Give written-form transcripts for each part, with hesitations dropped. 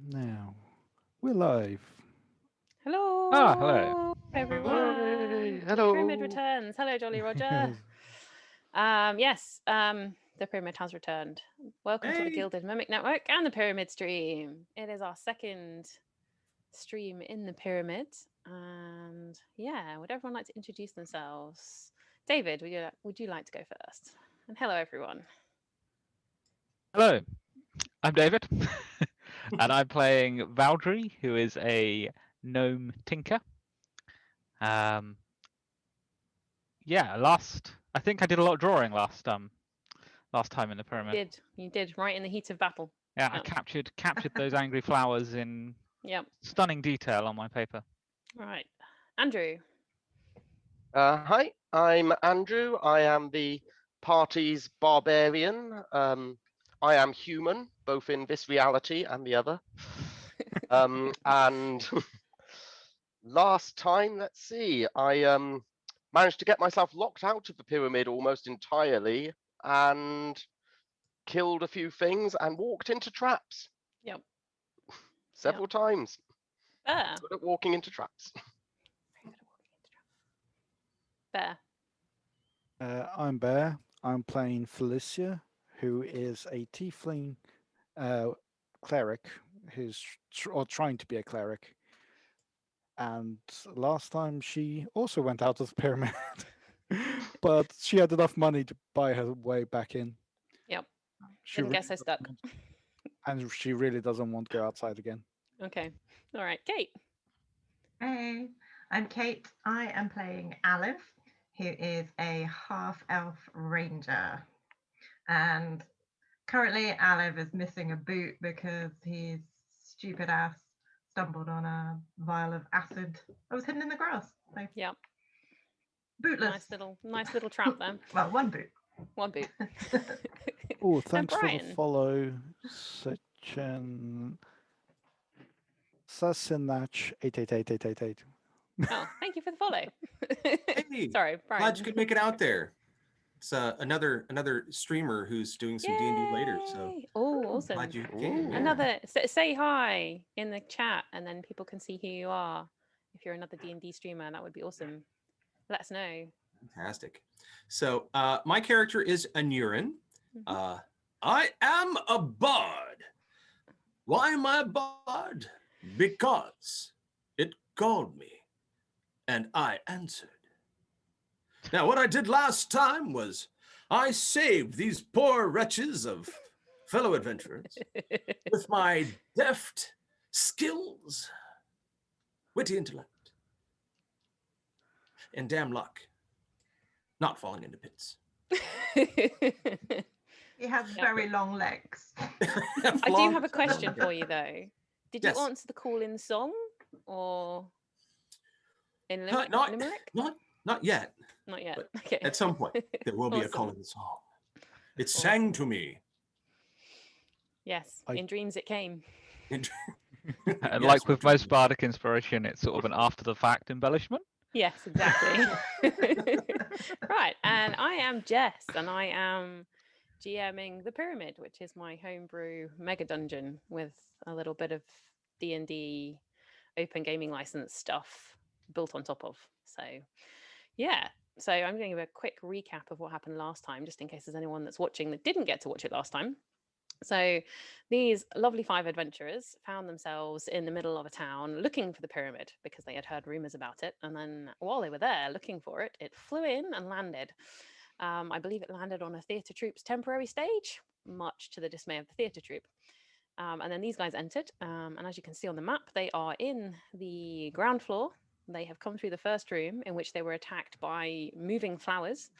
Now, we're live. Ah, hello. Hello, Hi, everyone. The pyramid hello. returns. Hello, Jolly Roger. Yes. Yes, the pyramid has returned. Welcome to the Hey. Gilded Mimic Network and the Pyramid Stream. It is our second stream in the pyramid, and yeah, would everyone like to introduce themselves? David, would you like to go first? And hello, everyone. Hello. I'm David, and I'm playing Valdry, who is a gnome tinker. Um, yeah, I think I did a lot of drawing last time in the pyramid. You did right in the heat of battle. Yeah, I Yeah, captured those angry flowers in yep. stunning detail on my paper. All right, Andrew. Hi, I'm Andrew. I am the party's barbarian. I am human, both in this reality and the other. And last time, let's see, I managed to get myself locked out of the pyramid almost entirely and killed a few things and walked into traps Yep. several times. Bear. Good at walking into traps. Bear. I'm Bear. I'm playing Felicia, who is a tiefling cleric who's or trying to be a cleric. And last time she also went out of the pyramid, but she had enough money to buy her way back in. Yep. She Didn't really get so stuck. and she really doesn't want to go outside again. Okay. All right, Kate. Hey, I'm Kate. I am playing Aleph, who is a half-elf ranger. And currently Aleph is missing a boot because his stupid ass stumbled on a vial of acid that was hidden in the grass. So Yep. bootless. Nice little trap there. Well, one boot. One boot. Oh, thanks for the Brian. follow, Sechin Sasinach 888888. Oh, thank you for the follow. Hey, Sorry, Brian. glad you could make it out there. It's another streamer who's doing some D&D later, so Yay! Oh, awesome. glad you Ooh. came. Yeah. Another say hi in the chat, and then people can see who you are. If you're another D&D streamer, that would be awesome. Let us know. Fantastic. So my character is Anurin. Mhm. I am a bard. Why am I a bard? Because it called me, and I answered. Now, what I did last time was I saved these poor wretches of fellow adventurers with my deft skills, witty intellect, and damn luck, not falling into pits. He has very long legs. I do have a question for you though. Did Yes. you answer the call in song or in Limerick? Not yet. Not yet. But Okay. at some point, there will be a Awesome. call in the song. It Awesome. sang to me. Yes, I- in dreams it came. And Yes, like with my most dreams. bardic inspiration, it's sort of an after the fact embellishment. Yes, exactly. Right, and I am Jess, and I am GMing the Pyramid, which is my homebrew mega dungeon with a little bit of D&D open gaming license stuff built on top of. So, yeah. So I'm going to give a quick recap of what happened last time, just in case there's anyone that's watching that didn't get to watch it last time. So these lovely 5 adventurers found themselves in the middle of a town looking for the pyramid because they had heard rumors about it. And then while they were there looking for it, it flew in and landed. I believe it landed on a theatre troupe's temporary stage, much to the dismay of the theatre troupe. And then these guys entered. And as you can see on the map, they are in the ground floor. They have come through the first room in which they were attacked by moving flowers,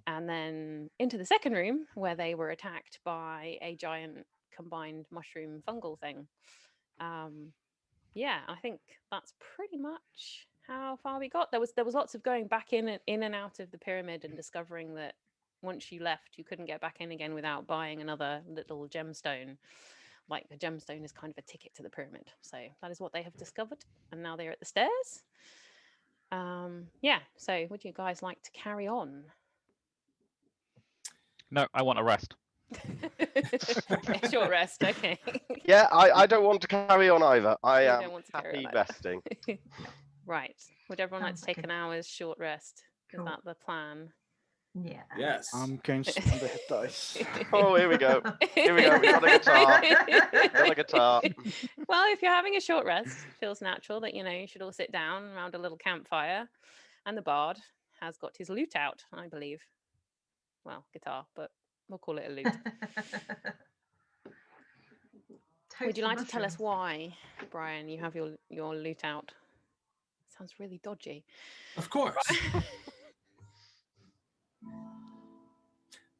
and then into the second room where they were attacked by a giant combined mushroom fungal thing. Yeah, I think that's pretty much how far we got. There was lots of going back in and out of the pyramid and discovering that once you left, you couldn't get back in again without buying another little gemstone. Like the gemstone is kind of a ticket to the pyramid. So that is what they have discovered, and now they're at the stairs. Yeah. So would you guys like to carry on? No, I want a rest. Okay, short rest. Okay. Yeah, I don't want to carry on either. I You am don't want to carry happy on either. resting. Right. Would everyone like to Sounds like take a- an hour's short rest? Is Cool. that the plan? Yeah. Yes. I'm going to spend a hit dice. Oh, here we go. Here we go. We got a guitar. Got a guitar. Well, if you're having a short rest, it feels natural that you should all sit down around a little campfire, and the bard has got his lute out, I believe. Well, guitar, but we'll call it a lute. Would you like to tell us why, Brian, you have your lute out? Sounds really dodgy. Of course.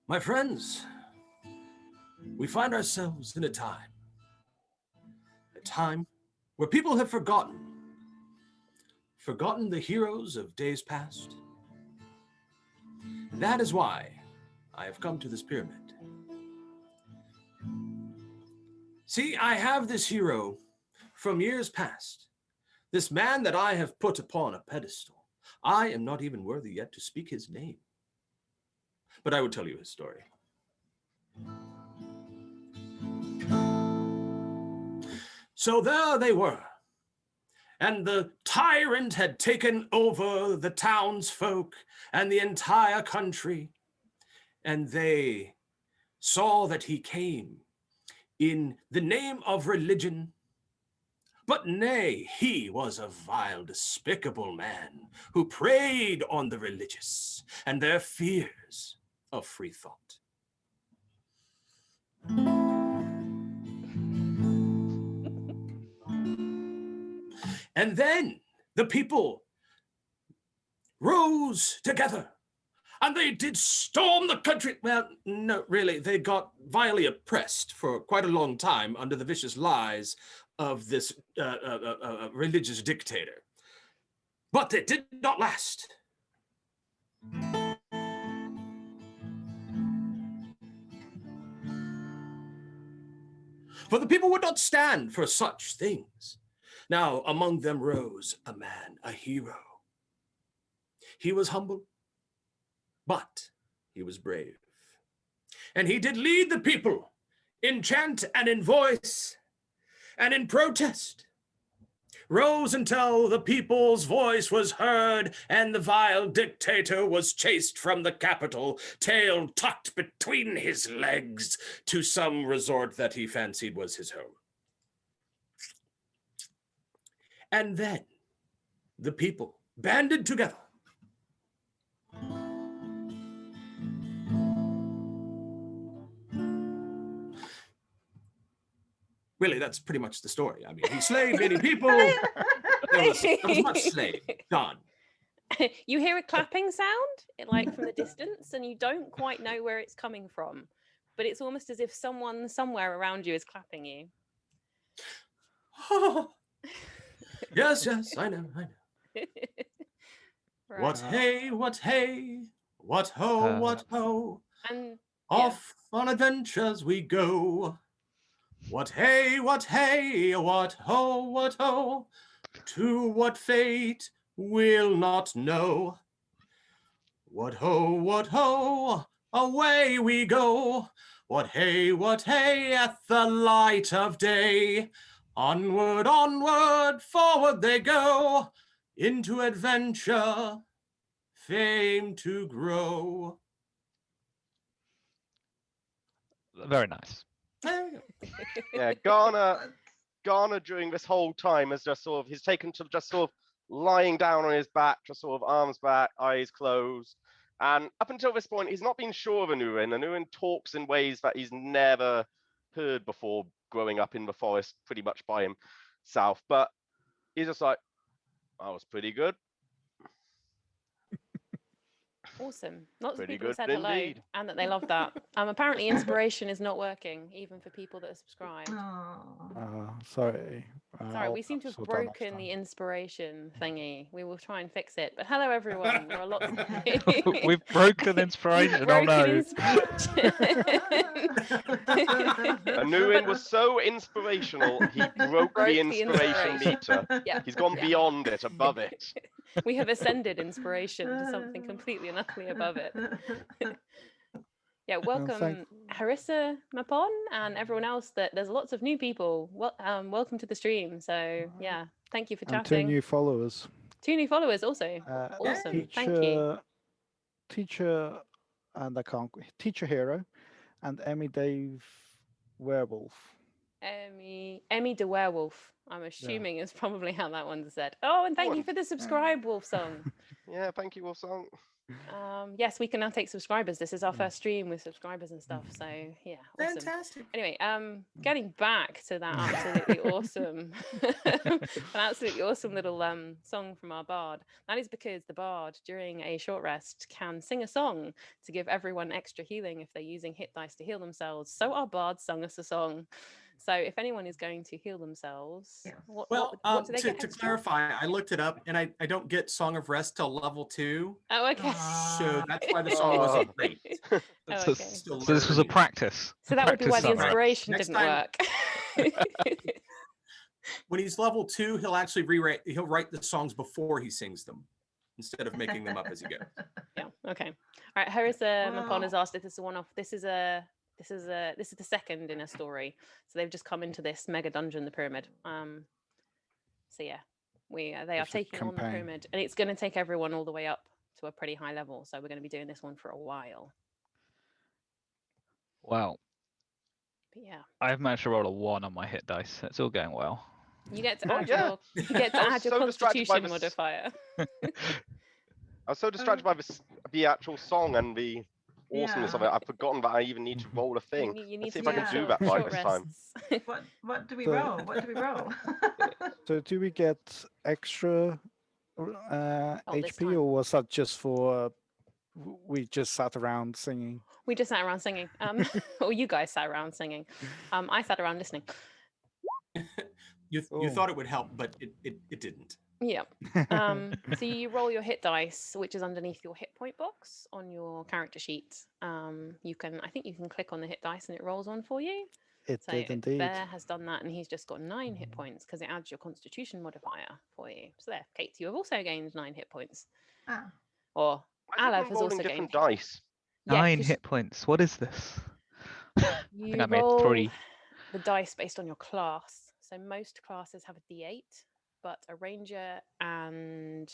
My friends, we find ourselves in a time where people have forgotten the heroes of days past. And that is why I have come to this pyramid. See, I have this hero from years past, this man that I have put upon a pedestal. I am not even worthy yet to speak his name, but I will tell you his story. So there they were, and the tyrant had taken over the townsfolk and the entire country, and they saw that he came in the name of religion. But nay, he was a vile, despicable man who preyed on the religious and their fears of free thought. And then the people rose together and they did storm the country. Well, no, really, they got vilely oppressed for quite a long time under the vicious lies of this religious dictator. But it did not last. For the people would not stand for such things. Now, among them rose a man, a hero. He was humble, but he was brave. And he did lead the people in chant and in voice and in protest. Rose until the people's voice was heard and the vile dictator was chased from the capital, tail tucked between his legs, to some resort that he fancied was his home. And then the people banded together. Really, that's pretty much the story. I mean, he slayed many people. There was much slaying done. You hear a clapping sound, like from the distance, and you don't quite know where it's coming from. But it's almost as if someone somewhere around you is clapping you. Yes, I know. Right. What hey, what ho, what ho. And Off on adventures we go. What hey, what ho, to what fate we'll not know. What ho, away we go. What hey, at the light of day. Onward, forward they go, into adventure, fame to grow. Very nice. Yeah, Garner during this whole time has just sort of, he's taken to just sort of lying down on his back, just sort of arms back, eyes closed. And up until this point, he's not been sure of Anurin. Anurin talks in ways that he's never heard before growing up in the forest pretty much by himself. But he's just like, that was pretty good. awesome. Lots of Pretty people good said hello indeed. and that they loved that. Apparently inspiration is not working, even for people that are subscribed. Sorry. Sorry, we seem to have broken the inspiration thingy. We will try and fix it. But hello, everyone. There are lots of We've broken inspiration. Oh broken no. inspiration. Anurin was so inspirational, he broke the the inspiration inspiration. meter. Yeah. He's gone beyond it, above it. We have ascended inspiration to something completely and utterly above it. Yeah, welcome Harissa Mapon and everyone else. That there's lots of new people. Welcome to the stream. So yeah, thank you for And chatting. 2 new followers. 2 new followers also. Awesome. Thank you. Teacher, and I can't. Teacher Hero, and Emmy Dave Werewolf. Emmy the Werewolf. I'm assuming is probably how that one's said. Oh, and thank you for the subscribe, Wolf Song. Yeah, thank you, Wolfsong. Yes, we can now take subscribers. This is our first stream with subscribers and stuff. So yeah, awesome. Fantastic. Anyway, getting back to that absolutely awesome, an absolutely awesome little song from our bard. That is because the bard, during a short rest, can sing a song to give everyone extra healing if they're using hit dice to heal themselves. So our bard sung us a song. So if anyone is going to heal themselves, what do they get to extra? clarify, I looked it up and I don't get Song of Rest till level 2. Oh, okay. So that's why the song wasn't great. Oh, So, okay. so this was a practice. So that would be why the Practice song. inspiration Next didn't time- work. When he's level 2, he'll actually write the songs before he sings them instead of making them up as he goes. Yeah. Okay. All right. Harissa Mapon has asked if this is a one-off. This is the second in a story. So they've just come into this mega dungeon, the pyramid. So yeah, they are It's a taking on the campaign. pyramid, and it's going to take everyone all the way up to a pretty high level. So we're going to be doing this one for a while. Wow. But yeah, I've managed to roll a 1 on my hit dice. It's all going well. you get to Oh, add yeah. your I was your so distracted by Constitution this- modifier. I was so distracted by the actual song and the awesomeness of it. I've forgotten that I even need to roll a thing. You need Let's see to if I can do do that right short this time. rests. What do we So- roll? What do we roll? So do we get extra this HP, time. or was that just for we just sat around singing? We just sat around singing. Or you guys sat around singing. I sat around listening. You Oh. thought it would help, but it didn't. Yeah. So you roll your hit dice, which is underneath your hit point box on your character sheet. I think you can click on the hit dice and it rolls one for you. It So did indeed. Bear has done that and he's just got 9 hit points because it adds your Constitution modifier for you. So there, Kate, you have also gained 9 hit points. Ah. Or Why is Alav everyone has rolling also different gained. dice? Yeah, 9 'cause hit points. What is this? I you think I made roll 3. the dice based on your class. So most classes have a D8, but a ranger and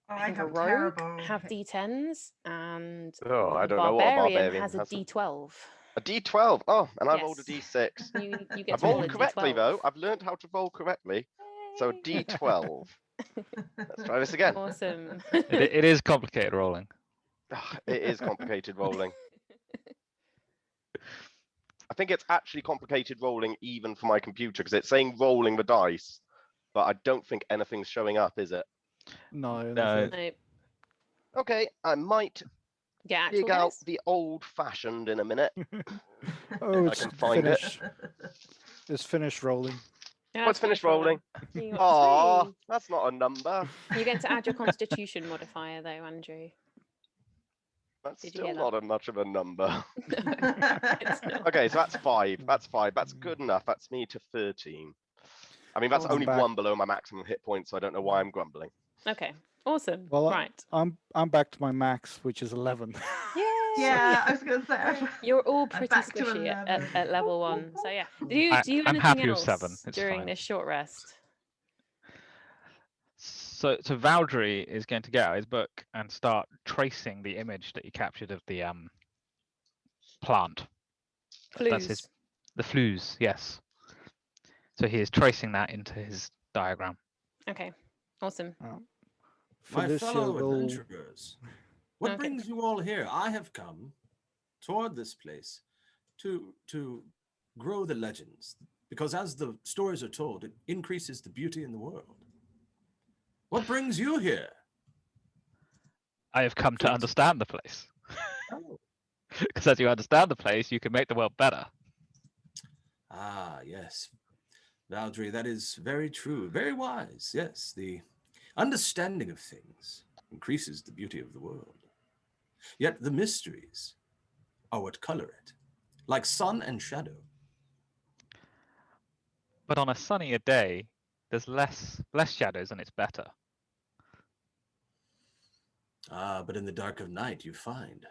I think a have rogue terrible. have D10s, and Oh, I a don't know what a barbarian has a has. D12. A D12. Oh, and I rolled a Yes. D6. You get I've to roll rolled a correctly D12. though. I've learned how to roll correctly. So Yay. D12. Let's try this again. Awesome. It is complicated rolling. It is complicated rolling. I think it's actually complicated rolling even for my computer because it's saying rolling the dice, but I don't think anything's showing up, is it? No, No. nothing. No, Okay, I might get actual dig out dice. the old-fashioned in a minute. Oh, I it's can find it. finished. It's finished rolling. Yeah, Let's finish rolling. You got Aw, 3. that's not a number. You get to add your Constitution modifier though, Andrew. That's Did you still hear that? not a much of a number. It's not. Okay, so that's 5. That's 5. That's good enough. That's me to 13. I mean, that's Awesome. only Back. 1 below my maximum hit point, so I don't know why I'm grumbling. Okay, awesome. Well, right. I'm back to my max, which is 11. Yay! Yeah, I was going to say. You're all I'm pretty back to squishy at 11. level 1. So yeah. Do you I'm anything happy with else 7. It's during fine. this short rest? So Valdry is going to get out his book and start tracing the image that he captured of the plant. That's his Clues. the flues, yes. So he is tracing that into his diagram. Okay. Awesome. My Felicia fellow will. adventurers, what Okay. brings you all here? I have come toward this place to grow the legends, because as the stories are told, it increases the beauty in the world. What brings you here? I have come to Please. understand the place. Oh. Because as you understand the place, you can make the world better. Ah, yes. Valdry, that is very true. Very wise. Yes, the understanding of things increases the beauty of the world. Yet the mysteries are what color it, like sun and shadow. But on a sunnier day, there's less shadows and it's better. Ah, but in the dark of night you find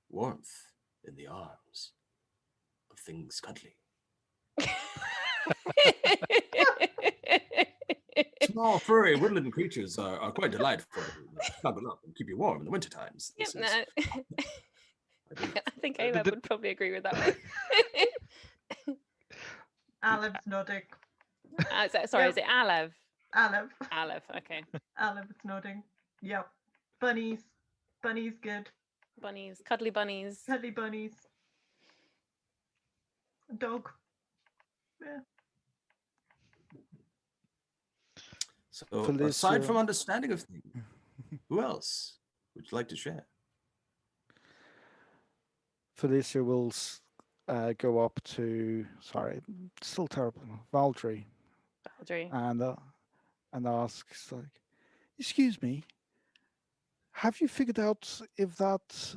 warmth in the arms of things cuddly. Small, furry, woodland creatures are quite delightful to snuggle up and keep you warm in the winter times. Yep, This no. is, I think Uh, Aleb the- would probably agree with that one. Alev's nodding. Sorry, Yep. is it Alev? Alev. Alev, okay. Alev's nodding. Yep. Bunnies. Bunnies good. Bunnies, cuddly bunnies. Cuddly bunnies. Dog. Yeah. So, Felicia. aside from understanding of things, who else would you like to share? Felicia will go up to, sorry, still terrible, Valdry, Valdry. and asks, like, excuse me, have you figured out if that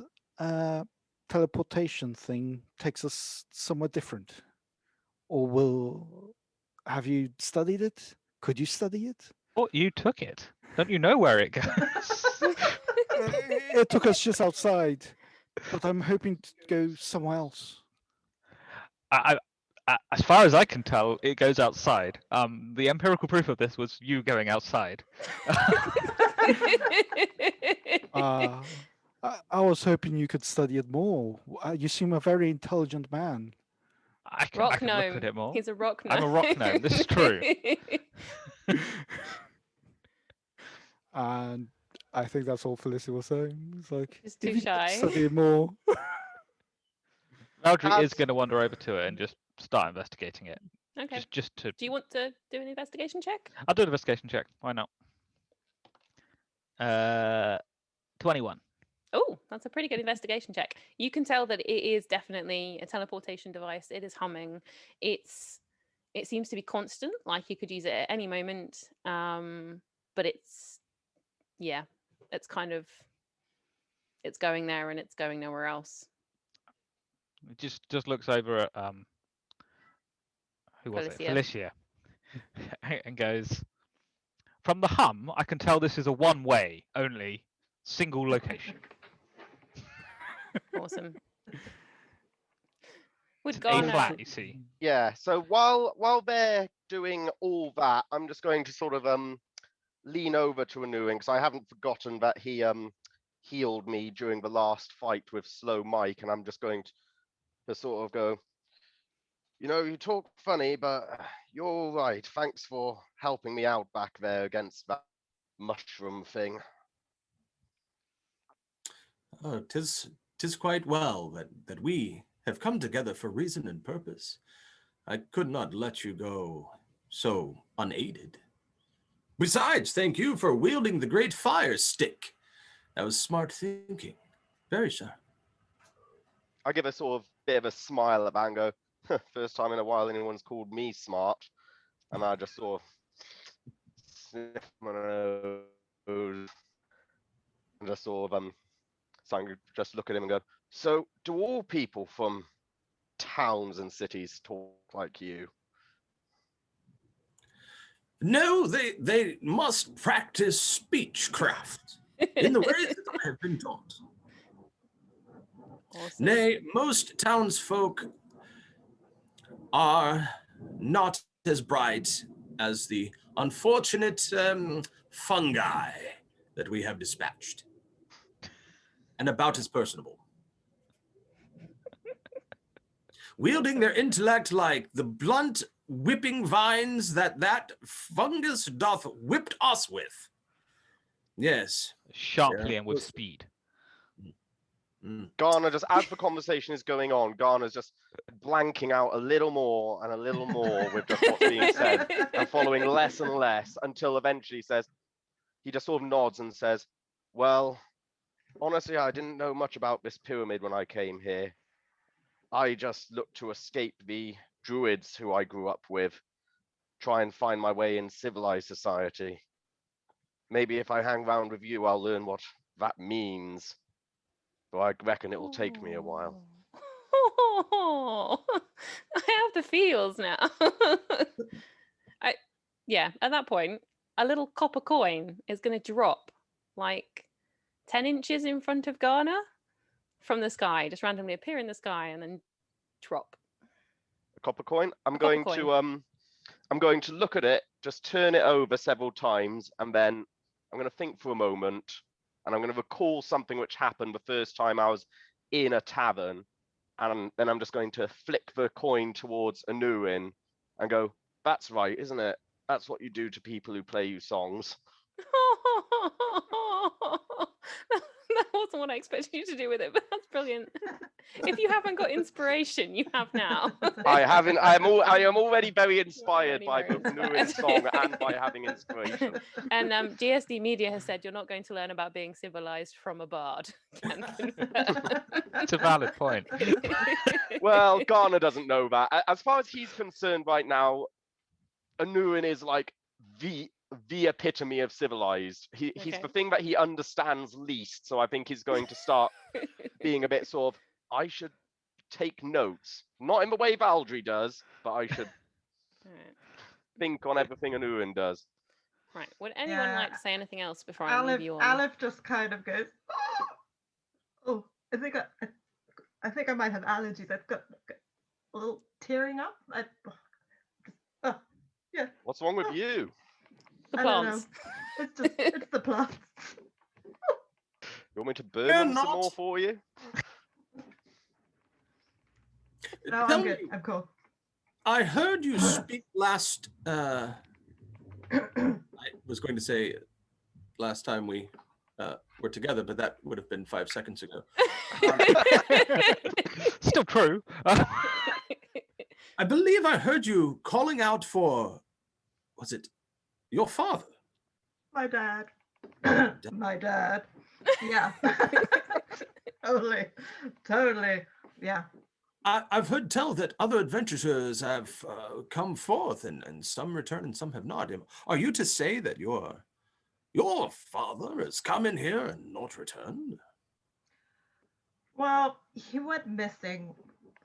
teleportation thing takes us somewhere different? Or have you studied it? Could you study it? Oh, you took it. Don't you know where it goes? It took us just outside, but I'm hoping to go somewhere else. As far as I can tell, it goes outside. The empirical proof of this was you going outside. I was hoping you could study it more. You seem a very intelligent man. I Rock can gnome. look at it more. He's a rock gnome. I'm a rock gnome. This is true. And I think that's all Felicia was saying. It's like, She's if too you could shy. study it more. Valdry is As- going to wander over to it and just start investigating it. Okay. Just to. Do you want to do an investigation check? I'll do an investigation check. Why not? 21. Oh, that's a pretty good investigation check. You can tell that it is definitely a teleportation device. It is humming. It seems to be constant, like you could use it at any moment. But it's kind of, it's going there and it's going nowhere else. It just looks over at who was it? Felicia. Felicia, and goes, from the hum, I can tell this is a one-way only, single location. Awesome. It's Would an A Garner flat, you see. Yeah, so while they're doing all that, I'm just going to sort of lean over to Anuin, because I haven't forgotten that he healed me during the last fight with Slow Mike, and I'm just going to sort of go, you know, you talk funny, but you're all right. Thanks for helping me out back there against that mushroom thing. Oh, 'tis quite well that we have come together for reason and purpose. I could not let you go so unaided. Besides, thank you for wielding the great fire stick. That was smart thinking. Very sharp. I give a sort of bit of a smile at that and go, first time in a while anyone's called me smart. And I just sort of sniff my nose and just sort of so I just look at him and go, so do all people from towns and cities talk like you? No, they must practice speechcraft in the ways that I have been taught. Awesome. Nay, most townsfolk are not as bright as the unfortunate fungi that we have dispatched, and about as personable. Wielding their intellect like the blunt whipping vines that fungus doth whipped us with. Yes. Sharply Yeah. and with speed. Garner, just as the conversation is going on, Garner's just blanking out a little more and a little more with just what's being said and following less and less until eventually he just sort of nods and says, well, honestly, I didn't know much about this pyramid when I came here. I just looked to escape the druids who I grew up with, try and find my way in civilized society. Maybe if I hang around with you, I'll learn what that means. But I reckon it will take me a while. Oh, I have the feels now. At that point, a little copper coin is going to drop like 10 inches in front of Garner, from the sky, just randomly appear in the sky and then drop. A copper coin. I'm A copper going to look at it, just turn it over several times, and then I'm going to think for a moment, and I'm going to recall something which happened the first time I was in a tavern, and then I'm just going to flick the coin towards Anurin and go, "That's right, isn't it? That's what you do to people who play you songs." That wasn't what I expected you to do with it, but that's brilliant. If you haven't got inspiration, you have now. I haven't. I am already very inspired already by very both Anurin's song and by having inspiration. And GSD Media has said you're not going to learn about being civilized from a bard. Can confirm. It's a valid point. Well, Garner doesn't know that. As far as he's concerned right now, Anurin is like the epitome of civilized. He's Okay. the thing that he understands least. So I think he's going to start being a bit sort of, I should take notes. Not in the way Valdry does, but I should Alright. think on everything Anurin does. Right. Would anyone Yeah. like to say anything else before I leave you on? Aleph just kind of goes, oh, I think I might have allergies. I've got a little tearing up. Yeah. What's wrong with you? The I don't know. plants. It's the plants. You want me to burn You're them some not. more for you? No, Tell I'm good. me, I'm cool. I heard you speak last. I was going to say last time we were together, but that would have been 5 seconds ago. Still true. I believe I heard you calling out for, was it your father? My dad. My dad. Yeah. Totally. Yeah. I've heard tell that other adventurers have come forth, and some return and some have not. Are you to say that your father has come in here and not returned? Well, he went missing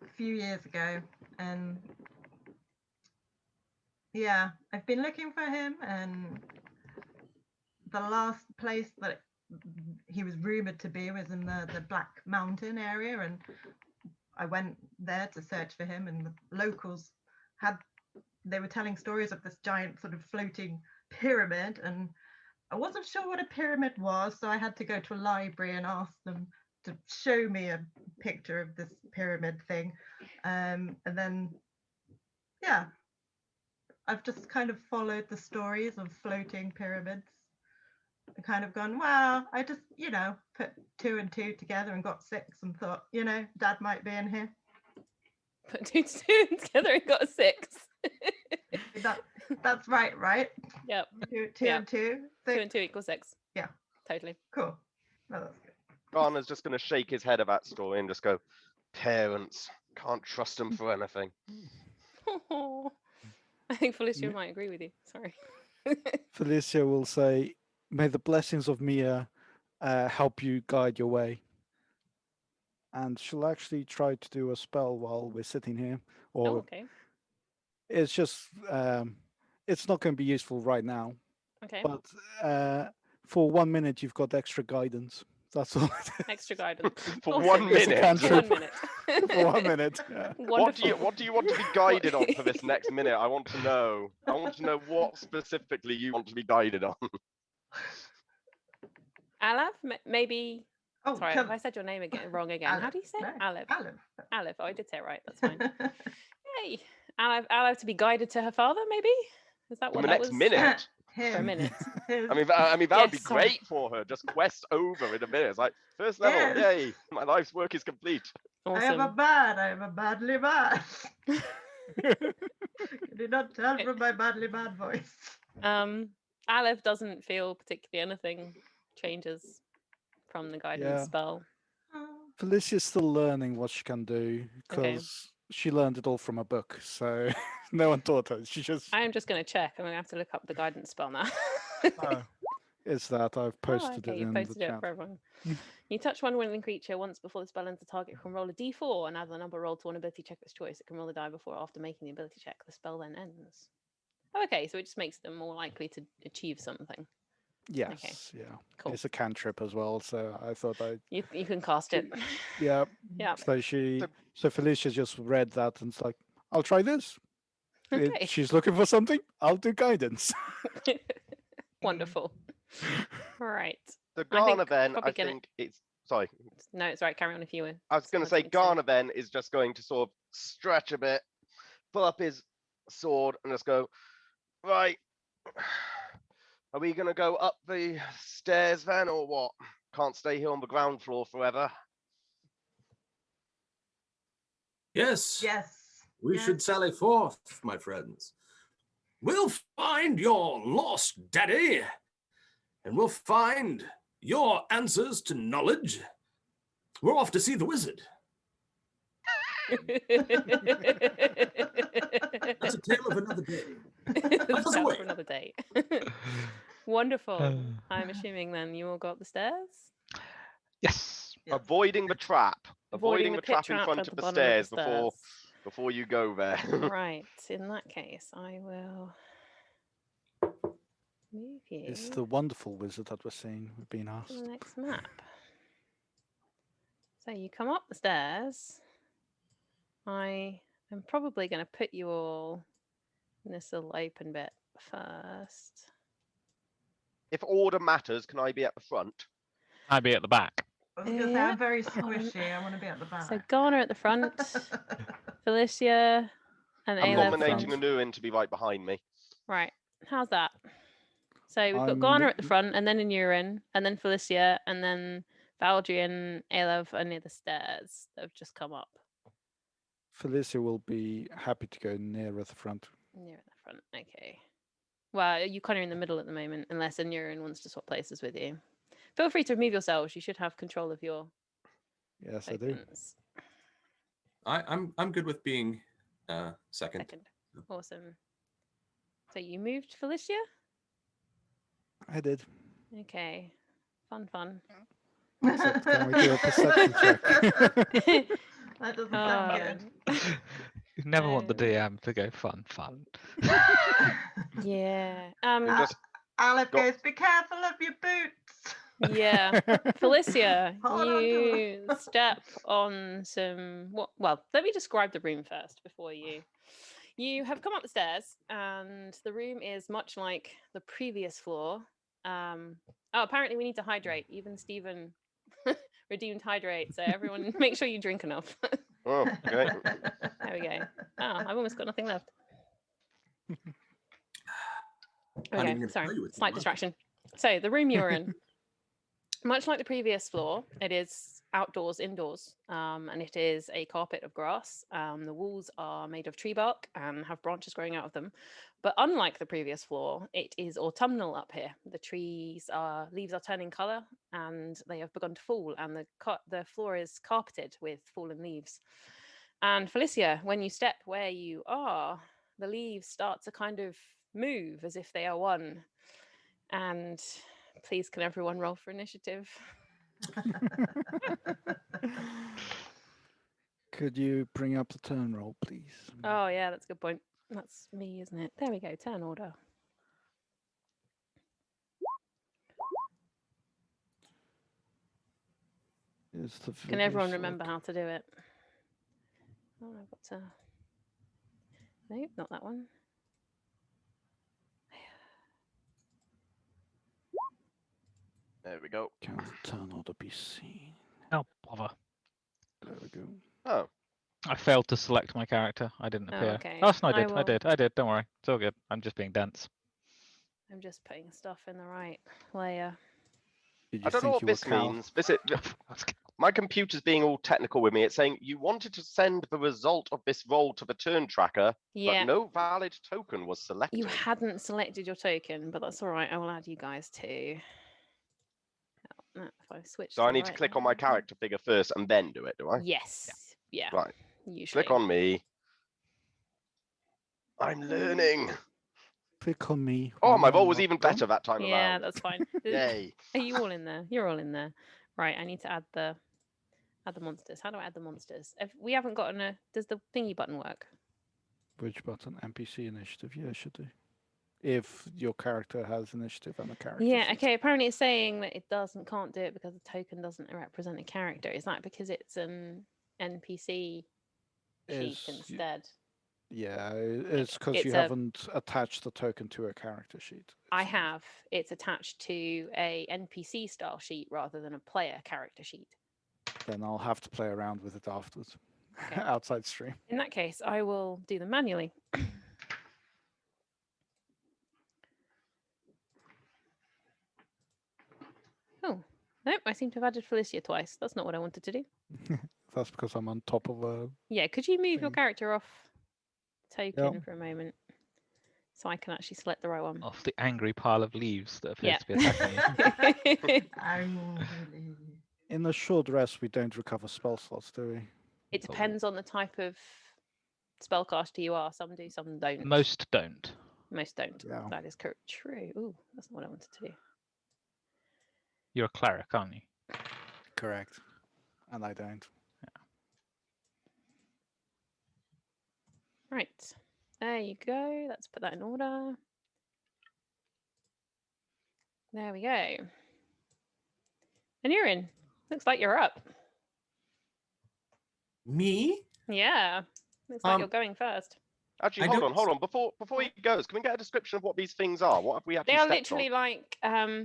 a few years ago, and yeah, I've been looking for him, and the last place that he was rumored to be was in the Black Mountain area, and I went there to search for him, and the locals they were telling stories of this giant sort of floating pyramid, and I wasn't sure what a pyramid was, so I had to go to a library and ask them to show me a picture of this pyramid thing. And then, yeah, I've just kind of followed the stories of floating pyramids and kind of gone, well, I just, put 2 and 2 together and got 6 and thought, Dad might be in here. Put 2 to 2 together and got a 6. That's right? Yep. 2 Yeah. and 2. 2 and 2 equals 6. Yeah. Totally. Cool. Well, that's good. Garner's just going to shake his head at that story and just go, parents, can't trust them for anything. I think Felicia might agree with you. Sorry. Felicia will say, "May the blessings of Mia help you guide your way." And she'll actually try to do a spell while we're sitting here. Or Oh, okay. it's just, it's not going to be useful right now. Okay. But for 1 minute, you've got extra guidance. That's all. Extra guidance. For Also 1 good. minute. cantrip. 1 minute. For 1 minute. Yeah. What do Wonderful. you want to be guided on for this next minute? I want to know. I want to know what specifically you want to be guided on. Aleph, maybe. Oh, Sorry, if I said your name wrong again. How do you say it? Aleph. Aleph. Oh, I did say it right. That's fine. Yay. Aleph to be guided to her father, maybe? Is that In what the that next was? minute. For a minute. I mean, that would Yes, be sorry. great for her. Just quest over in a minute. It's like, first level, Yes. yay, my life's work is complete. I am Awesome. I am a badly bad. You did not tell from my badly bad voice. Aleph doesn't feel particularly anything changes from the guidance Yeah. spell. Felicia's still learning what she can do Okay. because she learned it all from a book. So no one taught her. She just, I am just going to check. I'm going to have to look up the guidance spell now. oh, it's that. I've posted okay, it you in posted the it chat. for everyone. You touch one willing creature once before the spell ends the target can roll a d4 and add the number rolled to an ability check of its choice. It can roll the die before or after making the ability check. The spell then ends. Oh, okay, so it just makes them more likely to achieve something. Yes, yeah. Cool. It's a cantrip as well, so I thought You can cast it. yeah. Yeah. So Felicia just read that and it's like, I'll try this. Okay. She's looking for something. I'll do guidance. Wonderful. Right. The I think Garnaven, probably I gonna- think it's sorry. No, it's right. Carry on if you were. I was going to still say had something to Garnaven is just going to sort of stretch a bit, pull up his sword, and just go, right. Are we going to go up the stairs then, or what? Can't stay here on the ground floor forever. Yes. Yes. We yes. should sally forth, my friends. We'll find your lost daddy, and we'll find your answers to knowledge. We're off to see the wizard. That's a tale of another day. Let us Tale away. for another day. Wonderful. I'm assuming then you all got the stairs. Yes. Yes. Avoiding the trap. Avoiding the pit trap in trap front at of the the bottom of the stairs before you go there. Right. In that case, I will move you It's the wonderful wizard that we're seeing. We've been to asked. the next map. So you come up the stairs. I am probably going to put you all in this little open bit first. If order matters, can I be at the front? I'd be at the back. I was going to say, Yeah, I'm very hold on. squishy. I want to be at the back. So Garner at the front, Felicia and I'm Aleph. nominating and- Anuin to be right behind me. Right. How's that? So we've got I'm Garner mo- at the front, and then Anurin, and then Felicia, and then Valdry and Aleph are near the stairs that have just come up. Felicia will be happy to go nearer the front. Near at the front. Okay. Well, you're kind of in the middle at the moment, unless Anurin wants to swap places with you. Feel free to remove yourselves. You should have control of your Yes, I do. tokens. I'm good with being second. Second. Awesome. So you moved Felicia? I did. Okay. Fun. So can we do a perception check? That doesn't sound You never want the Um, DM to go fun. Yeah. Just Aleph got- goes, be careful of your boots. Yeah. Felicia, Hold on to you them. step on some. Well, let me describe the room first before you. You have come up the stairs, and the room is much like the previous floor. Apparently we need to hydrate. Even Stephen redeemed hydrate, so everyone make sure you drink enough. Oh, okay. There we go. Oh, I've almost got nothing left. Not even Okay, gonna sorry, tell you it's slight not. distraction. So the room you're in, much like the previous floor, it is indoors, and it is a carpet of grass. The walls are made of tree bark and have branches growing out of them. But unlike the previous floor, it is autumnal up here. The leaves are turning colour, and they have begun to fall, and the floor is carpeted with fallen leaves. And Felicia, when you step where you are, the leaves start to kind of move as if they are one. And please, can everyone roll for initiative? Could you bring up the turn roll, please? Oh, yeah, that's a good point. That's me, isn't it? There we go, turn order. Is the Can everyone vigorous remember orc- how to do it? Oh, I've got to. Nope, not that one. There we go. Can the turn order be seen? Oh, bother. There we go. Oh, I failed to select my character. I didn't Oh, appear. okay. Oh, no, I I did. Don't worry. It's all good. I'm just being dense. I'm just putting stuff in the right layer. Did you I don't know think what you were this Cal? means. My computer's being all technical with me. It's saying you wanted to send the result of this roll to the turn tracker, Yeah, but no valid token was selected. you hadn't selected your token, but that's all right. I will add you guys too. Oh, no, if I switch So I the need to right click on my layer. character figure first and then do it, do I? Yes. Yeah. Right. Usually. Click on me. I'm learning. Click on me. Oh, when my you're roll was not even done. better that time Yeah, around. that's fine. Yay. Are you all in there? You're all in there. Right, I need to add the monsters. How do I add the monsters? If we haven't gotten does the thingy button work? Which button? NPC initiative. Yeah, should do. if your character has initiative and a character Yeah, sheet. okay. Apparently it's saying that it can't do it because the token doesn't represent a character. Is that because it's an NPC sheet Is instead? yeah, it's because It's you a- haven't attached the token to a character sheet. I It's- have. It's attached to a NPC style sheet rather than a player character sheet. Then I'll have to play around with it afterwards, Okay. outside stream. In that case, I will do them manually. Oh, nope, I seem to have added Felicia twice. That's not what I wanted to do. That's because I'm on top of a. Yeah, could you move your Thing. character off token Yep. for a moment? So I can actually select the right one. Off the angry pile of leaves that appears Yeah. to be attacking you. Angrily. In the short rest, we don't recover spell slots, do we? It depends on the type of spellcaster you are. Some do, some don't. Most don't. Most don't. Yeah. That is correct. True. Ooh, that's not what I wanted to do. You're a cleric, aren't you? Correct. And I don't. Right. There you go. Let's put that in order. There we go. And you're in. Looks like you're up. Me? Yeah. Looks like Um, you're going first. Actually, I hold don't on, hold on. Before he goes, can we get a description of what these things are? What have we actually They are stepped literally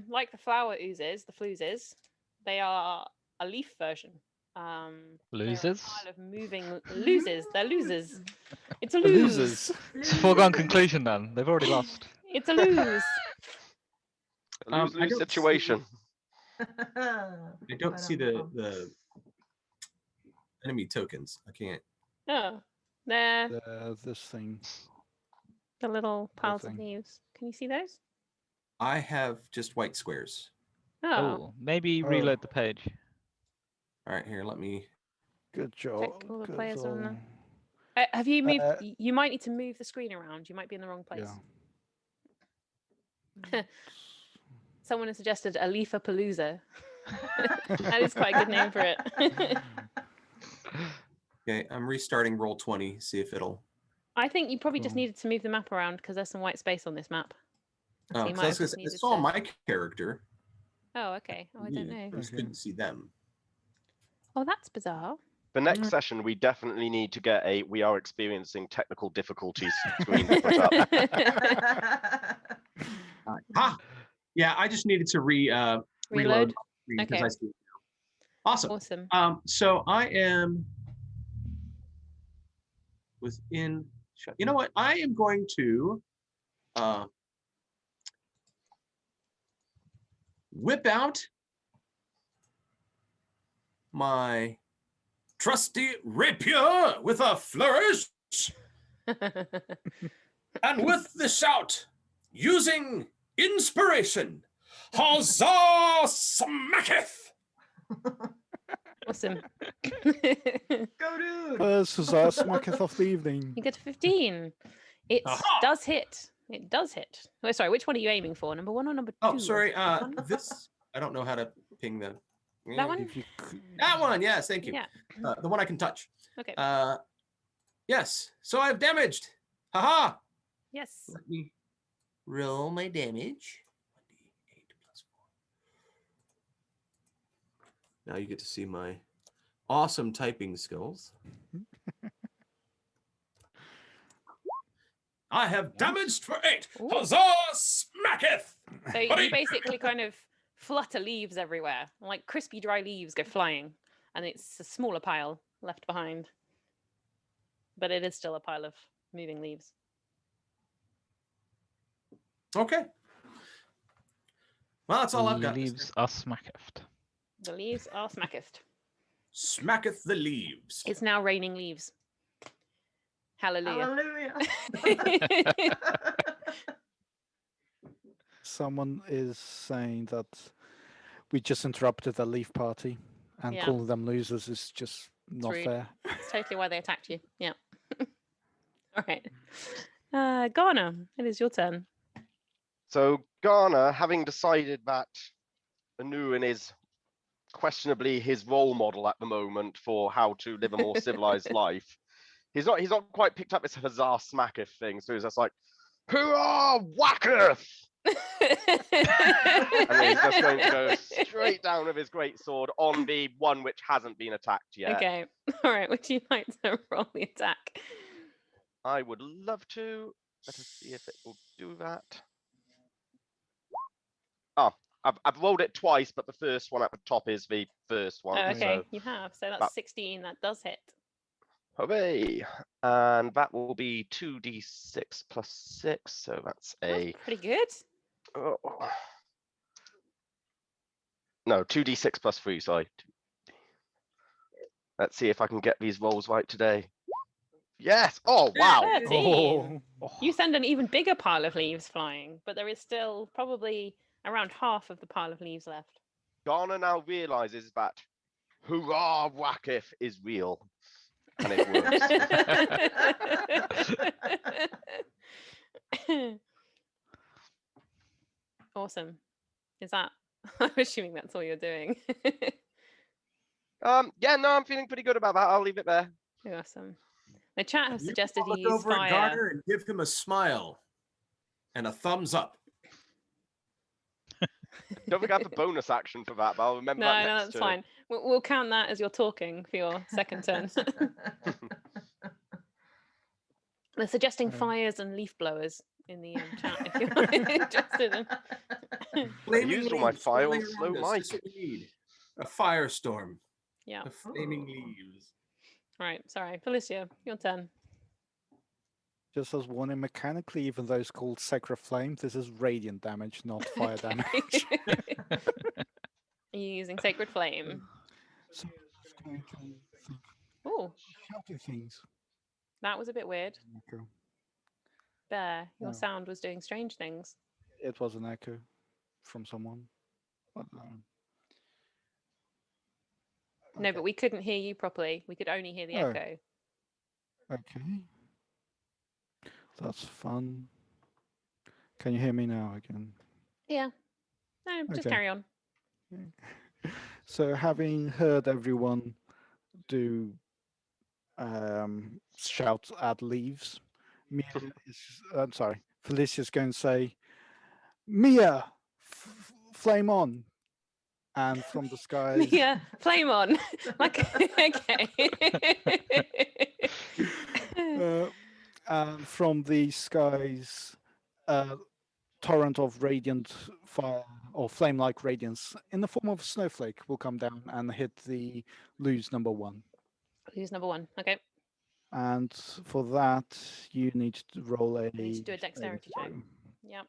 like the flower oozes, the floozes. They are a leaf version. They're a Losers? pile of moving losers. They're losers. It's a The lose. losers. It's a foregone conclusion then. They've already lost. It's a lose. on? I Lose-lose don't situation. I don't see the enemy tokens. I can't. Oh, they're This thing. the little piles of thing. leaves. Can you see those? I have just white squares. Oh, Oh, maybe Oh. reload the page. All right, here, let me. Good job. check all the good players are on job. there. Have you moved? Uh, You might need to move the screen around. You might be in the wrong place. Yeah. Someone has suggested a Leafapalooza. That is quite a good name for it. Okay, I'm restarting roll 20. See if it'll. I think you probably just Cool. needed to move the map around because there's some white space on this map. So Oh, you 'cause might I have was gonna just say, I needed saw to- my character. Oh, okay. Oh, I don't Yeah, know. I just Okay. couldn't see them. Oh, that's bizarre. The next session, we definitely need to get a "we are experiencing technical difficulties" screen put up. Ah, yeah, I just needed to reload Reload? because Okay. I see it now. Awesome. Awesome. So I am within. You know what? I am going to whip out my trusty rapier with a flourish, and with the shout, using inspiration, huzzah smacketh! Awesome. Go, dude. First huzzah smacketh of the evening. You get a 15. It Aha! does hit. It does hit. Oh, sorry, which one are you aiming for? Number 1 or number 2? Oh, sorry. This I don't know how to ping the. That one? If you That one, yes, thank you. Yeah. The one I can touch. Okay. Yes. So I've damaged. Haha. Yes. Let me roll my damage. 1d8 plus 4. Now you get to see my awesome typing skills. I have damaged for 8. Ooh. Huzzah smacketh! So you Buddy. basically kind of flutter leaves everywhere, like crispy dry leaves go flying, and it's a smaller pile left behind. But it is still a pile of moving leaves. Okay. Well, that's all I've got. Leaves are smacketh. The leaves are smackest. Smacketh the leaves. It's now raining leaves. Hallelujah. Hallelujah. Someone is saying that we just interrupted a leaf party, and Yeah. calling them losers is just not rude. fair. It's totally why they attacked you. Yeah. All right. Ghana, it is your turn. So Garner, having decided that Anurin is questionably his role model at the moment for how to live a more civilized life, he's not quite picked up this huzzah smacketh thing. So he's just like, Hurrah, whacketh! And then he's just going to go straight down with his great sword on the one which hasn't been attacked yet. Okay. All right. Would you like to roll the attack? I would love to. Let us see if it will do that. Oh, I've rolled it twice, but the first one at the top is the first one. Oh, okay, So, you have. So that's that- 16. That does hit. hooray! And that will be 2d6 plus 6. So that's a. That's pretty good. Oh. No, 2d6 plus 3, sorry. Let's see if I can get these rolls right today. Yes! Oh, wow! 13. Oh. You send an even bigger pile of leaves flying, but there is still probably around half of the pile of leaves left. Ghana now realizes that hurrah, whacketh is real. And it works. Awesome. Is that? I'm assuming that's all you're doing. Yeah, no, I'm feeling pretty good about that. I'll leave it there. Awesome. The chat have You suggested look you use over at fire. Garner and give him a smile and a thumbs up. Don't think I have the bonus action for that, but I'll remember No, that no, next that's turn. fine. We'll count that as you're talking for your second turn. They're suggesting fires and leaf blowers in the chat if you're interested in. Flaming used all my leaves fire swirling on slow around us, just mic. what we need. A firestorm. Yeah. Of flaming leaves. Right. Sorry, Felicia, your turn. Just as warning, mechanically, even though it's called Sacred Flame, this is radiant damage, not fire damage. Are you using Sacred Flame? So just going to think, Oh, shouting things. that was a bit weird. Echo. Bear, your Oh. sound was doing strange things. It was an echo from someone. But, No, but we couldn't hear you properly. We could only hear the Oh. echo. okay. That's fun. Can you hear me now again? Yeah. No, just Okay. carry on. So having heard everyone do shout at leaves, Mia is, I'm sorry, Felicia's going to say, Mia, flame on. And from the skies, Yeah, flame on. Like, okay. and from the skies, a torrent of radiant fire or flame-like radiance in the form of a snowflake will come down and hit the lose number 1. Who's number 1? Okay. And for that, you need to roll a. You need to do a dexterity check. throw. Yep.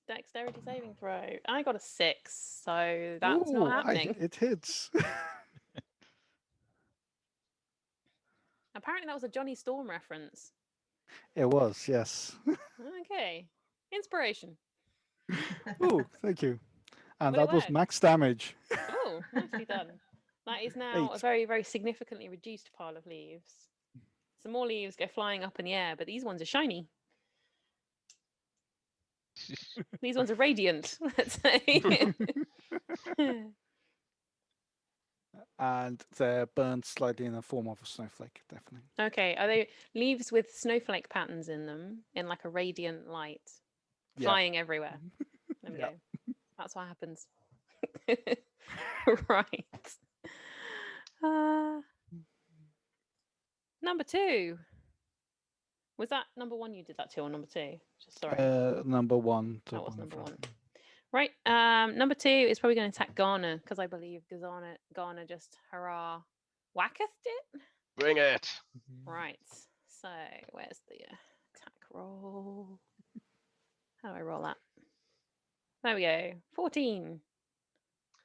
Dexterity saving throw. I got a 6, so that's Ooh, not happening. it hits. Apparently, that was a Johnny Storm reference. It was, yes. Okay. Inspiration. Oh, thank you. And Well, it that was worked. max damage. Oh, nicely done. That is now a 8. very, very significantly reduced pile of leaves. Some more leaves go flying up in the air, but these ones are shiny. These ones are radiant, let's say. And they're burned slightly in the form of a snowflake, definitely. Okay, are they leaves with snowflake patterns in them, in like a radiant light, Yeah. flying everywhere? There we Yeah. go. That's what happens. Right. Number 2. Was that number 1 you did that to, or number 2? Just sorry. Number 1. the That was one in number front 1. of me. Right. Number 2 is probably going to attack Garner because I believe Garner just hurrah whacketh it. Bring it. Right. So where's the attack roll? How do I roll that? There we go. 14.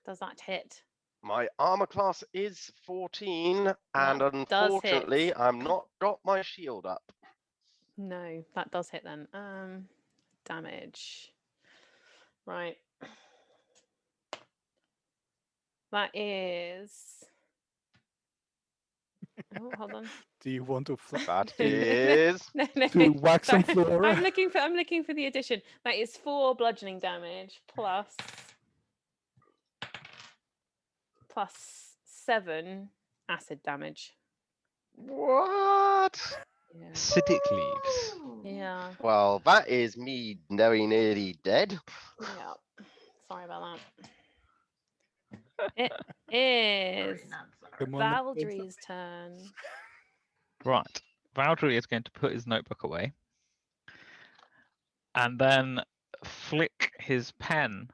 Does that hit? My armor class is 14, and That does hit. unfortunately, I'm not got my shield up. No, that does hit then. Damage. Right. That is. Oh, hold on. Do you want to That is No, no. to wax and Sorry, flora? I'm looking for the addition. That is 4 bludgeoning damage plus 7 acid damage. what? Yeah. Acidic leaves. Yeah. Yeah. Well, that is me very nearly dead. Yeah. Sorry about that. It Very is not sorry. Come on, Valdry's turn. Right. Valdry is going to put his notebook away and then flick his pen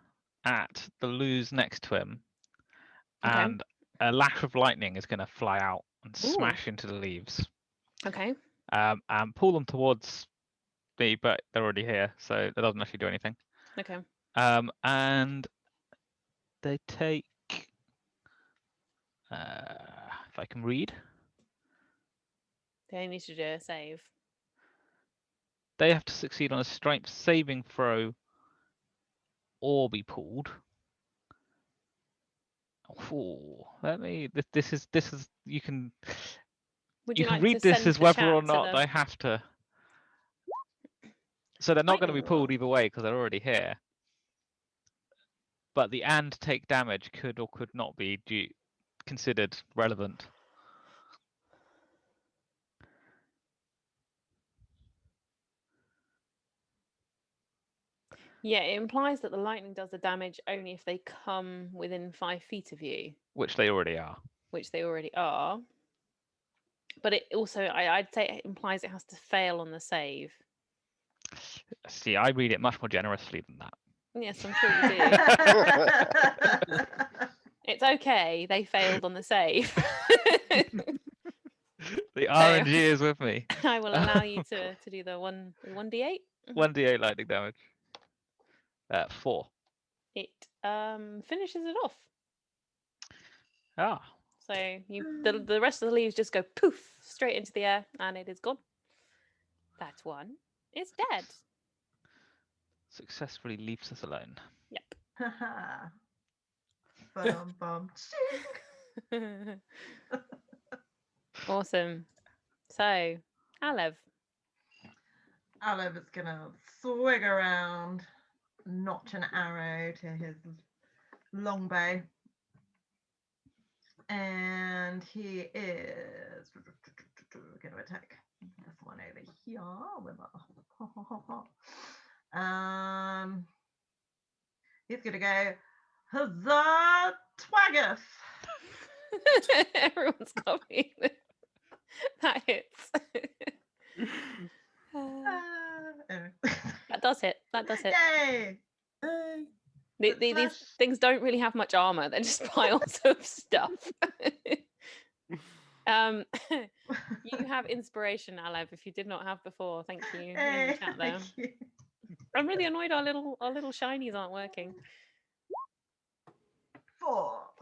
at the loos next to him, Okay. and a lash of lightning is going to fly out and Ooh. smash into the leaves, Okay. and pull them towards me, but they're already here, so that doesn't actually do anything. Okay. And they take, if I can read, They need to do a save. they have to succeed on a strength saving throw or be pulled. Oh, let me. This is you can Would you you can like read to this send as the whether chat or to not the I have to. So they're not going to be lightning pulled rod? either way because they're already here. But the and take damage could or could not be considered relevant. Yeah, it implies that the lightning does the damage only if they come within 5 feet of you, Which they already are. which they already are. But it also, I'd say, it implies it has to fail on the save. See, I read it much more generously than that. Yes, I'm sure you do. It's okay. They failed on the save. The RNG is with me. I will allow you to do the 1d8. 1d8 lightning damage. 4. It finishes it off. Ah, So the rest of the leaves just go poof straight into the air, and it is gone. That one is dead. successfully leaves us alone. Yep. Bum. Awesome. So, Alev. Olive is gonna swing around, notch an arrow to his longbow, and he is going to attack this one over here with he's going to go huzzah twaggeth. Everyone's copying it. That hits. That does hit. That does hit. Yay! These things don't really have much armor. They're just piles of stuff. You have inspiration, Alev, if you did not have before. Thank you. In the chat there. Thank you. I'm really annoyed our little shinies aren't working.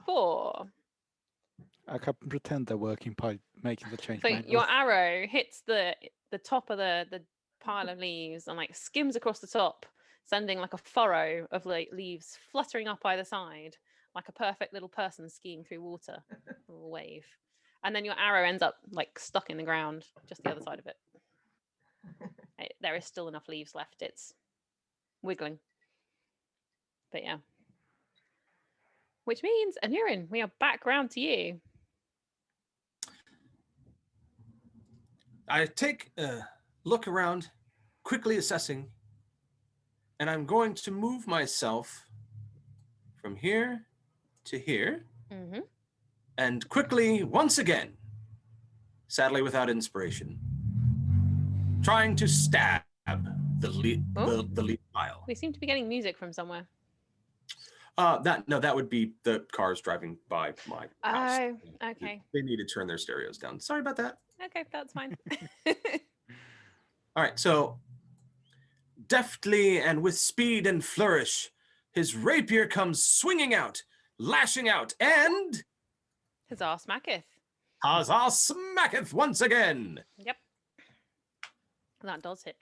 4. I can pretend they're working by making the change So manually. your arrow hits the top of the pile of leaves and like skims across the top, sending like a furrow of like leaves fluttering up either side, like a perfect little person skiing through water, a little wave. And then your arrow ends up like stuck in the ground, just the other side of it. There is still enough leaves left. It's wiggling. But yeah. Which means, Anurin, we are back round to you. I take a look around, quickly assessing, and I'm going to move myself from here to here, Mm-hmm. and quickly, once again, sadly without inspiration, trying to stab the leaf pile. We seem to be getting music from somewhere. That would be the cars driving by my house. Oh, okay. They need to turn their stereos down. Sorry about that. Okay, that's fine. All right, so deftly and with speed and flourish, his rapier comes swinging out, lashing out, and Huzzah smacketh. huzzah smacketh once again. Yep. That does hit.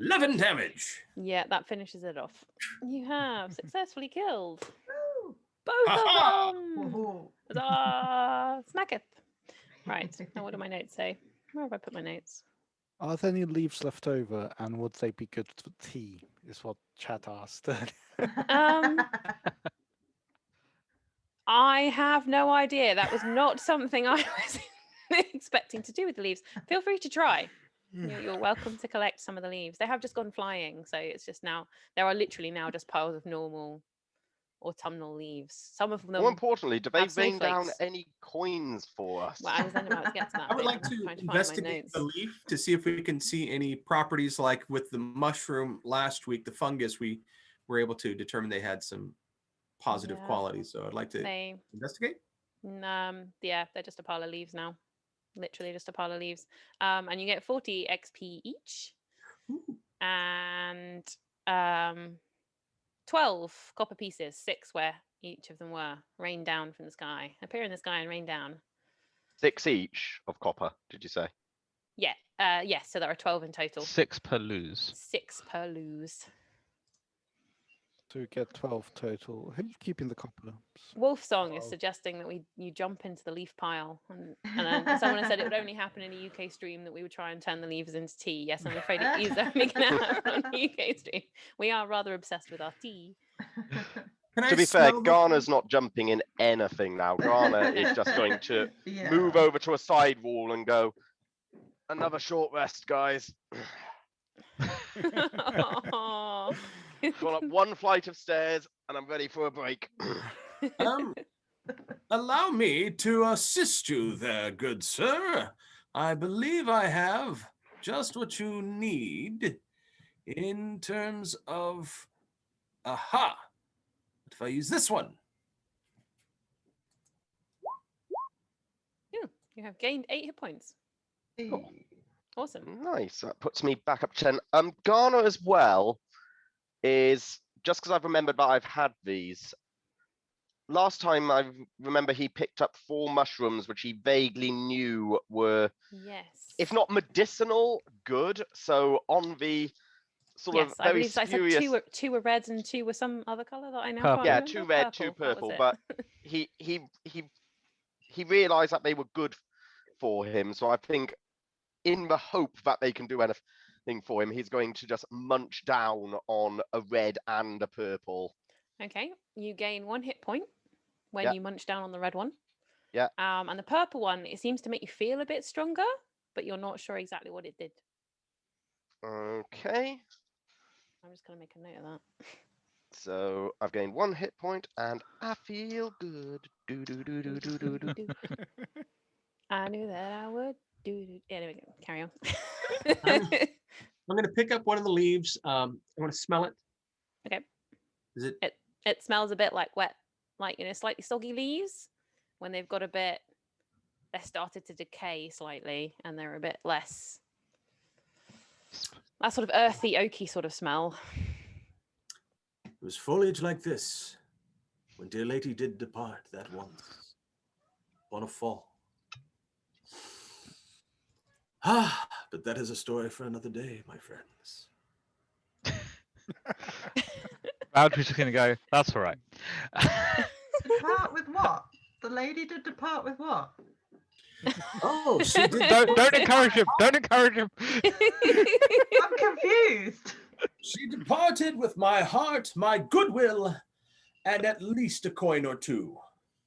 11 damage. Yeah, that finishes it off. You have successfully killed Woo! both Ha-ha! of them. Woohoo. Huzzah smacketh. Right, now what do my notes say? Where have I put my notes? Are there any leaves left over, and would they be good for tea? Is what chat asked. I have no idea. That was not something I was expecting to do with the leaves, feel free to try. You're welcome to collect some of the leaves. They have just gone flying, so it's just now there are literally now just piles of normal autumnal leaves. Some of them. More importantly, do they have rain down snowflakes. any coins for us? Well, I was then about to get to that. I would bit. like I'm to trying find my investigate the notes. leaf to see if we can see any properties like with the mushroom last week, the fungus, we were able to determine they had some positive Yeah. qualities. So I'd like to They, investigate. yeah, they're just a pile of leaves now. Literally just a pile of leaves. And you get 40 XP each. Ooh. And 12 copper pieces, 6 where each of them were, rain down from the sky, appear in the sky and rain down. 6 each of copper, did you say? Yeah, yes, so there are 12 in total. 6 per lose. 6 per lose. To get 12 total. Who's keeping the copper? Wolf Song is Oh. suggesting that you jump into the leaf pile, and then someone has said it would only happen in a UK stream that we would try and turn the leaves into tea. Yes, I'm afraid it is only going to happen on the UK stream. We are rather obsessed with our tea. To be fair, Garner's not jumping in anything now. Garner is just going to move over to a side wall and go, another short rest, guys. Aw. Gone up 1 flight of stairs and I'm ready for a break. Allow me to assist you there, good sir. I believe I have just what you need in terms of, aha, what if I use this one? You have gained 8 hit points. Cool. Awesome. Nice. That puts me back up to 10. Garner as well is, just because I've remembered that I've had these, last time I remember he picked up 4 mushrooms, which he vaguely knew were, Yes. if not medicinal, good. So on the sort Yes, of I very believe so. I said spurious, two were reds and 2 were some other color that I now Purple. can't yeah, remember. 2 red, 2 that was purple, it. but he realized that they were good for him. So I think, in the hope that they can do anything for him, he's going to just munch down on a red and a purple. Okay, you gain 1 hit point when Yeah. you munch down on the red one. Yeah. And the purple one, it seems to make you feel a bit stronger, but you're not sure exactly what it did. Okay. I'm just going to make a note of that. So I've gained 1 hit point and I feel good. Do do do do do do do. I knew that I would. Anyway, carry on. I'm going to pick up one of the leaves. I want to smell it. Okay. Is it? It smells a bit like wet, like, slightly soggy leaves. When they've got they're started to decay slightly, and they're a bit less, that sort of earthy, oaky sort of smell. It was foliage like this when dear lady did depart that once on a fall. Ah, but that is a story for another day, my friends. Boundary's just going to go, that's all right. Depart with what? The lady did depart with what? Oh, she did. Don't encourage him. Don't encourage him. I'm confused. She departed with my heart, my goodwill, and at least a coin or 2.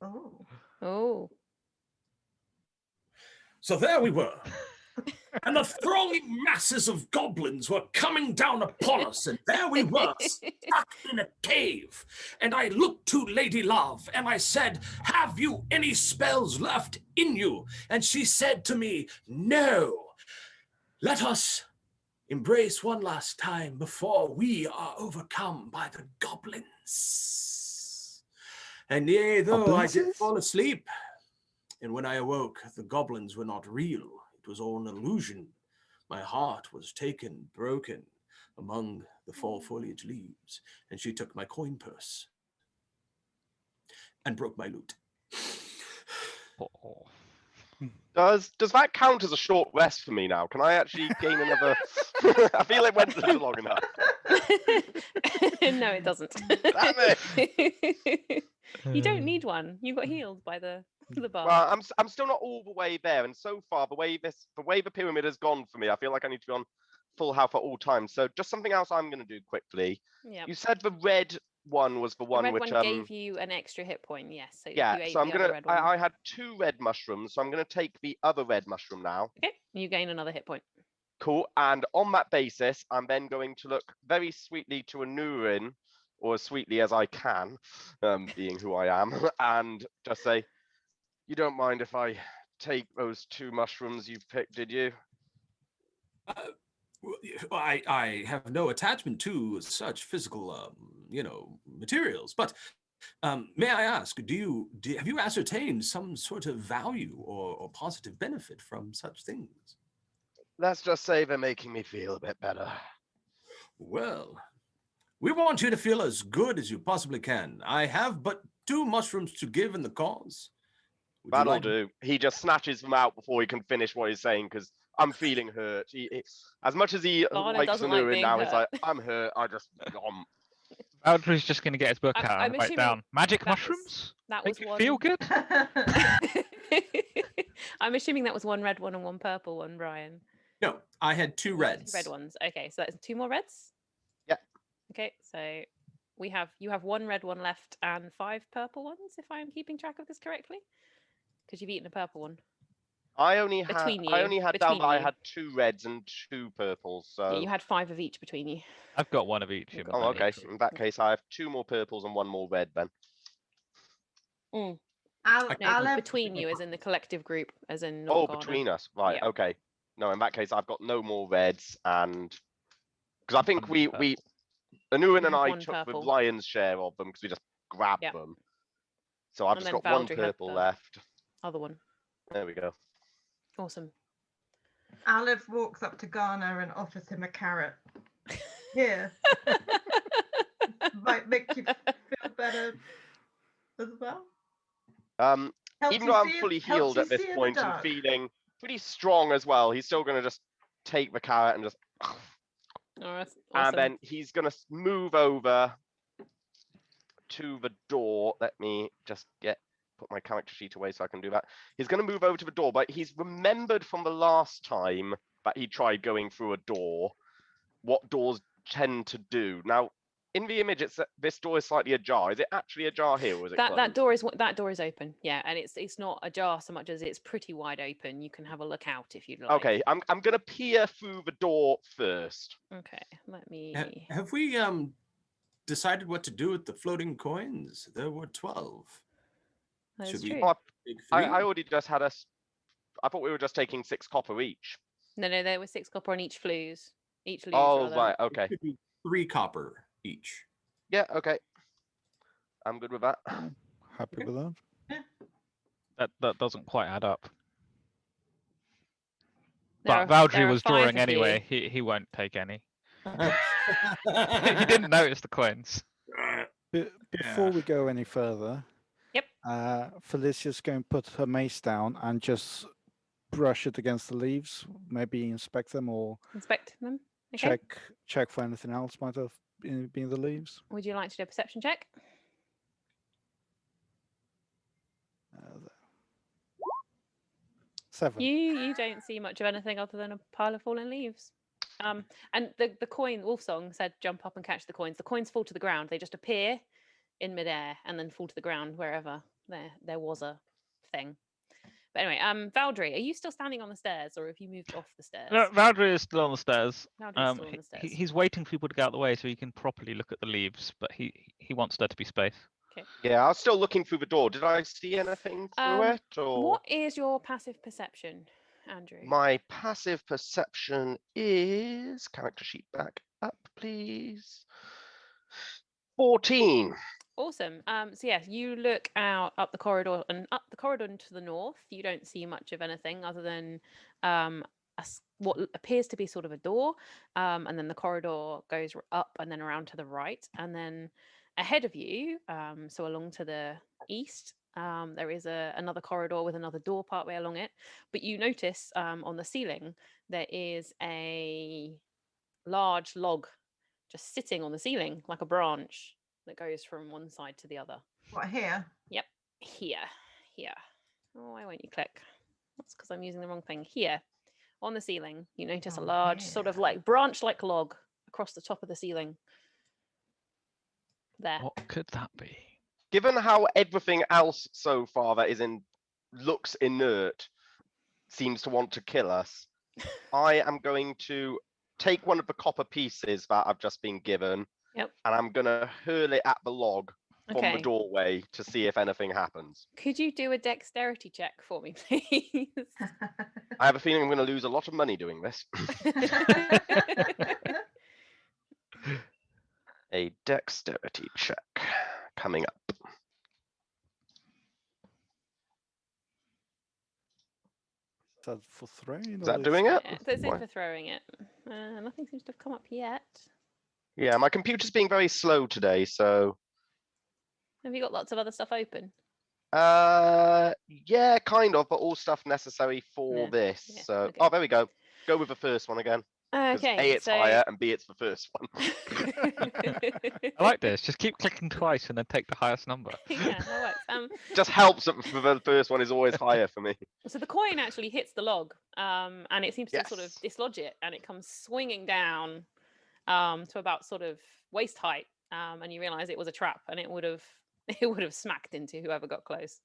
Oh. Oh. So there we were. And the thronging masses of goblins were coming down upon us, and there we were, stuck in a cave. And I looked to Lady Love, and I said, have you any spells left in you? And she said to me, no. Let us embrace one last time before we are overcome by the goblins. And yea, though I did fall asleep, and when I awoke, the goblins were not real. It was all an illusion. My heart was taken, broken among the fall foliage leaves, and she took my coin purse and broke my lute. Oh. Does that count as a short rest for me now? Can I actually gain another? I feel it went long enough. No, it doesn't. Damn it. You don't need one. You got healed by the bar. Well, I'm still not all the way there, and so far the way the pyramid has gone for me, I feel like I need to be on full health at all times. So just something else I'm going to do quickly. Yeah. You said the red one was the The one red which one gave you an extra hit point, yes. So yeah. you ate So I'm the other gonna. red one. I had 2 red mushrooms, so I'm gonna take the other red mushroom now. Okay, you gain another hit point. Cool. And on that basis, I'm then going to look very sweetly to Anurin, or as sweetly as I can, being who I am, and just say, "You don't mind if I take those 2 mushrooms you picked, did you?" I have no attachment to such physical, materials. But may I ask, have you ascertained some sort of value or positive benefit from such things? Let's just say they're making me feel a bit better. Well, we want you to feel as good as you possibly can. I have but 2 mushrooms to give in the cause. Would you That'll like- do. He just snatches them out before he can finish what he's saying because I'm feeling hurt. As much as he Lana likes doesn't like Anurin being now, he's like, hurt. I'm hurt. I just Valdry's just going to get his book out I'm and write assuming down magic that was- mushrooms. That Make was you one. feel good. I'm assuming that was 1 red one and 1 purple one, Brian. No, I had 2 You had reds. 2 red ones. Okay, so that's 2 more reds. Yeah. Okay, so you have 1 red one left and 5 purple ones, if I am keeping track of this correctly, because you've eaten a purple one. I only had Between I you, only had between down that I you. had 2 reds and 2 purples. So Yeah, you had 5 of each between you. I've got one of each. You've in got my oh, one okay. each. In that case, I have 2 more purples and 1 more red then. No, Aleph, between you, as in the collective group, as in not Oh, Ghana. between us, right? Yeah. Okay. No, in that case, I've got no more reds, and because I think One we Anurin You and have I 1 took purple. the lion's share of them because we just grabbed Yeah. them. So I've And just then got 1 Valdry had purple the- left. Other one. There we go. Awesome. Aleph walks up to Ghana and offers him a carrot. Here, might make you feel better as well. Helps Even you though I'm see- fully helps healed you at this see in the point and dark. feeling pretty strong as well, he's still gonna just take the carrot and just, Oh, that's and awesome. then he's gonna move over to the door. Let me just put my character sheet away so I can do that. He's gonna move over to the door, but he's remembered from the last time that he tried going through a door what doors tend to do. Now, in the image, this door is slightly ajar. Is it actually ajar here, or is it that closed? that door is open, yeah, and it's not ajar so much as it's pretty wide open. You can have a look out if you'd like. Okay, I'm gonna peer through the door first. Okay, let me. Have we decided what to do with the floating coins? There were 12. That Should is we true. Oh, take 3? I already just had us. I thought we were just taking 6 copper each. No, there were 6 copper on each flues. Each lose, Oh, rather. right. It Okay. could be 3 copper each. Yeah. Okay. I'm good with that. Happy with that? That doesn't quite add up. There But Valdry there are was 5 drawing of you. anyway. He won't take any. He didn't notice the coins. Before we go any further, Yep. Felicia's going to put her mace down and just brush it against the leaves, maybe inspect them or Inspect them. Okay. check for anything else might have been in the leaves. Would you like to do a perception check? There. 7. You don't see much of anything other than a pile of fallen leaves. And the coin, Wolfsong said, jump up and catch the coins. The coins fall to the ground. They just appear in midair and then fall to the ground wherever there was a thing. But anyway, Valdry, are you still standing on the stairs or have you moved off the stairs? No, Valdry is still on the stairs. Valdry's still on the stairs. He's waiting for people to get out of the way so he can properly look at the leaves, but he wants there to be space. Yeah, I was still looking through the door. Did I see anything through it? Or What is your passive perception, Andrew? my passive perception is character sheet back up, please. 14. Awesome. So yes, you look out up the corridor and to the north. You don't see much of anything other than what appears to be sort of a door, and then the corridor goes up and then around to the right, and then ahead of you, so along to the east, there is another corridor with another door partway along it. But you notice on the ceiling there is a large log just sitting on the ceiling like a branch that goes from one side to the other. What, here? Yep, here. Oh, why won't you click? That's because I'm using the wrong thing. Here, on the ceiling, you notice a large sort of like branch-like log across the top of the ceiling. There. could that be? Given how everything else so far that is looks inert seems to want to kill us, I am going to take one of the copper pieces that I've just been given, Yep. and I'm going to hurl it at the log from the Okay. doorway to see if anything happens. Could you do a dexterity check for me, please? I have a feeling I'm going to lose a lot of money doing this. A dexterity check coming up. Is that for throwing? Is that doing it? Yeah, that's it Why? for throwing it. Nothing seems to have come up yet. Yeah, my computer's being very slow today, so Have you got lots of other stuff open? yeah, kind of, but all stuff necessary for Yeah, this. yeah, So okay. oh, there we go. Go with the first one again. 'Cause A, Okay, it's so higher, and B, it's the first one. I like this. Just keep clicking twice and then take the highest number. yeah, that works. Just helps that the first one is always higher for me. So the coin actually hits the log, and it seems to sort of Yes. dislodge it, and it comes swinging down to about sort of waist height, and you realise it was a trap, and it would have smacked into whoever got close.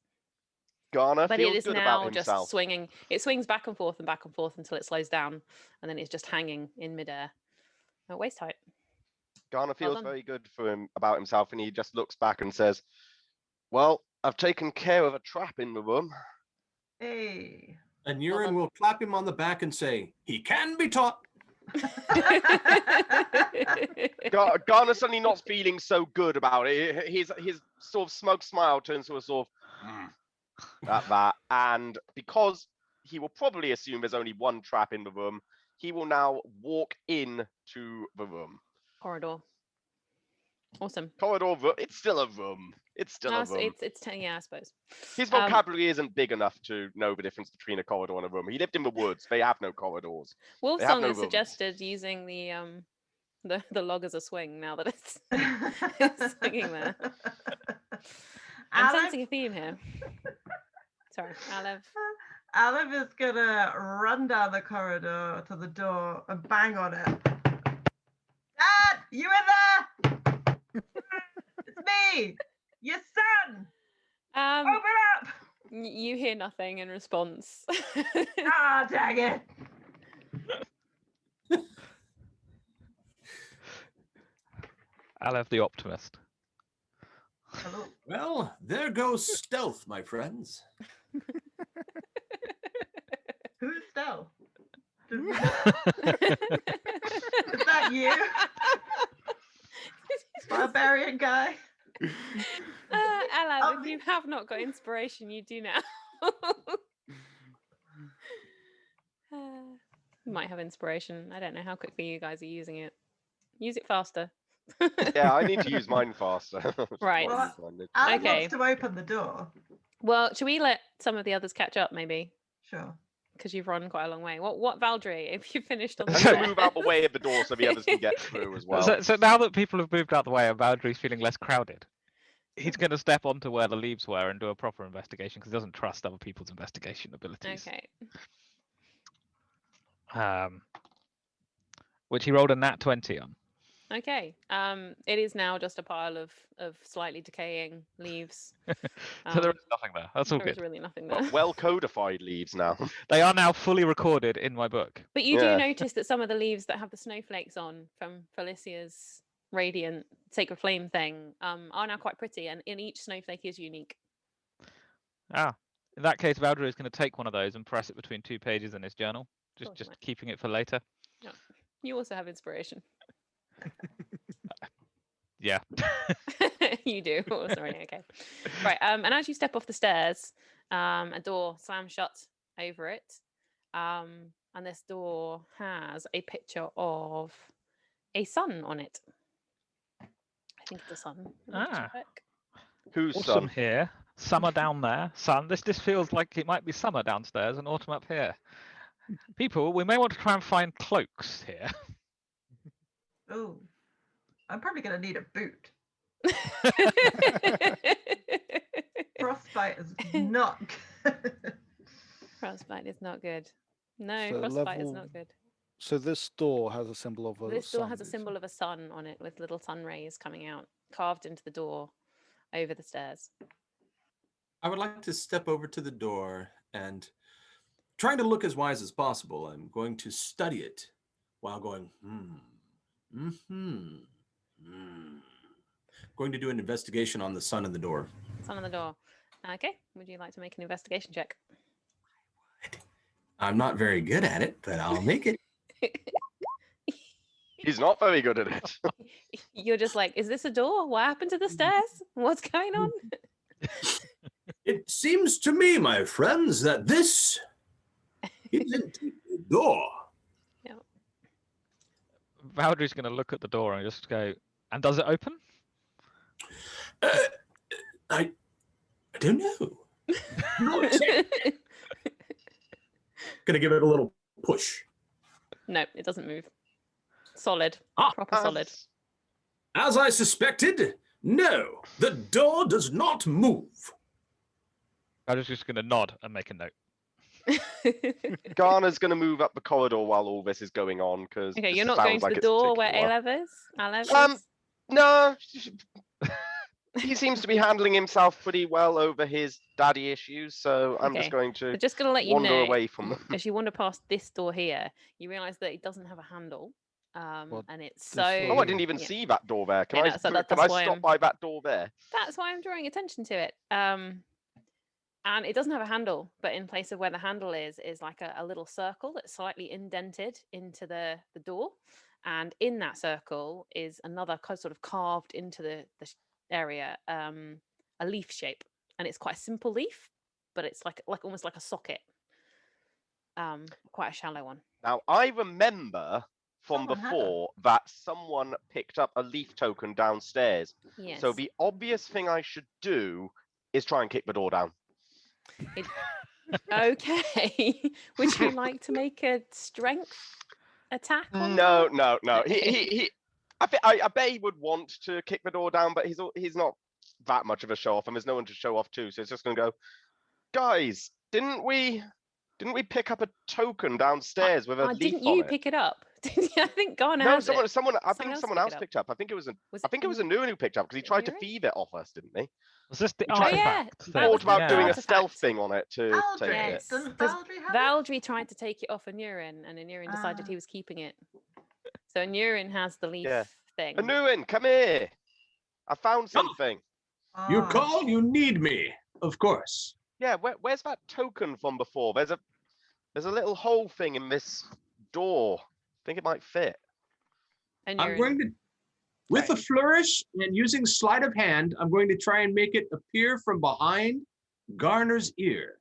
Garner But it feels is good now about just himself. swinging. It swings back and forth until it slows down, and then it's just hanging in midair at waist height. Garner feels done. very good about himself, and he just looks back and says, "Well, I've taken care of a trap in the room." Hey. And Well Urine done. will clap him on the back and say, "He can be taught." Garner's suddenly not feeling so good about it. His sort of smug smile turns to a sort of at that, and because he will probably assume there's only one trap in the room, he will now walk in to the room. Corridor. Awesome. Corridor, it's still a room. It's still No, a room. it's 10, yeah, I suppose. His vocabulary isn't big enough to know the difference between a corridor and a room. He lived in the woods. They have no corridors. They have Wolfsong no has rooms. suggested using the log as a swing now that it's swinging there. I'm Aleph, sensing a theme here. Sorry, Aleph. Aleph is gonna run down the corridor to the door and bang on it. Dad, you in there? It's me, your son. Open up! You hear nothing in response. Ah, dang it! Aleph the optimist. Hello. Well, there goes stealth, my friends. Who's stealth? Is that you, barbarian guy? Aleph, if you have not got inspiration, you do now. You might have inspiration. I don't know how quickly you guys are using it. Use it faster. Yeah, I need to use mine faster. Right. Well, Alan Okay. wants to open the door. Well, should we let some of the others catch up, maybe? Sure. Because you've run quite a long way. What Valdry, if you finished on the I'm going to move out the way of the door so the others can get through as well. So now that people have moved out the way and Boundary's feeling less crowded, he's going to step onto where the leaves were and do a proper investigation because he doesn't trust other people's investigation abilities. Okay. Which he rolled a nat 20 on. Okay. It is now just a pile of slightly decaying leaves. So there is nothing there. That's all There is good. really nothing there. But well codified leaves now. They are now fully recorded in my book. But you Yeah. do notice that some of the leaves that have the snowflakes on from Felicia's radiant sacred flame thing are now quite pretty, and in each snowflake is unique. Ah, in that case, Valdry is going to take one of those and press it between 2 pages in his journal, Course, just mate. keeping it for later. You also have inspiration. Yeah. You do. Oh, sorry. Okay. Right. And as you step off the stairs, a door slams shut over it. And this door has a picture of a sun on it. I think it's a sun. Let me just Ah. check. Who's Autumn son? here, summer down there, sun. This feels like it might be summer downstairs and autumn up here. People, we may want to try and find cloaks here. Oh, I'm probably going to need a boot. Frostbite is not good. Frostbite is not good. No, So frostbite is level- not good. So this door has a symbol of a This door sun, has a is symbol it? of a sun on it with little sun rays coming out, carved into the door. over the stairs. I would like to step over to the door and, trying to look as wise as possible, I'm going to study it while going, Going to do an investigation on the sun in the door. Sun on the door. Okay. Would you like to make an investigation check? I'm not very good at it, but I'll make it. He's not very good at it. You're just like, is this a door? What happened to the stairs? What's going on? It seems to me, my friends, that this is indeed a door. Valdry's going to look at the door and just go, and does it open? I don't know. Gonna give it a little push. No, it doesn't move. Solid. Ah, Proper solid. As I suspected, no, the door does not move. Valdry's just going to nod and make a note. Garner's going to move up the corridor while all this is going on because Okay, you're not going to the door where Alev is? Alev is? No, he seems to be handling himself pretty well over his daddy issues, so I'm Okay, just going to I'm just going to let you wander know, away from them. as you wander past this door here, you realise that it doesn't have a handle. Well, And it's this so... Oh, I didn't even yeah. see that door there. Can I I, know, so can that's I why stop I'm- by that door there? That's why I'm drawing attention to it. And it doesn't have a handle, but in place of where the handle is like a little circle that's slightly indented into the door. And in that circle is another sort of carved into the area, a leaf shape. And it's quite a simple leaf, but it's like almost like a socket. Quite a shallow one. Now, I remember from Someone had before that someone picked up a leaf token downstairs. Yes. So the obvious thing I should do is try and kick the door down. Okay. Would you like to make a strength attack? On No, that? no, no. Okay. I bet he would want to kick the door down, but he's not that much of a show off, and there's no one to show off to. So it's just going to go, guys. Didn't we pick up a token downstairs with a leaf didn't on you it? pick it up? I think Garner No, has it. someone. I Someone think else someone picked else it up. picked up. I think it was a Was Nuan who picked up because he tried to Nuan? thieve it off us, didn't he? Was this the Oh, yeah, artifact? that thing? was Thought about the doing a artifact. stealth thing on it to Valdry, take it. Yes. doesn't Because Valdry have it? Valdry tried to take it off Nuan, and Nuan decided Ah. he was keeping it. So Nuan has the leaf Yeah. thing. Nuan, come here. I found something. You Ah. call, you need me, of course. Yeah, where's that token from before? There's a little hole thing in this door. I think it might fit. And I'm going to, with a flourish and using sleight of hand, I'm going to try and make it appear from behind Garner's ear.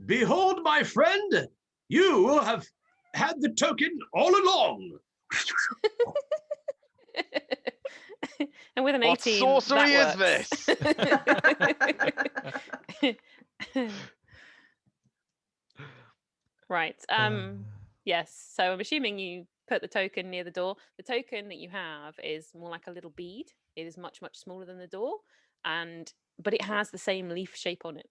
Behold, my friend, you have had the token all along. And with an What 18, sorcery is that works. Right. Yes. So I'm assuming you put the token near the door. The token that you have is more like a little bead. It is much, much smaller than the door, but it has the same leaf shape on it.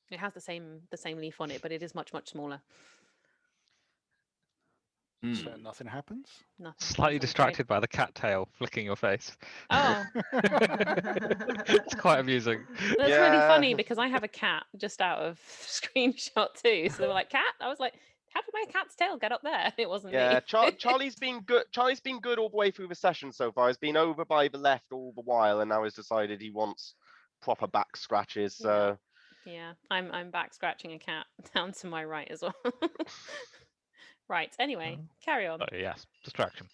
It has the same leaf on it, but it is much, much smaller. So nothing happens. Nothing. Slightly Sounds great. distracted by the cat tail flicking your face. Oh, It's quite amusing. that's really Yeah. funny because I have a cat just out of screenshot too. So they were like, "Cat?" I was like, "How did my cat's tail get up there?" It wasn't Yeah, me. Charlie's been good. Charlie's been good all the way through the session so far. He's been over by the left all the while, and now he's decided he wants proper back scratches. So Yeah, I'm back scratching a cat down to my right as well. Right. Anyway, carry on. Oh, yes, distraction.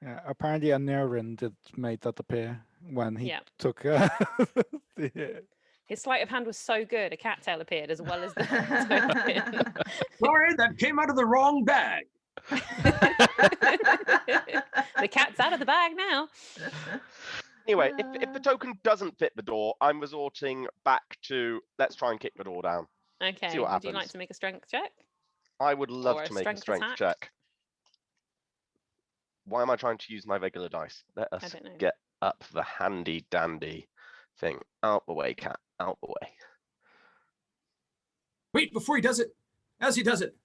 Yeah, apparently Nuan did made that appear when he Yeah. took the, His sleight of hand was so good, a cat tail appeared as well as the token. Sorry, that came out of the wrong bag. The cat's out of the bag now. anyway, if the token doesn't fit the door, I'm resorting back to let's try and kick the door down. Okay. what Would you like happens. to make a strength check? I would love Or a to make a strength strength attack? check. Why am I trying to use my regular dice? Let us don't know. get up the handy dandy thing. Out the way, cat. Out the way. Wait, before he does it, as he does it.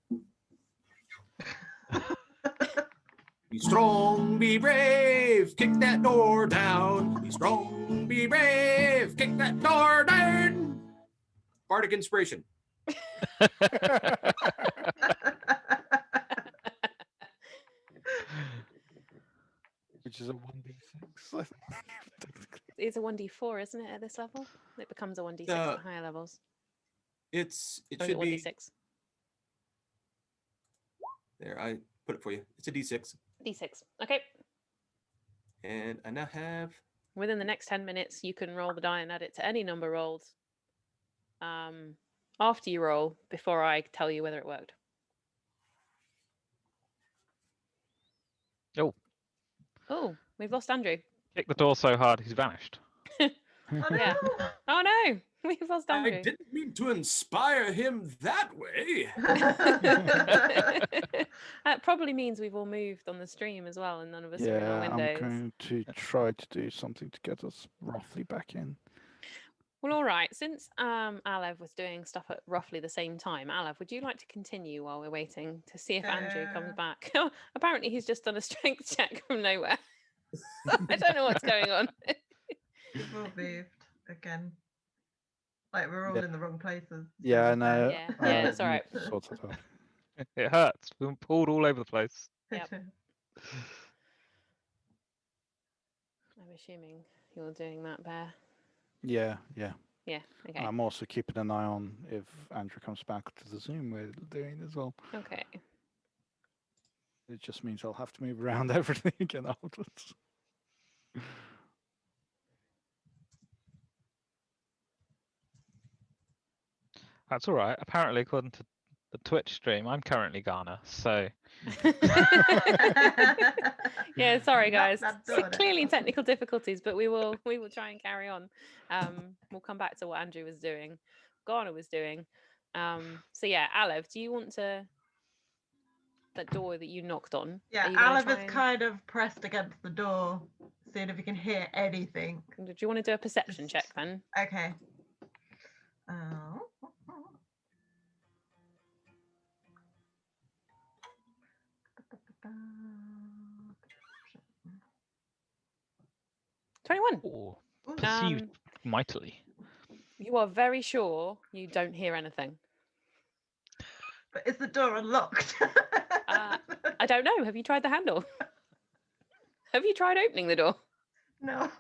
Be strong, be brave, kick that door down. Be strong, be brave, kick that door down. Bardic inspiration. Which is a 1d6. It's a 1d4, isn't it, at this level? It becomes a 1d6 at higher levels. It Or is should it be 1d6? there. I put it for you. It's a D6, D6. Okay. and I now have. Within the next 10 minutes, you can roll the die and add it to any number rolled. After you roll, before I tell you whether it worked. Oh, Oh, we've lost Andrew. kick the door so hard he's vanished. Oh, Yeah. no. Oh no, we've lost I Andrew. didn't mean to inspire him that way. That probably means we've all moved on the stream as well, and none of us are in our Yeah, I'm windows. going to try to do something to get us roughly back in. Well, all right. Since Alev was doing stuff at roughly the same time, Alev, would you like to continue while we're waiting to see if Andrew comes back? Apparently, he's just done a strength check from nowhere. I don't know what's going on. We've all moved again. Like we're all Yeah. in the wrong places. Yeah, no. Yeah, yeah, it's all right. Sort it out. It hurts. We've been pulled all over the place. Yep. I'm assuming you're doing that, Bear. Yeah, yeah. Yeah. Okay. I'm also keeping an eye on if Andrew comes back to the Zoom we're doing as well. Okay. It just means I'll have to move around everything again afterwards. That's all right. Apparently, according to the Twitch stream, I'm currently Ghana, so Yeah, sorry guys. That's So not it. clearly technical difficulties, but we will try and carry on. We'll come back to what Andrew was doing, Ghana was doing. So yeah, Alev, do you want to that door that you knocked on? Yeah, are you gonna Alev try is and- kind of pressed against the door, seeing if he can hear anything. Do you want to do a perception check then? Okay. Oh. 21. ooh, Ooh. perceived mightily. You are very sure you don't hear anything. But is the door unlocked? I don't know. Have you tried the handle? Have you tried opening the door? No.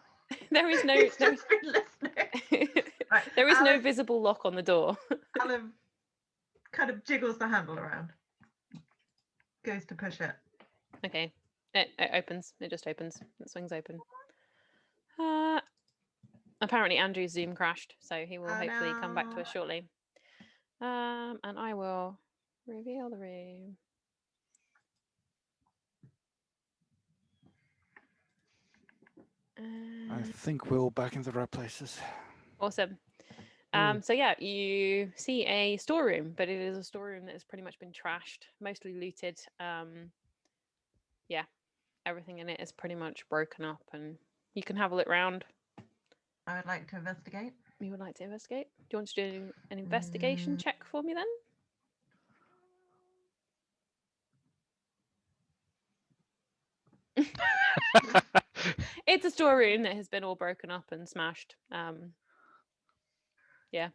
There is no He's there, just been listening. Right, there is no Alev- visible lock on the door. Alev kind of jiggles the handle around. Goes to push it. Okay. It opens. It just opens. It swings open. Apparently Andrew's Zoom crashed, so he will Oh, hopefully come back to no. us shortly. And I will reveal the room. I think we're all back in the right places. Awesome. So yeah, you see a storeroom, but it is a storeroom that has pretty much been trashed, mostly looted. Yeah, everything in it is pretty much broken up, and you can have a look round. I would like to investigate. You would like to investigate? Do you want to do an investigation check for me then? It's a storeroom that has been all broken up and smashed. Yeah.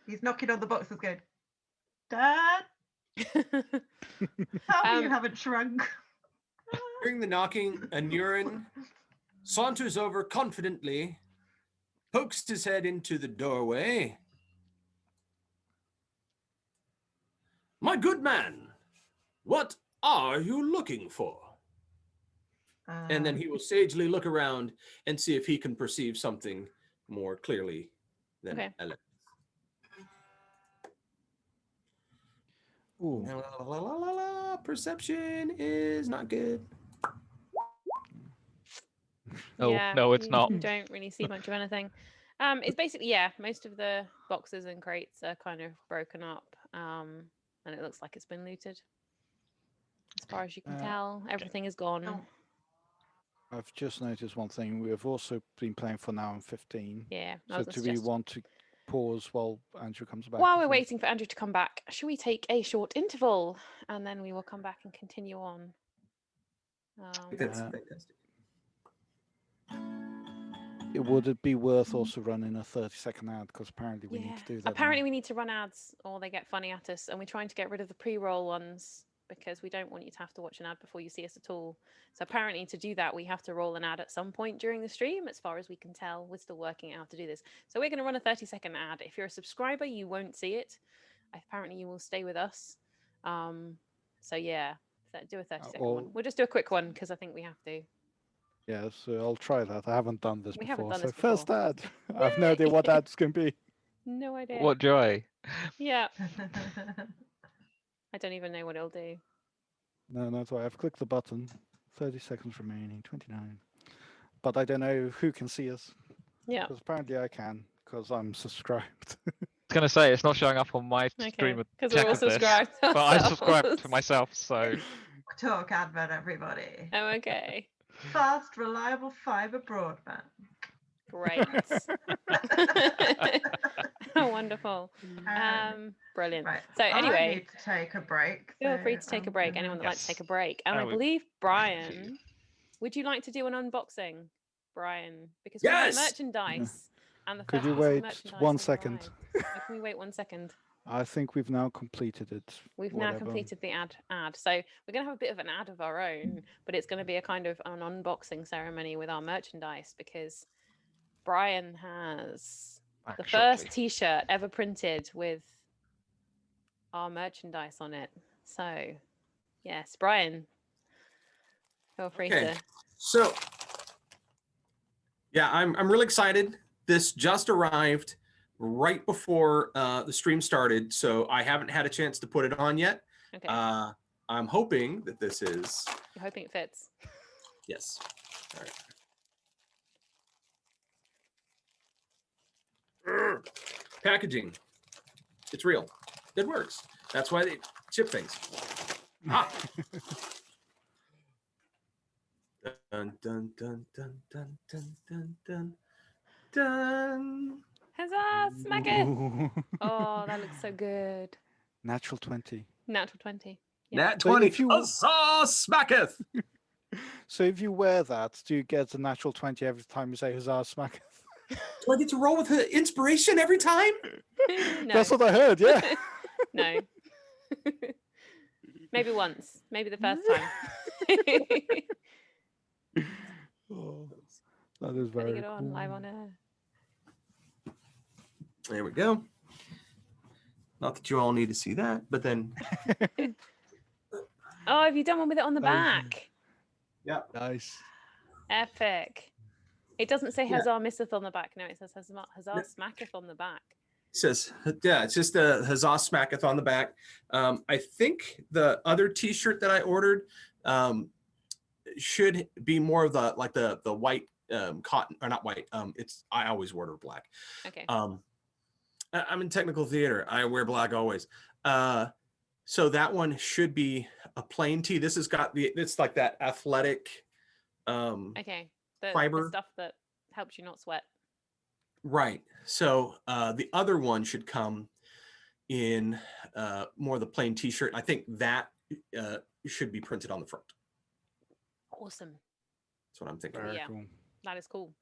He's knocking on the boxes going, Dad, tell me you haven't shrunk. Hearing the knocking, Anurin saunters over confidently, pokes his head into the doorway. My good man, what are you looking for? And then he will sagely look around and see if he can perceive something more clearly than Okay. Ellen. Ooh. La, la, la, la, la. Perception is not good. Oh, Yeah, no, it's not. You don't really see much of anything. It's basically, yeah, most of the boxes and crates are kind of broken up, and it looks like it's been looted. As far as you can tell, everything is gone. Oh. I've just noticed one thing. We have also been playing for now in 15. Yeah, I So was gonna do we suggest. want to pause while Andrew comes back? While as we're well? waiting for Andrew to come back, should we take a short interval and then we will come back and continue on? I think that's Uh, fantastic. Would it be worth also running a 30-second ad? Because apparently we need to do that. Apparently now. we need to run ads or they get funny at us, and we're trying to get rid of the pre-roll ones because we don't want you to have to watch an ad before you see us at all. So apparently to do that, we have to roll an ad at some point during the stream. As far as we can tell, we're still working out how to do this. So we're going to run a 30-second ad. If you're a subscriber, you won't see it. Apparently you will stay with us. So yeah, do a 30-second one. well- We'll just do a quick one because I think we have to. Yeah, so I'll try that. I haven't done this We before. haven't done So this first before. ad. I've no idea what ads can be. No idea. What joy. Yeah, I don't even know what it'll do. No, that's why I've clicked the button. 30 seconds remaining, 29. But I don't know who can see us. Yeah. Because apparently I can, because I'm subscribed. I was going to say, it's not showing up on my Okay. stream Because check we're all of this. subscribed. But I subscribed ourselves. to myself, so Talk advert, everybody. Oh, okay. Fast, reliable fiber broadband. Great. Wonderful. Brilliant. Right. So I anyway, need to take a break. feel so free to take a I'm break. gonna- Anyone that likes to Yes. take a break. And I Oh, we- believe you. Brian, would you like to do an unboxing, Brian? Because we have Yes! merchandise. And the Could first you piece of wait merchandise 1 has second? arrived. Oh, can we wait 1 second? I think we've now completed it. We've now whatever. completed the ad. So we're going to have a bit of an ad of our own, but it's going to be a kind of an unboxing ceremony with our merchandise because Brian has back the shortly. first T-shirt ever printed with our merchandise on it. So, yes, Brian, feel free Okay. to. So, yeah, I'm really excited. This just arrived right before the stream started, so I haven't had a chance to put it on yet. Okay, I'm hoping that this is you're hoping it fits. yes. All right. Packaging. It's real. It works. That's why they ship things. Ah. Dun dun dun dun dun dun dun dun dun. Huzzah! Smack it! Ooh. Oh, that looks so good. Natural 20. Natural 20. Yeah. Nat So 20. if you- Huzzah, smacketh. So if you wear that, do you get a natural 20 every time you say Huzzah Smack? Do I get to roll with the inspiration every time? No. That's what I heard, yeah. No. Maybe once. Maybe the first time. Oh, that is Putting very it on live cool. on air. There we go. Not that you all need to see that, but then Oh, have you done one with it on the That is- back? yeah. Nice. Epic. It doesn't say Yeah. Huzzah Misseth on the back. No, it says Huzzah Smacketh on the back. It says, yeah, it's just a Huzzah Smacketh on the back. I think the other T-shirt that I ordered should be more of the like the white cotton or not white. I always order black. Okay. I'm in technical theater. I wear black always. So that one should be a plain tee. This has got it's like that athletic. Okay. The fiber. stuff that helps you not sweat. Right. So the other one should come in more of the plain T-shirt. I think that should be printed on the front. Awesome. That's what I'm thinking. Very Yeah. cool. That is cool.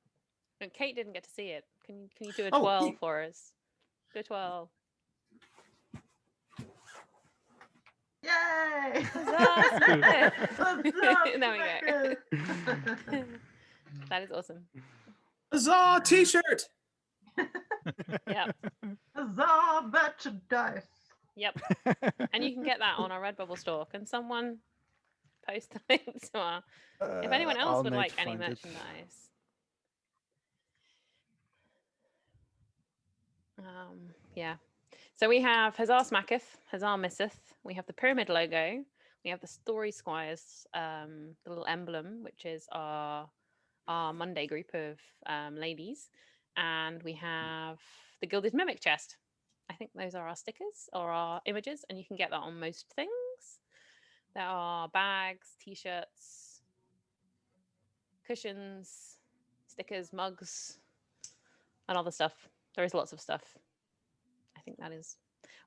And Kate didn't get to see it. Can you do a Oh, twirl yeah. for us? Do a twirl. Yay! Huzzah, Smith! Huzzah, There we go. Smith! That is awesome. Huzzah T-shirt. Yep. Huzzah, merchandise. Yep. And you can get that on our Redbubble store. Can someone post a link to our if anyone else I'll would need like to any find it. merchandise? Yeah. So we have Huzzah Smacketh, Huzzah Misseth. We have the pyramid logo. We have the Story Squires, the little emblem, which is our Monday group of ladies. And we have the Gilded Mimic chest. I think those are our stickers or our images, and you can get that on most things. There are bags, t-shirts, cushions, stickers, mugs, and other stuff. There is lots of stuff. I think that is.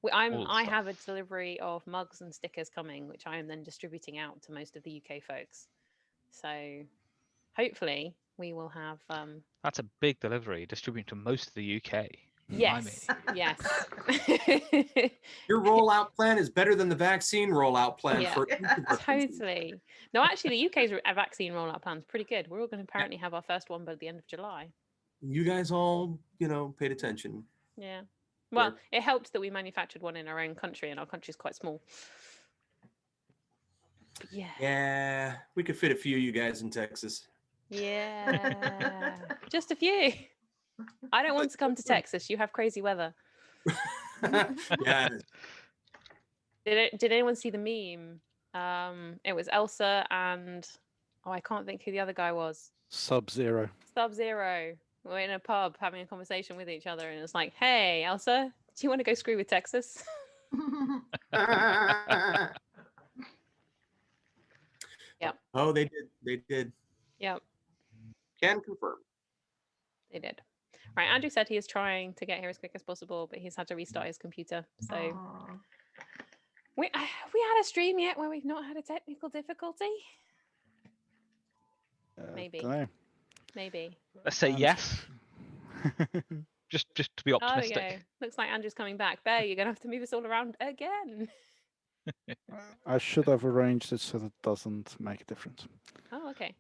All the I have a stuff. delivery of mugs and stickers coming, which I am then distributing out to most of the UK folks. So hopefully we will have. That's a big delivery, distributing to most of the UK. Yes, yes. Your rollout plan is better than the vaccine rollout plan Yeah. for each of our countries. Totally. No, actually, the UK's vaccine rollout plan's pretty good. We're all going to apparently have our first one by the end of July. You guys all, paid attention. Yeah. Well, Work. it helped that we manufactured one in our own country, and our country's quite small. But yeah. Yeah, we could fit a few of you guys in Texas. Yeah. Just a few. I don't want to come to Texas. You have crazy weather. Yeah. Did anyone see the meme? It was Elsa and I can't think who the other guy was. Sub-Zero. Sub-Zero. We're in a pub having a conversation with each other, and it's like, "Hey, Elsa, do you want to go screw with Texas?" Yep. Oh, they did. They did. Yep, Can confirm. they did. Right, Andrew said he is trying to get here as quick as possible, but he's had to restart his computer. So Aw. we had a stream yet where we've not had a technical difficulty? Maybe. Dunno. Maybe. Let's say And- yes, just to be Oh, there you optimistic. go. Looks like Andrew's coming back. Bear, you're gonna have to move us all around again. I should have arranged it so that it doesn't make a difference. Oh, okay.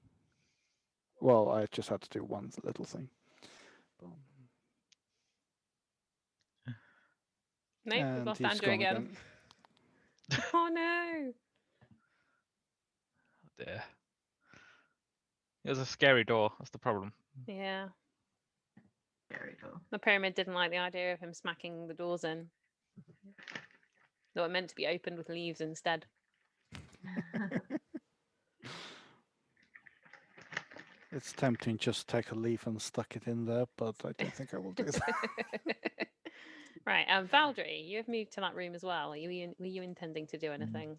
Well, I just had to do one little thing. Nope, we've And lost he's Andrew gone again. Oh no. Oh dear. It was a scary door. That's the problem. Yeah. Very cool. The pyramid didn't like the idea of him smacking the doors in. They were meant to be opened with leaves instead. It's tempting just to take a leaf and stuck it in there, but I don't think I will do that. Right, Valdry, you have moved to that room as well. Were you intending to do anything?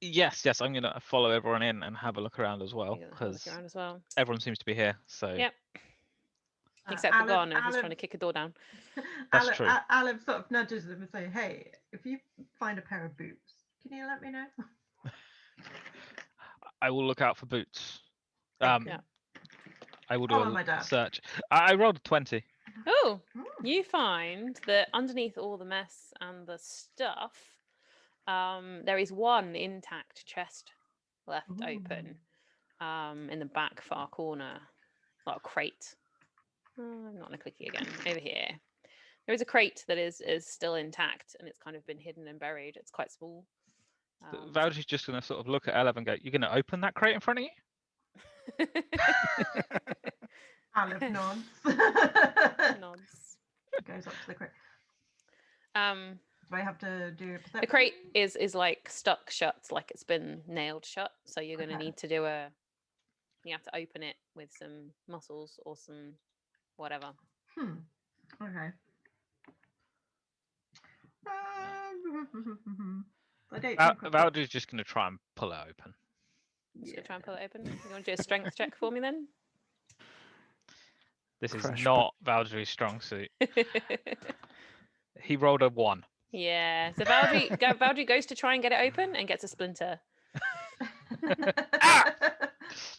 Yes, I'm gonna follow everyone in and have a look around as well You gonna have a look because around as well. everyone seems to be here. So Yep. Except for Aleph- Garner, who's trying to Aleph- kick a door down. That's true. Aleph sort of nudges them and say, "Hey, if you find a pair of boots, can you let me know?" I will look out for boots. Thank Yeah. I will do Follow a my dad. search. I rolled a 20. Oh, Mm. you find that underneath all the mess and the stuff, there is one intact chest left open in the back far corner. Like a crate. I'm not going to clicky again. Over here. There is a crate that is still intact and it's kind of been hidden and buried. It's quite small. Valdry's just gonna sort of look at Elev and go, "You're gonna open that crate in front of you?" Aleph nods. Nods. Goes up to the crate. Um, Do I have to do a perception? the crate is like stuck shut, like it's been nailed shut. So you're going to Okay. need to you have to open it with some muscles or some whatever. Okay. I don't think I've got- Valdry's just gonna try and pull it open. Just gonna try and pull it open. You want to do a strength check for me then? This is Crash not Valdry's strong suit. He rolled a 1. Yeah. So Valdry goes to try and get it open and gets a splinter.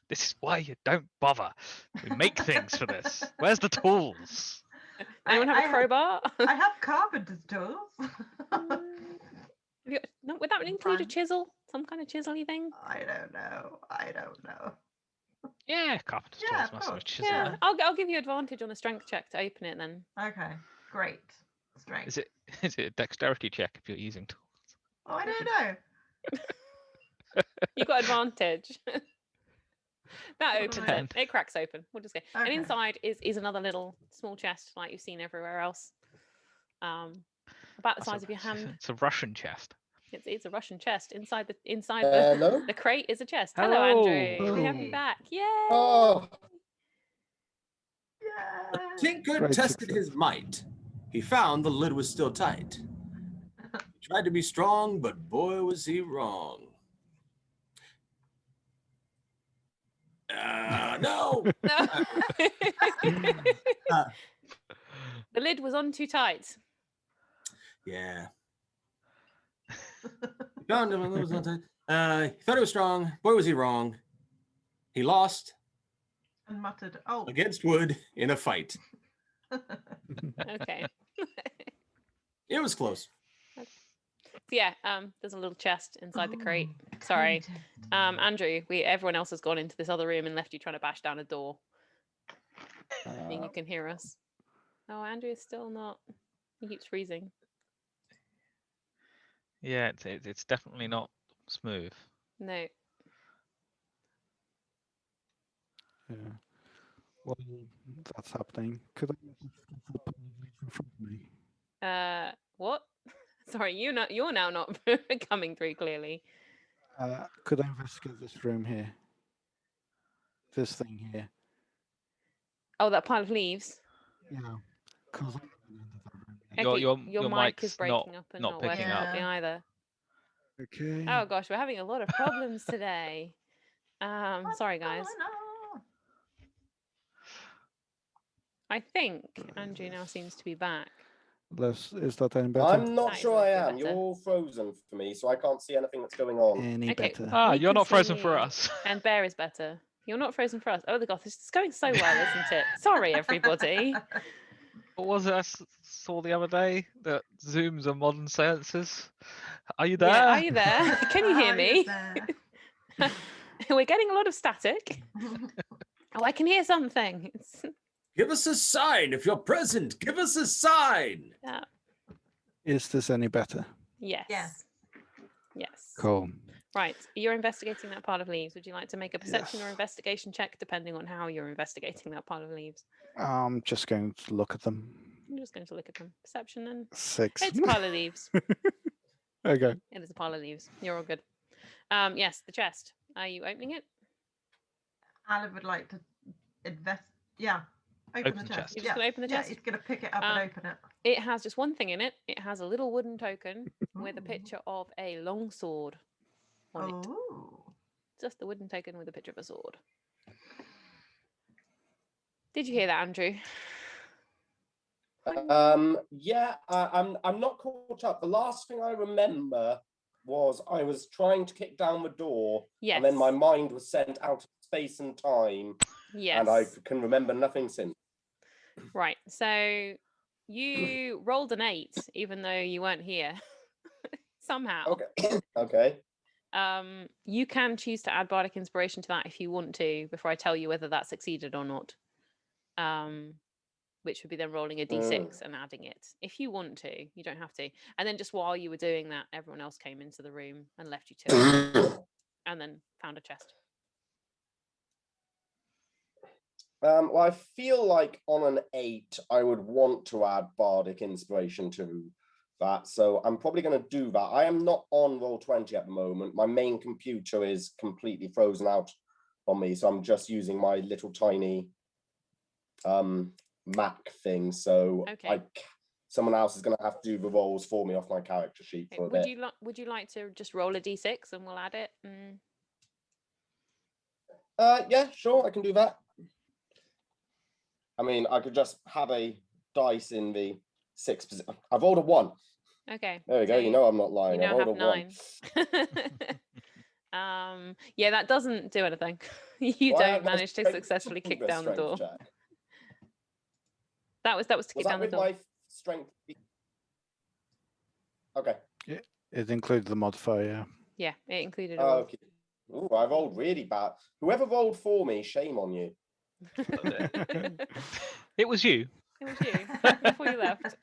This is why you don't bother. We make things for this. Where's the tools? Anyone have a crowbar? I have carpenter's tools. No, would that include a Fine. chisel? Some kind of chisel-y thing? I don't know. Yeah, carpenter's Yeah, tools of must have a course. chisel. Yeah. I'll give you advantage on a strength check to open it then. Okay, great. Strength. Is it a dexterity check if you're using tools? Oh, I don't know. You got advantage. That opens it. 10. It cracks open. We'll just go. And Okay. inside is another little small chest like you've seen everywhere else. About the size of your hand. It's a Russian chest. It's a Russian chest. Inside the Hello? the crate is a chest. Hello, Hello. Andrew. We have you Oh. back. Yay! Oh, Yeah. Tinker Great tested success. his might. He found the lid was still tight. He tried to be strong, but boy was he wrong. No. No. Uh, The lid was on too tight. Yeah. Found him, and it was not tight. He thought he was strong. Boy, was he wrong. He lost And muttered, "Oh." against Wood in a fight. Okay. It was close. So yeah, there's a little chest inside the crate. Ooh, Sorry. contest. Andrew, everyone else has gone into this other room and left you trying to bash down a door. And you can hear us. Oh, Andrew is still not. He keeps freezing. Yeah, it's definitely not smooth. No. Yeah. While that's happening, could I get the pile of leaves in front of me? What? Sorry, you're now not coming through clearly. Could I investigate this room here? This thing here. Oh, that pile of leaves. Yeah. Because I'm not into that room yet. Okay, Your mic mic's is breaking up and not not picking working up. properly either. Okay. Oh gosh, we're having a lot of problems today. What's Sorry guys. going on? I think Andrew now seems to be back. Is that any better? I'm not That is a sure I little am. bit better. You're frozen for me, so I can't see anything that's going on. Any Okay. better? Ah, We you're can not see frozen for you. us. And Bear is better. You're not frozen for us. Oh, the gosh, this is going so well, isn't it? Sorry, everybody. What was it I saw the other day? That Zooms are modern seances. Are you there? Yeah, are you there? Can you hear Are me? there? We're getting a lot of static. Oh, I can hear something. Give us a sign if you're present. Give us a sign. Yeah. Is this any better? Yes. Yes. Yes. Cool. Right. You're investigating that pile of leaves. Would you like to make a perception or Yes. investigation check, depending on how you're investigating that pile of leaves? I'm just going to look at them. I'm just going to look at them. Perception then. 6. It's a pile of leaves. Okay. It is a pile of leaves. You're all good. Yes, the chest. Are you opening it? Alan would like to invest. Yeah. Open the Open chest. chest. You're just going to open the Yeah, chest? he's going to pick it up and open it. It has just one thing in it. It has a little wooden token with a Ooh. picture of a long sword on it. Oh. Just a wooden token with a picture of a sword. Did you hear that, Andrew? Yeah, I'm not caught up. The last thing I remember was I was trying to kick down the door, Yes. and then my mind was sent out of space and time, Yes. and I can remember nothing since. Right. So you rolled an 8, even though you weren't here. Somehow. Okay. Okay. You can choose to add bardic inspiration to that if you want to, before I tell you whether that succeeded or not. Which would be then rolling a d6 and adding it. If you want to, you don't have to. And then just while you were doing that, everyone else came into the room and left you to it, and then found a chest. Well, I feel like on an 8, I would want to add bardic inspiration to that, so I'm probably going to do that. I am not on Roll20 at the moment. My main computer is completely frozen out on me, so I'm just using my little tiny Mac thing. So Okay. someone else is going to have to do the rolls for me off my character sheet for a bit. Would you like to just roll a d6 and we'll add it? Yeah, sure, I can do that. I mean, I could just have a dice in the 6th position. I've rolled a 1. Okay. There we go. You know I'm not lying. You I now rolled have a 9. Yeah, that doesn't do anything. You Well, I don't had my manage to strength- successfully kick the down the strength door. check. That was to Was kick that down the with door. my strength? Okay. It includes the modifier. Yeah, it included all. Okay. Ooh, I rolled really bad. Whoever rolled for me, shame on you. It was you. It was you before you left.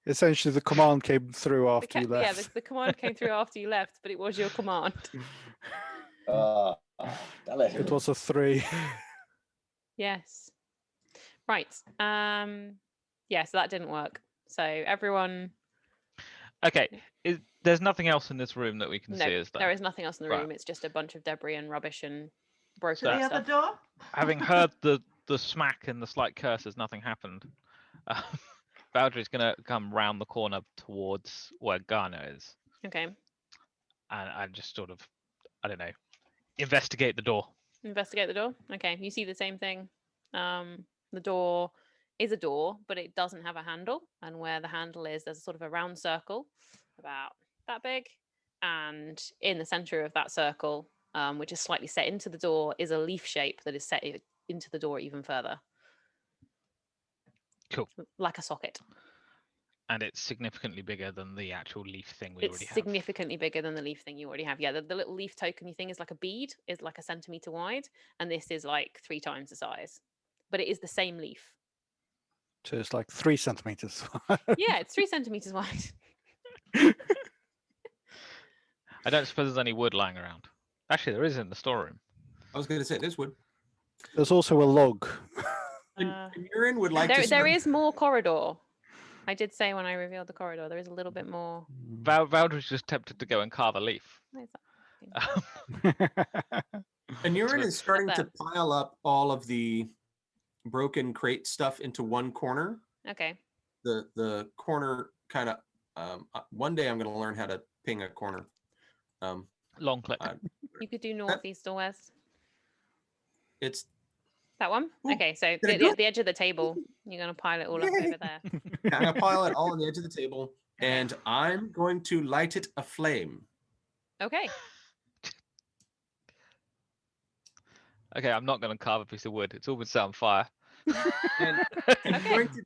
Essentially, the command came through after you Yeah, left. the command came through after you left, but it was your command. Damn it. It was a 3. Yes. Right. Yeah, so that didn't work. So everyone. Okay. There's nothing else in this room that we can No, see, is there? there is nothing else in the Right. room. It's just a bunch of debris and rubbish and broken To the other stuff. door? Having heard the smack and the slight curses, nothing happened. Valdry's going to come round the corner towards where Garner is. Okay. And I just sort of, I don't know, investigate the door. Investigate the door. Okay, you see the same thing. The door is a door, but it doesn't have a handle. And where the handle is, there's a sort of a round circle about that big. and in the center of that circle, which is slightly set into the door, is a leaf shape that is set into the door even further. Cool. Like a socket. And it's significantly bigger than the actual leaf thing we It's already have. significantly bigger than the leaf thing you already have. Yeah, the little leaf tokeny thing is like a bead, is like a centimeter wide, and this is like 3 times the size. But it is the same leaf. So it's like 3 centimeters. Yeah, it's 3 centimeters wide. I don't suppose there's any wood lying around. Actually, there is in the storeroom. I was going to say there's wood. There's also a log. And Urine would like to. There is more corridor. I did say when I revealed the corridor, there is a little bit more. Valdry's just tempted to go and carve a leaf. Where's that? And Urine So- is starting to there. pile up all of the broken crate stuff into one corner. Okay. The corner kind of. One day I'm going to learn how to ping a corner. Long click. You could do north, east, or west. It's That one? Ooh, Okay, so did I do the edge of the table, you're going to pile it all up over there. I'm going to pile it all on the edge of the table, and I'm going to light it aflame. Okay. Okay, I'm not going to carve a piece of wood. It's all been set on fire. And I'm going to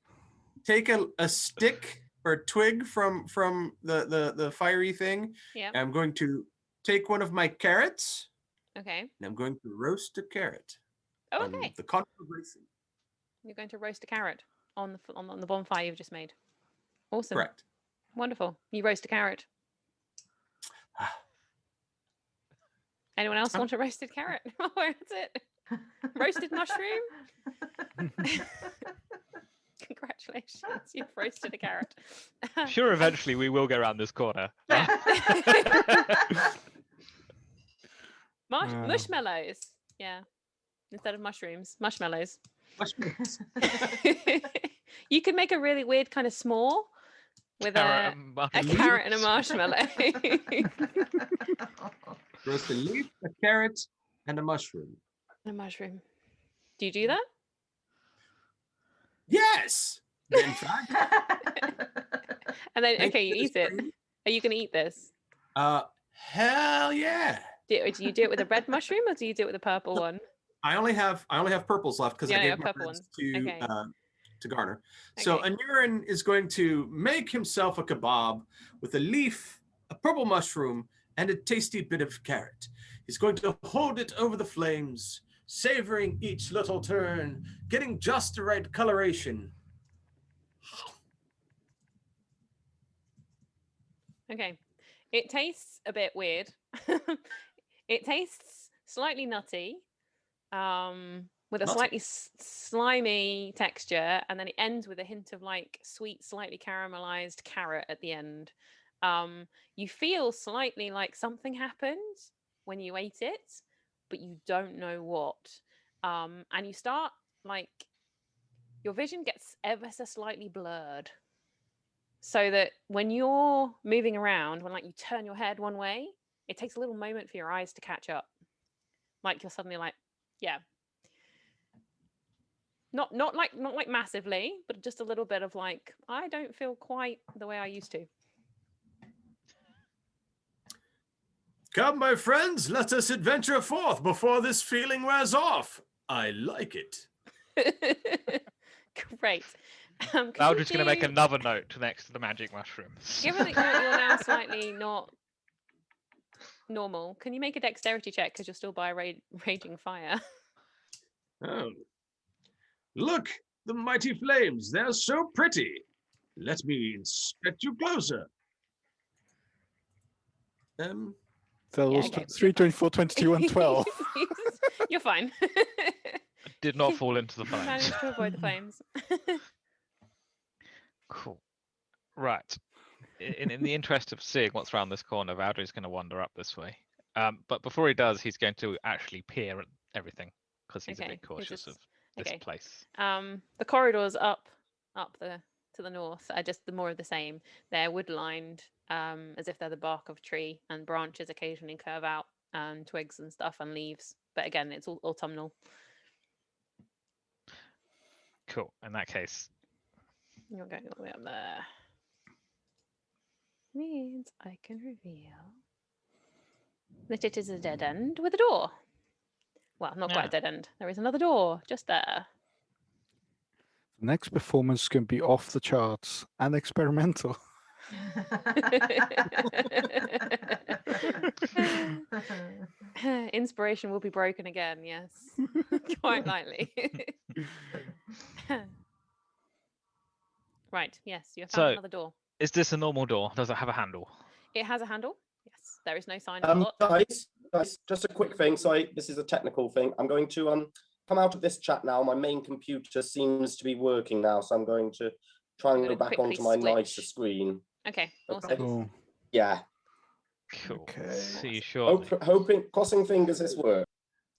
take a stick or a twig from the fiery thing. Yeah. And I'm going to take one of my carrots, Okay. and I'm going to roast a carrot. Oh, on okay. the conflagration. You're going to roast a carrot on the bonfire you've just made. Awesome. Correct. Wonderful. You roast a carrot. Anyone else want a roasted carrot? Where is it? Roasted mushroom? Congratulations, you've roasted a carrot. Sure, eventually we will go around this corner. Marshmallows. Yeah. Instead of mushrooms, marshmallows. Mushrooms. You could make a really weird kind of s'more with a carrot and a marshmallow. Roast a leaf, a carrot, and a mushroom. A mushroom. Do you do that? Yes. In fact. And then, Thank okay, you you eat for it. the screen. Are you going to eat this? Hell yeah. Do you do it with a red mushroom or do you do it with a purple one? I only have purples left because Yeah, I no, gave my purple reds ones. Okay. to Garner. So Okay. Anurin is going to make himself a kebab with a leaf, a purple mushroom, and a tasty bit of carrot. He's going to hold it over the flames, savoring each little turn, getting just the right coloration. Okay. It tastes a bit weird. It tastes slightly nutty, with a Nutty. slightly slimy texture, and then it ends with a hint of like sweet, slightly caramelized carrot at the end. You feel slightly like something happened when you ate it, but you don't know what. And you start like your vision gets ever so slightly blurred. So that when you're moving around, when like you turn your head one way, it takes a little moment for your eyes to catch up. Like you're suddenly like, yeah. Not like massively, but just a little bit of like, I don't feel quite the way I used to. Come, my friends, let us adventure forth before this feeling wears off. I like it. Great. Can Valdry's you going to make do- another note next to the magic mushrooms. Given that you're now slightly not normal, can you make a dexterity check because you're still by raging fire? Oh. Look, the mighty flames, they're so pretty. Let me inspect you closer. So Yeah, was okay. 3, 24, 22, and 12. You're fine. Did not fall into the flames. Managed to avoid the flames. Cool. Right. In the interest of seeing what's around this corner, Valdry's going to wander up this way. But before he does, he's going to actually peer at everything because he's a Okay, bit cautious of this okay. place. The corridors up to the north are just the more of the same. They're wood lined, as if they're the bark of a tree, and branches occasionally curve out, and twigs and stuff and leaves. But again, it's all autumnal. Cool. In that case, You're going all the way up there. Means I can reveal that it is a dead end with a door. Well, not quite a dead end. There is another door just there. The next performance can be off the charts and experimental. Inspiration will be broken again, yes. Quite likely. Right, yes, you have found So- another door. Is this a normal door? Does it have a handle? It has a handle. Yes, there is no sign of a lock. Guys, just a quick thing. Sorry, this is a technical thing. I'm going to come out of this chat now. My main computer seems to be working now, so I'm going to try and Gonna go back quickly onto my nicer switch. screen. Okay, awesome. Okay. Cool. Yeah, Cool. Okay. See you shortly. hoping, crossing fingers this works.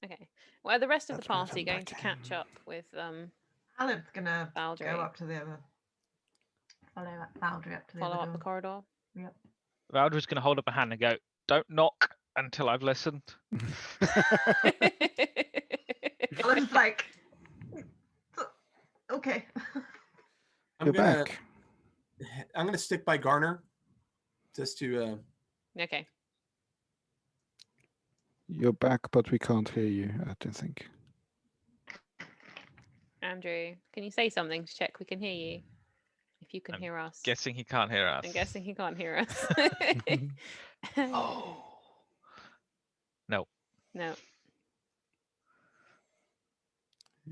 Okay. Well, the rest of the That's gonna party come going to back catch in. up with Alan's gonna Valdry. go up to the other. Follow Valdry up to the Follow other up the door. corridor. Yep. Valdry's going to hold up a hand and go, "Don't knock until I've listened." Alan's like, okay. You're back. I'm gonna stick by Garner, just to. Okay. You're back, but we can't hear you, I don't think. Andrew, can you say something to check we can hear you? If you can I'm hear us. Guessing he can't hear us. I'm guessing he can't hear us. Oh. No. No,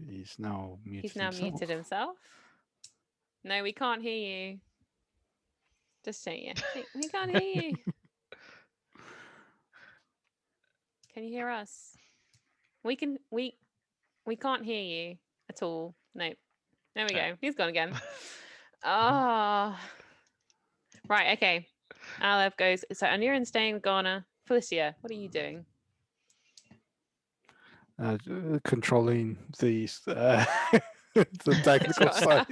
He's now muted he's now himself. muted himself. No, we can't hear you. Just say yeah. We can't hear you. Can you hear us? We can't hear you at all. No. There we go. He's gone again. Ah. Right, okay. Aleph goes, so Aniran's staying with Ghana. Felicia, what are you doing? Controlling these the technical side.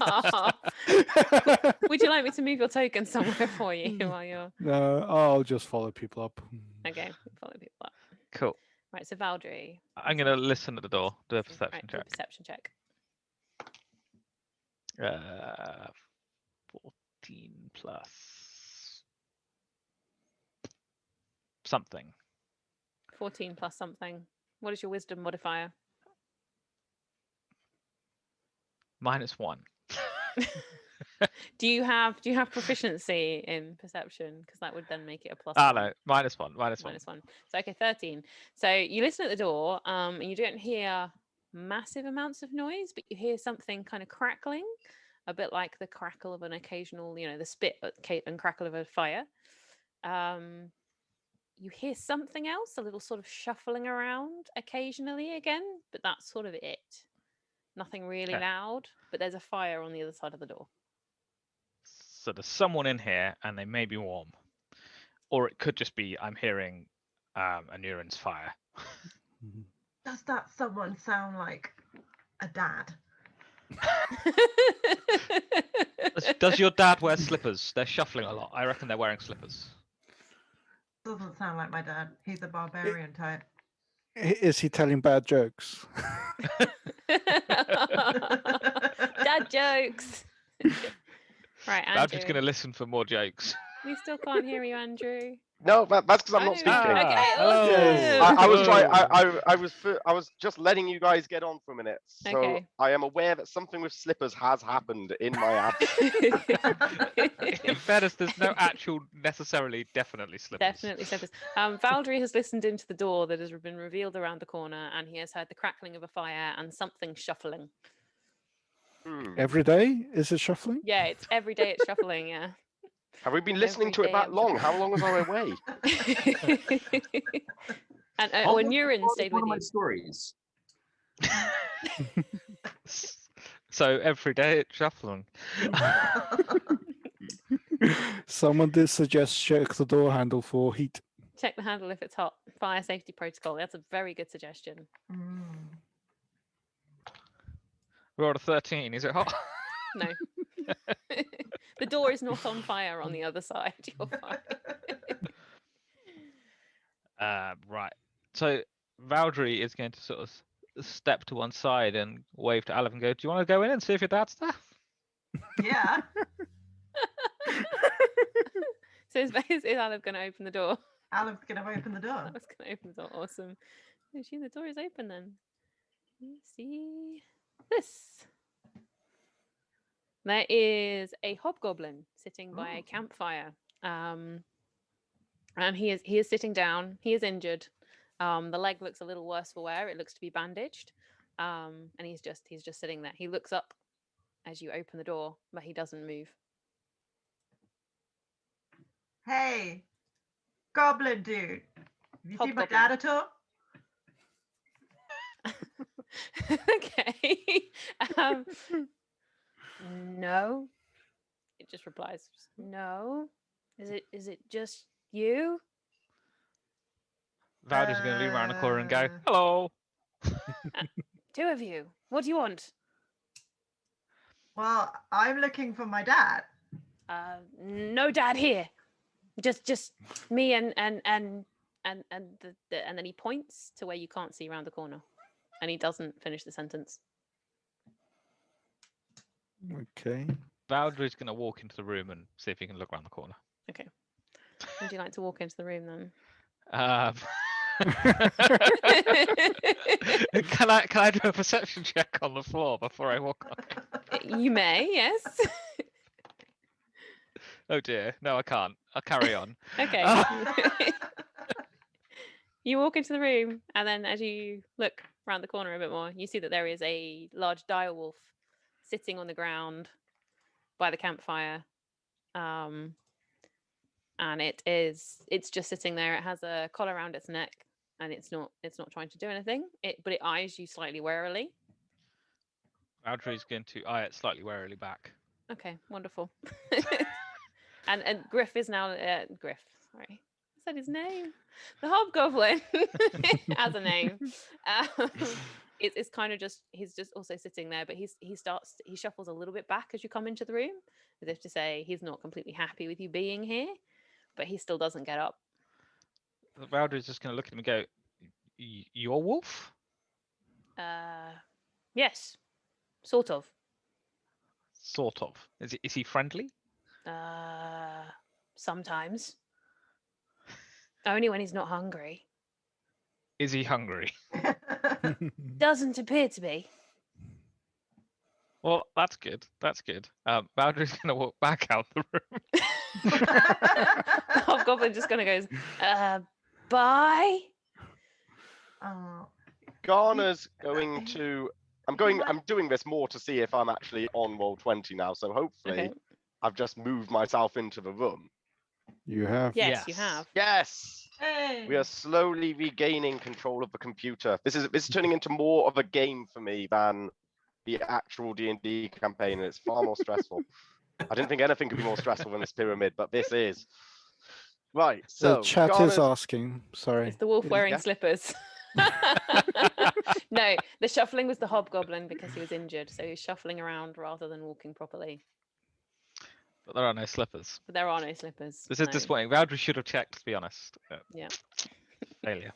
Would you like me to move your token somewhere for you while you're No, I'll just follow people up. okay? Follow people up. Cool. Right, so Valdry. I'm going to listen at the door. Do a perception Right, do a check. perception check. 14 plus something. 14 plus something. What is your wisdom modifier? -1. Do you have proficiency in perception? Because that would then make it a plus. Ah, one. no. -1. -1. -1. So okay, 13. So you listen at the door, and you don't hear massive amounts of noise, but you hear something kind of crackling, a bit like the crackle of an occasional, the spit and crackle of a fire. You hear something else, a little sort of shuffling around occasionally again, but that's sort of it. Nothing really Okay. loud, but there's a fire on the other side of the door. So there's someone in here and they may be warm. Or it could just be I'm hearing a Nuren's fire. Does that someone sound like a dad? Does your dad wear slippers? They're shuffling a lot. I reckon they're wearing slippers. Doesn't sound like my dad. He's a barbarian type. Is he telling bad jokes? Dad jokes. Right, I'm just Andrew. going to listen for more jokes. We still can't hear you, Andrew. No, that's because I'm Oh, not speaking. Okay, hello. awesome. I was trying. Hello. I was just letting you guys get on for a minute. So Okay. I am aware that something with slippers has happened in my app. In fairness, there's no actual necessarily definitely slippers. Definitely slippers. Valdry has listened into the door that has been revealed around the corner, and he has heard the crackling of a fire and something shuffling. Every day? Is it shuffling? Yeah, it's every day it's shuffling, yeah. Have we been listening to Every it day that I'm long? How long was I away? And Almost Nurin one stayed of with my you. stories. So every day it's shuffling. Someone did suggest check the door handle for heat. Check the handle if it's hot. Fire safety protocol. That's a very good suggestion. We're on a 13. Is it hot? No. The door is not on fire on the other side. You're fine. Right. So Valdry is going to sort of step to one side and wave to Aleph and go, "Do you want to go in and see if your dad's there?" Yeah. So is Aleph going to open the door? Alan's gonna open the door. I was going to open the door. Awesome. Oh, the door is open then. You see this. There is a hobgoblin sitting by a Ooh. campfire. And he is sitting down. He is injured. The leg looks a little worse for wear. It looks to be bandaged. And he's just sitting there. He looks up as you open the door, but he doesn't move. Hey, goblin dude. Have you seen my Hobgoblin. dad at all? Okay. No. It just replies, no. Is it just you? Valdy's going to lean around the corner and go, Uh, hello. Two of you. What do you want? Well, I'm looking for my dad. No dad here. Just me and then he points to where you can't see around the corner, and he doesn't finish the sentence. Okay. Valdry's going to walk into the room and see if he can look around the corner. Okay. Would you like to walk into the room then? Can I do a perception check on the floor before I walk on? You may, yes. Oh dear, no, I can't. I'll carry on. Okay. You walk into the room, and then as you look around the corner a bit more, you see that there is a large dire wolf sitting on the ground by the campfire. And it's just sitting there. It has a collar around its neck, and it's not trying to do anything. But it eyes you slightly warily. Valdry's going to eye it slightly warily back. Okay, wonderful. and Griff is now Griff. Sorry, I said his name. The hobgoblin has a name. It's kind of just he's just also sitting there, but he shuffles a little bit back as you come into the room, as if to say he's not completely happy with you being here, but he still doesn't get up. Valdry's just going to look at him and go, "You're wolf?" Yes, sort of. Sort of. Is he friendly? Sometimes. Only when he's not hungry. Is he hungry? Doesn't appear to be. Well, that's good. That's good. Valdry's going to walk back out the room. The hobgoblin just kind of goes, bye. Oh. Garner's going to. I'm doing this more to see if I'm actually on roll 20 now. So hopefully, Okay. I've just moved myself into the room. You have. Yes, you Yes. have. Yes. Hey. We are slowly regaining control of the computer. This is turning into more of a game for me than the actual D&D campaign, and it's far more stressful. I didn't think anything could be more stressful than this pyramid, but this is. Right, so The chat is Garner's- asking. Sorry. It's the wolf wearing Yeah. slippers. No, the shuffling was the hobgoblin because he was injured, so he's shuffling around rather than walking properly. But there are no slippers. But there are no slippers. This is no. disappointing. Valdry should have checked, to be honest. Yeah. Failure.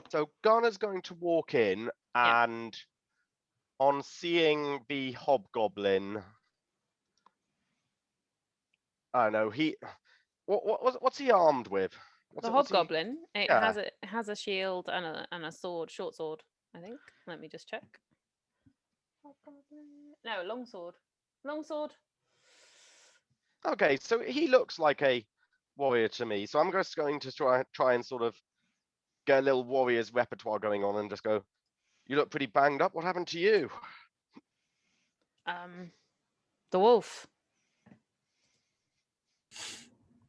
So Garner's going to walk in, Yeah. and on seeing the hobgoblin, I don't know, what's he armed with? What's The what's he- hobgoblin, it Yeah. has a shield and a sword, short sword, I think. Let me just check. Hobgoblin. No, long sword. Long sword. Okay, so he looks like a warrior to me. So I'm just going to try and sort of get a little warrior's repertoire going on and just go, you look pretty banged up. What happened to you? The wolf.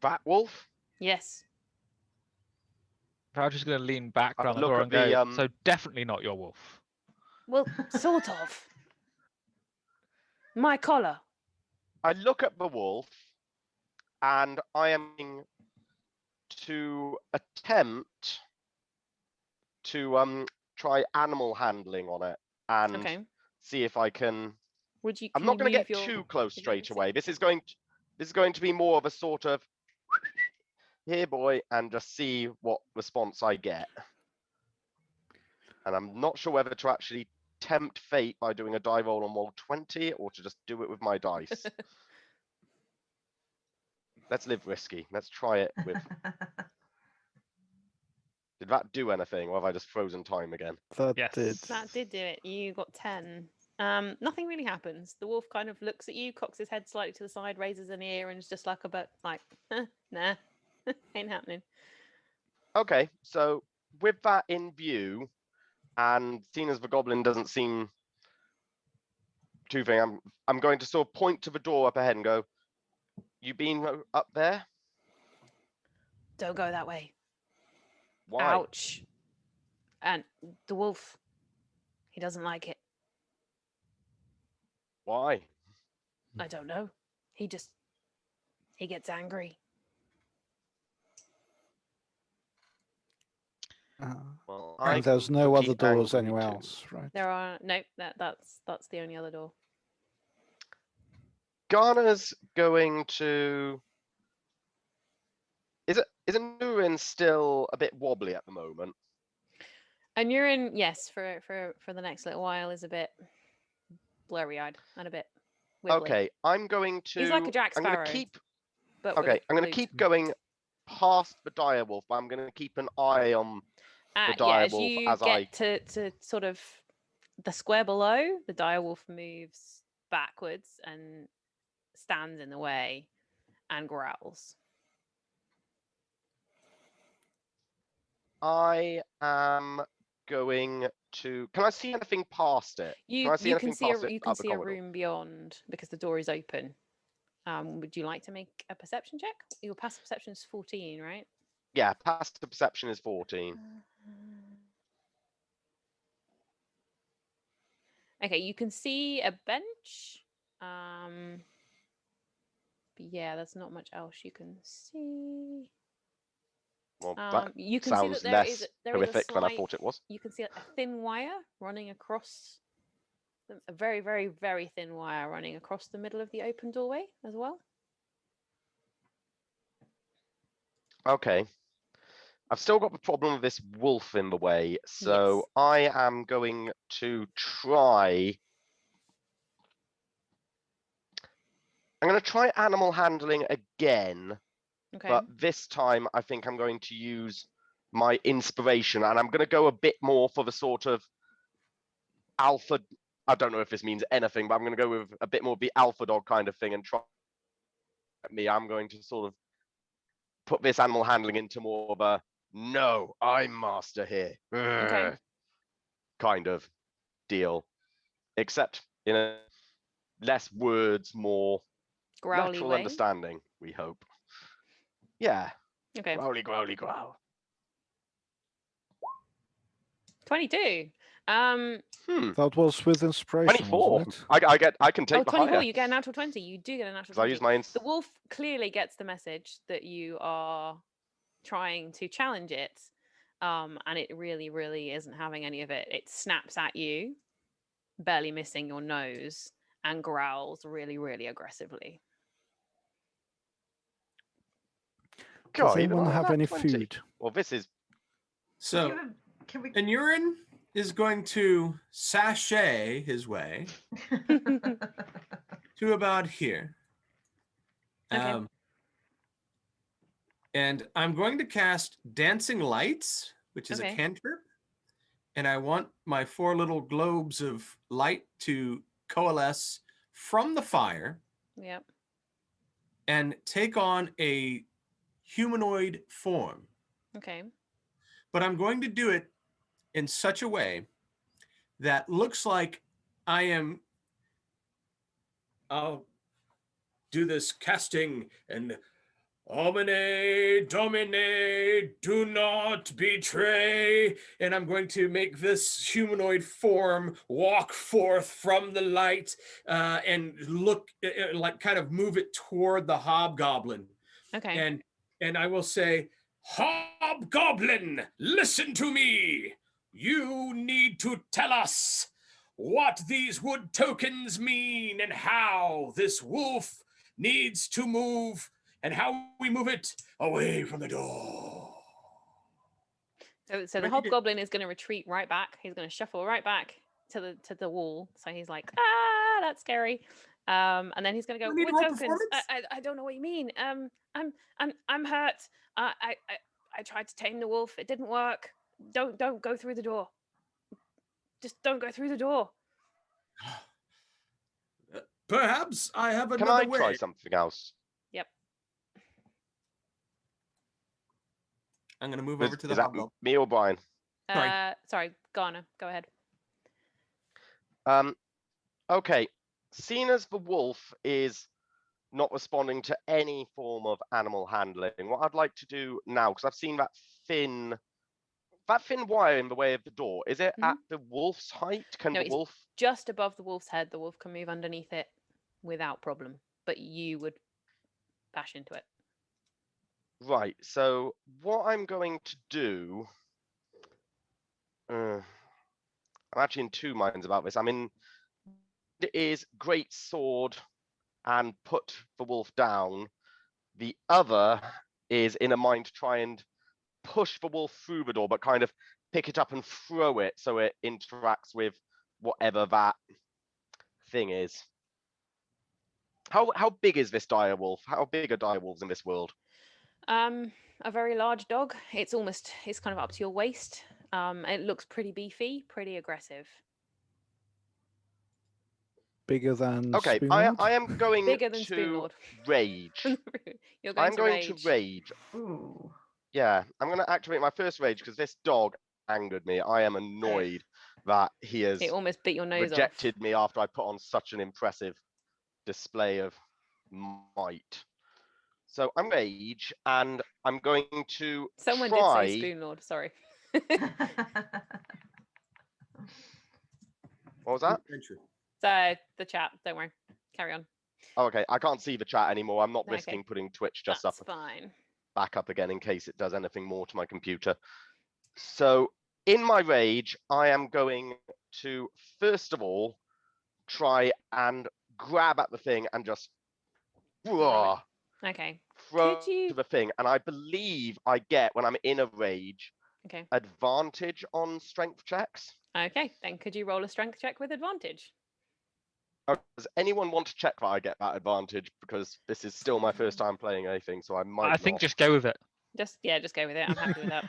Fat wolf? Yes. Valdry's going to lean back I around the look door at and go, the, so definitely not your wolf. Well, sort of. My collar. I look at the wolf, and I am going to attempt to try animal handling on it and Okay. see if I can. Would you? I'm can not you going to move get your too close straight agility? away. This is going to be more of a sort of here, boy, and just see what response I get. And I'm not sure whether to actually tempt fate by doing a die roll on roll 20 or to just do it with my dice. Let's live risky. Let's try it with. Did that do anything, or have I just frozen time again? That Yes. did. That did do it. You got 10. Nothing really happens. The wolf kind of looks at you, cocks his head slightly to the side, raises an ear, and is just like a bit like, nah, ain't happening. Okay, so with that in view, and seeing as the goblin doesn't seem too thing, I'm going to sort of point to the door up ahead and go, "You been up there? Don't go that way. Why? Ouch. And the wolf, he doesn't like it. Why? I don't know. He gets angry. Well, And I there's can no be other doors angry anywhere too. else, right? There are no. That's the only other door. Garner's going to. Is Nurin still a bit wobbly at the moment? And you're in. Yes, for the next little while is a bit blurry-eyed and a bit wibbly. Okay, I'm going to. He's like a Jack I'm going Sparrow. to keep. But with Okay, a I'm going to flute. keep going past the direwolf, but I'm going to keep an eye on the Yeah, as direwolf you as I. get to sort of the square below, the direwolf moves backwards and stands in the way and growls. I am going to. Can I see anything past it? You I see you anything can see past a it you can up the see a corridor? room beyond because the door is open. Would you like to make a perception check? Your passive perception is 14, right? Yeah, passive perception is 14. Okay, you can see a bench. But yeah, there's not much else you can see. Well, that You can see sounds that there less is a horrific than I slight. thought it was. You can see a thin wire running across. A very, very, very thin wire running across the middle of the open doorway as well. Okay. I've still got the problem of this wolf in the way, so Yes. I am going to try. I'm going to try animal handling again, Okay. but this time I think I'm going to use my inspiration, and I'm going to go a bit more for the sort of alpha. I don't know if this means anything, but I'm going to go with a bit more of the alpha dog kind of thing and try. I'm going to sort of put this animal handling into more of a no, I'm master here. Okay. Kind of deal. Except in a less words, more Growly natural way. understanding, we hope. Yeah. Okay. Growly, growly, growl. 22. That was with inspiration, 24. wasn't it? I can take Oh, the 24. higher. You get a natural 20. You do get a natural 'Cause I 20. use my The wolf clearly gets the message that you are trying to challenge it. And it really, really isn't having any of it. It snaps at you, barely missing your nose, and growls really, really aggressively. Does God, even anyone I have got any 20. food? Well, this is So, Can we? Anurin is going to sashay his way to about here. Okay. And I'm going to cast Dancing Lights, which is Okay. a cantrip. And I want my 4 little globes of light to coalesce from the fire Yep. and take on a humanoid form. Okay. But I'm going to do it in such a way that looks like I am. I'll do this casting and Omine Domine, do not betray. And I'm going to make this humanoid form walk forth from the light and look like kind of move it toward the hobgoblin. Okay. And I will say, Hobgoblin, listen to me. You need to tell us what these wood tokens mean and how this wolf needs to move and how we move it away from the door. So the hobgoblin is going to retreat right back. He's going to shuffle right back to the wall. So he's like, ah, that's scary. And then he's going to go. We need Wood more tokens. performance? I don't know what you mean. I'm hurt. I tried to tame the wolf. It didn't work. Don't go through the door. Just don't go through the door. Perhaps I have Can another I way. try something else? Yep. I'm gonna move Is, over to the is that hobgoblin. me or Brian? Sorry, Garner. Go ahead. Okay. Seeing as the wolf is not responding to any form of animal handling, what I'd like to do now, because I've seen that thin wire in the way of the door, is it at the wolf's height? Can No, the it's wolf? just above the wolf's head. The wolf can move underneath it without problem, but you would bash into it. Right. So what I'm going to do, I'm actually in two minds about this. I mean, it is great sword and put the wolf down. The other is in a mind to try and push the wolf through the door, but kind of pick it up and throw it so it interacts with whatever that thing is. How big is this dire wolf? How big are dire wolves in this world? A very large dog. It's kind of up to your waist. It looks pretty beefy, pretty aggressive. Bigger than Okay, Spoonlord? I am going Bigger than to Spoonlord. rage. You're going I'm to going rage. to rage. Ooh. Yeah, I'm going to activate my first rage because this dog angered me. I am annoyed that he has It almost bit your nose rejected me after I put on such an impressive display of might. So I'm rage, and I'm going to off. Someone try. did say Spoonlord. Sorry. What was that? Adventure. So the chat. Don't worry. Carry on. Oh, okay, I can't see the chat anymore. I'm not Okay. risking putting Twitch just That's up fine. back up again in case it does anything more to my computer. So in my rage, I am going to first of all try and grab at the thing and just Throw it. Okay. throw Could you- to the thing. And I believe I get, when I'm in a rage, Okay. advantage on strength checks. Okay. Then could you roll a strength check with advantage? Does anyone want to check that I get that advantage? Because this is still my first time playing anything, so I might I think not. just go with it. Just go with it. I'm happy with that.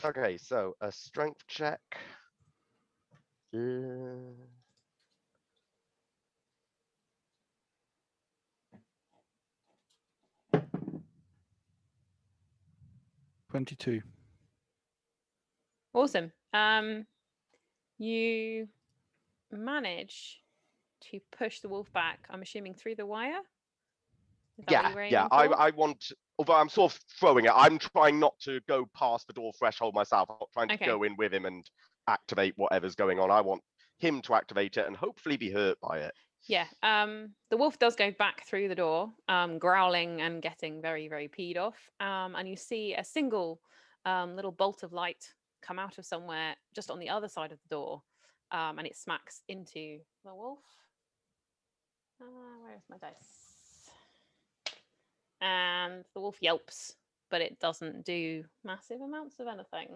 Okay, so a strength check. Uh, 22. Awesome. You manage to push the wolf back. I'm assuming through the wire. Is that what you were yeah. aiming for? I want. Although I'm sort of throwing it, I'm trying not to go past the door threshold myself. I'm not trying to Okay. go in with him and activate whatever's going on. I want him to activate it and hopefully be hurt by it. Yeah. The wolf does go back through the door, growling and getting very, very peed off. And you see a single little bolt of light come out of somewhere just on the other side of the door, and it smacks into the wolf. Where's my dice? And the wolf yelps, but it doesn't do massive amounts of anything.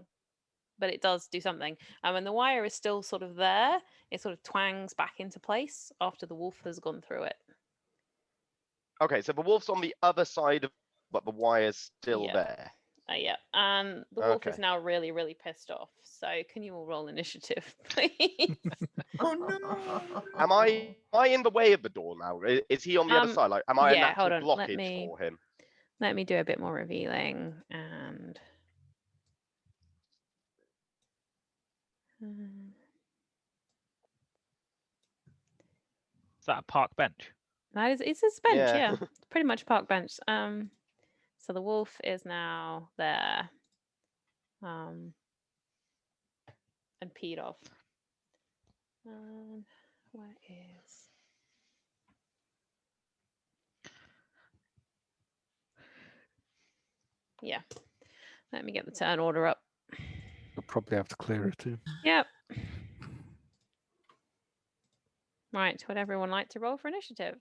But it does do something. And the wire is still sort of there, it sort of twangs back into place after the wolf has gone through it. Okay, so the wolf's on the other side of, but the wire's still Yeah. there. Yeah. And the wolf is Okay. now really, really pissed off. So can you all roll initiative, please? Oh no! Am I in the way of the door now? Is he on the other side? Like, am I a yeah, hold natural on, let blockage me- for him? Let me do a bit more revealing and Is that a park bench? that is, it's a bench, Yeah. yeah. It's pretty much a park bench. So the wolf is now there. And peed off. Where is? Yeah. Let me get the turn order up. You'll probably have to clear it too. Yep. Right. Would everyone like to roll for initiative?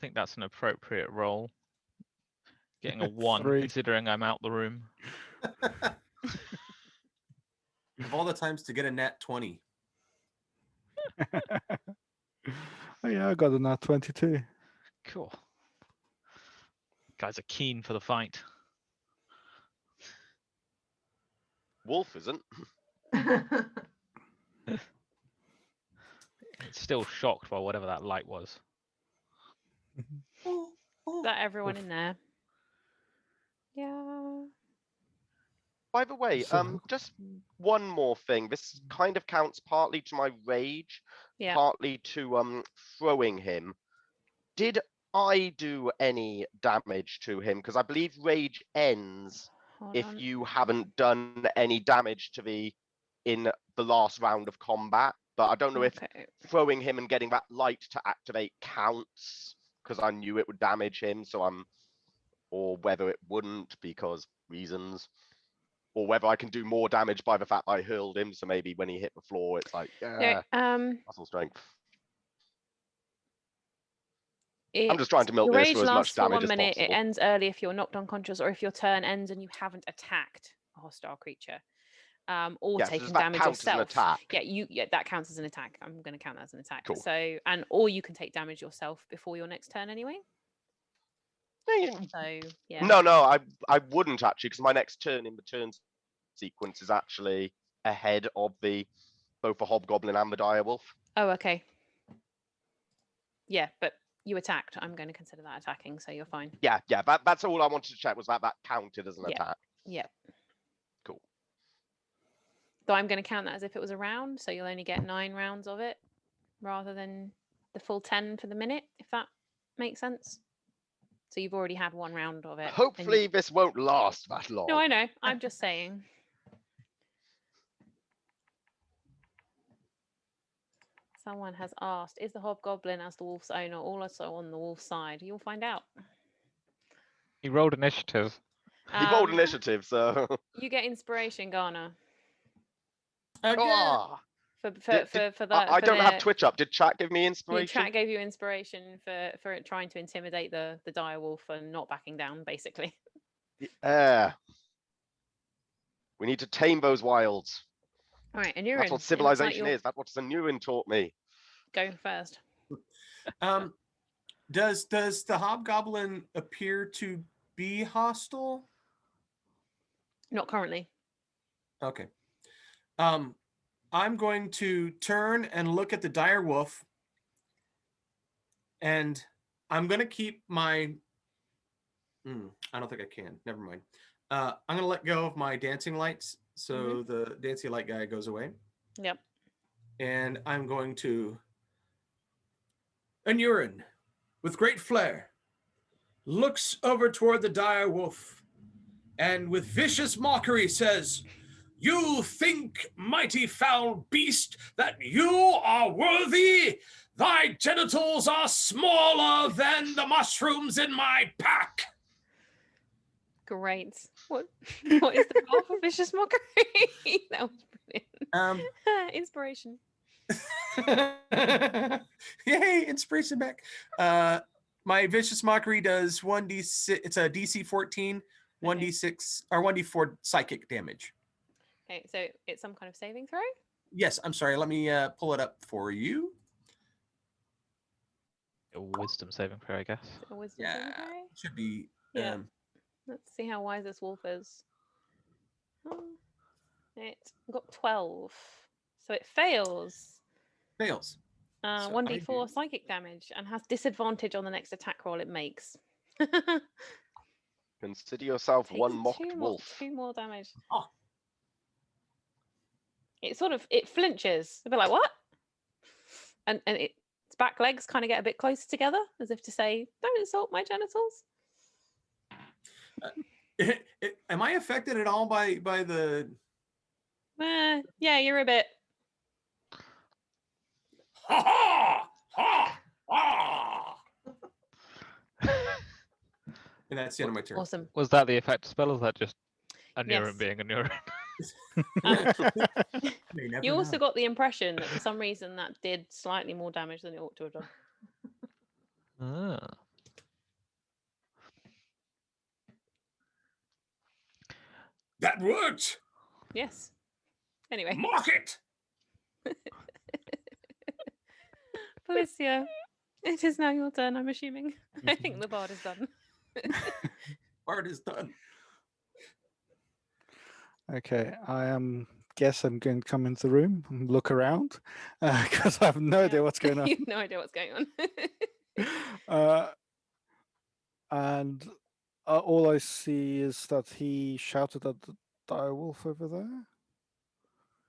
I think that's an appropriate roll. Getting a 1, 3. considering I'm out the room. Of all the times to get a nat 20. Oh yeah, I got a nat 22. Cool. Guys are keen for the fight. Wolf isn't. It's still shocked by whatever that light was. Is that everyone in there? Yeah. By the way, So- just one more thing. This kind of counts partly to my rage, Yeah. partly to throwing him. Did I do any damage to him? Because I believe rage ends Hold if on. you haven't done any damage to in the last round of combat. But I don't know if Okay. throwing him and getting that light to activate counts, because I knew it would damage him. Or whether it wouldn't because reasons. Or whether I can do more damage by the fact I hurled him, so maybe when he hit the floor, it's like, yeah, No, muscle strength. it, I'm just trying to milk your this rage for as lasts much for damage 1 as minute. It possible. ends early if you're knocked unconscious or if your turn ends and you haven't attacked a hostile creature. Or Yes, taken does that damage count as an yourself. attack? Yeah, that counts as an attack. I'm going to count that as an attack. Cool. So, or you can take damage yourself before your next turn anyway. So, yeah. No, I wouldn't actually, because my next turn in the turn sequence is actually ahead of both the Hobgoblin and the Direwolf. Oh, okay. Yeah, but you attacked. I'm going to consider that attacking, so you're fine. Yeah, that's all I wanted to check, was that counted as an Yeah. attack. Yep. Cool. So I'm going to count that as if it was a round, so you'll only get 9 rounds of it rather than the full 10 for the minute, if that makes sense. So you've already had 1 round of it. and you- Hopefully this won't last that long. No, I know. I'm just saying. Someone has asked, is the Hobgoblin as the wolf's owner also on the wolf's side? You'll find out. He rolled initiative. He rolled Um, initiative, so... You get inspiration, Ghana. Again. Ah, For Did- the I don't have the- Twitch up. Did chat give me Your inspiration? chat gave you inspiration for it trying to intimidate the dire wolf and not backing down, basically. Yeah. We need to tame those wilds. All right, and you're That's in. what It looks like civilization you're is. That's what Sanuin taught me. going first. Does the hobgoblin appear to be hostile? Not currently. Okay. I'm going to turn and look at the dire wolf, and I'm going to keep my. I don't think I can. Never mind. I'm going to let go of my dancing lights, so the dancing light guy goes away, Yep. and I'm going to. And Urine, with great flair, looks over toward the dire wolf, and with vicious mockery says, "You think, mighty foul beast, that you are worthy? Thy genitals are smaller than the mushrooms in my pack." Great. What is the goal for vicious mockery? That was brilliant. Inspiration. Yay, inspiration back. My vicious mockery does 1d6. It's a DC 14, 1d6 or 1d4 psychic damage. Okay, so it's some kind of saving throw? Yes, I'm sorry. Let me pull it up for you. A wisdom saving throw, I guess. A wisdom Yeah, saving throw? should be. Yeah. Let's see how wise this wolf is. Oh, it got 12. So it fails. Fails. So I 1d4 do- psychic damage and has disadvantage on the next attack roll it makes. Consider yourself Takes one mocked two wolf. More, 2 more damage. Oh. It flinches. A bit like, what? And its back legs kind of get a bit closer together, as if to say, don't insult my genitals. Am I affected at all by the? Yeah, you're a bit. Ha ha ha ha! And that's the end of my turn. Awesome. Was that the effect spell, or was that just a Yes. neuron being a neuron? May never You also know. got the impression that for some reason that did slightly more damage than it ought to have done. Ah. That worked. Yes. Anyway, Mark it. Felicia, it is now your turn, I'm assuming. I think the bard is done. Art is done. Okay, guess I'm going to come into the room and look around because I have no idea what's going on. You have no idea what's going on. And all I see is that he shouted at the direwolf over there.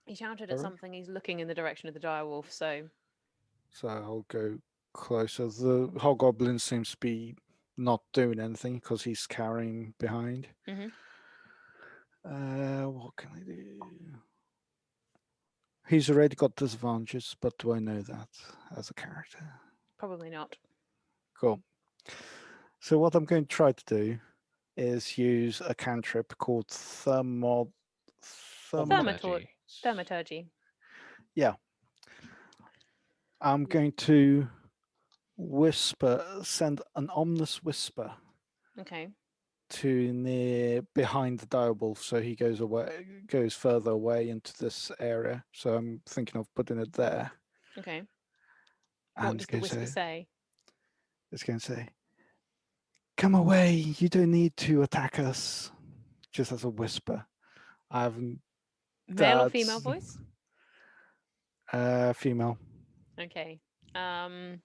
He shouted at Eric? something. He's looking in the direction of the direwolf, so So I'll go closer. The hobgoblin seems to be not doing anything because he's carrying behind. Mhm. What can I do? He's already got disadvantages, but do I know that as a character? probably not. Cool. So what I'm going to try to do is use a cantrip called Thaumaturgy. Yeah. I'm going to send an ominous whisper Okay. to behind the direwolf, so he goes further away into this area. So I'm thinking of putting it there. Okay. And What does the whisper say? It's going to say, "Come away! You don't need to attack us." Just as a whisper. I haven't. Male or female voice? Female. Okay. One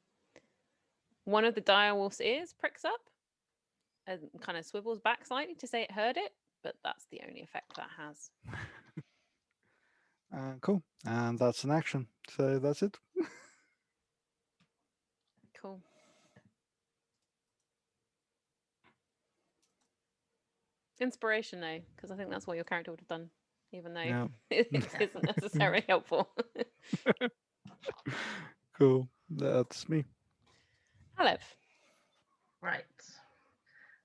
of the direwolf's ears pricks up and kind of swivels back slightly to say it heard it, but that's the only effect that has. Cool. And that's an action. So that's it. Cool. Inspiration, though, because I think that's what your character would have done, even though Yeah. it isn't necessarily helpful. Cool. That's me. Aleph. Right.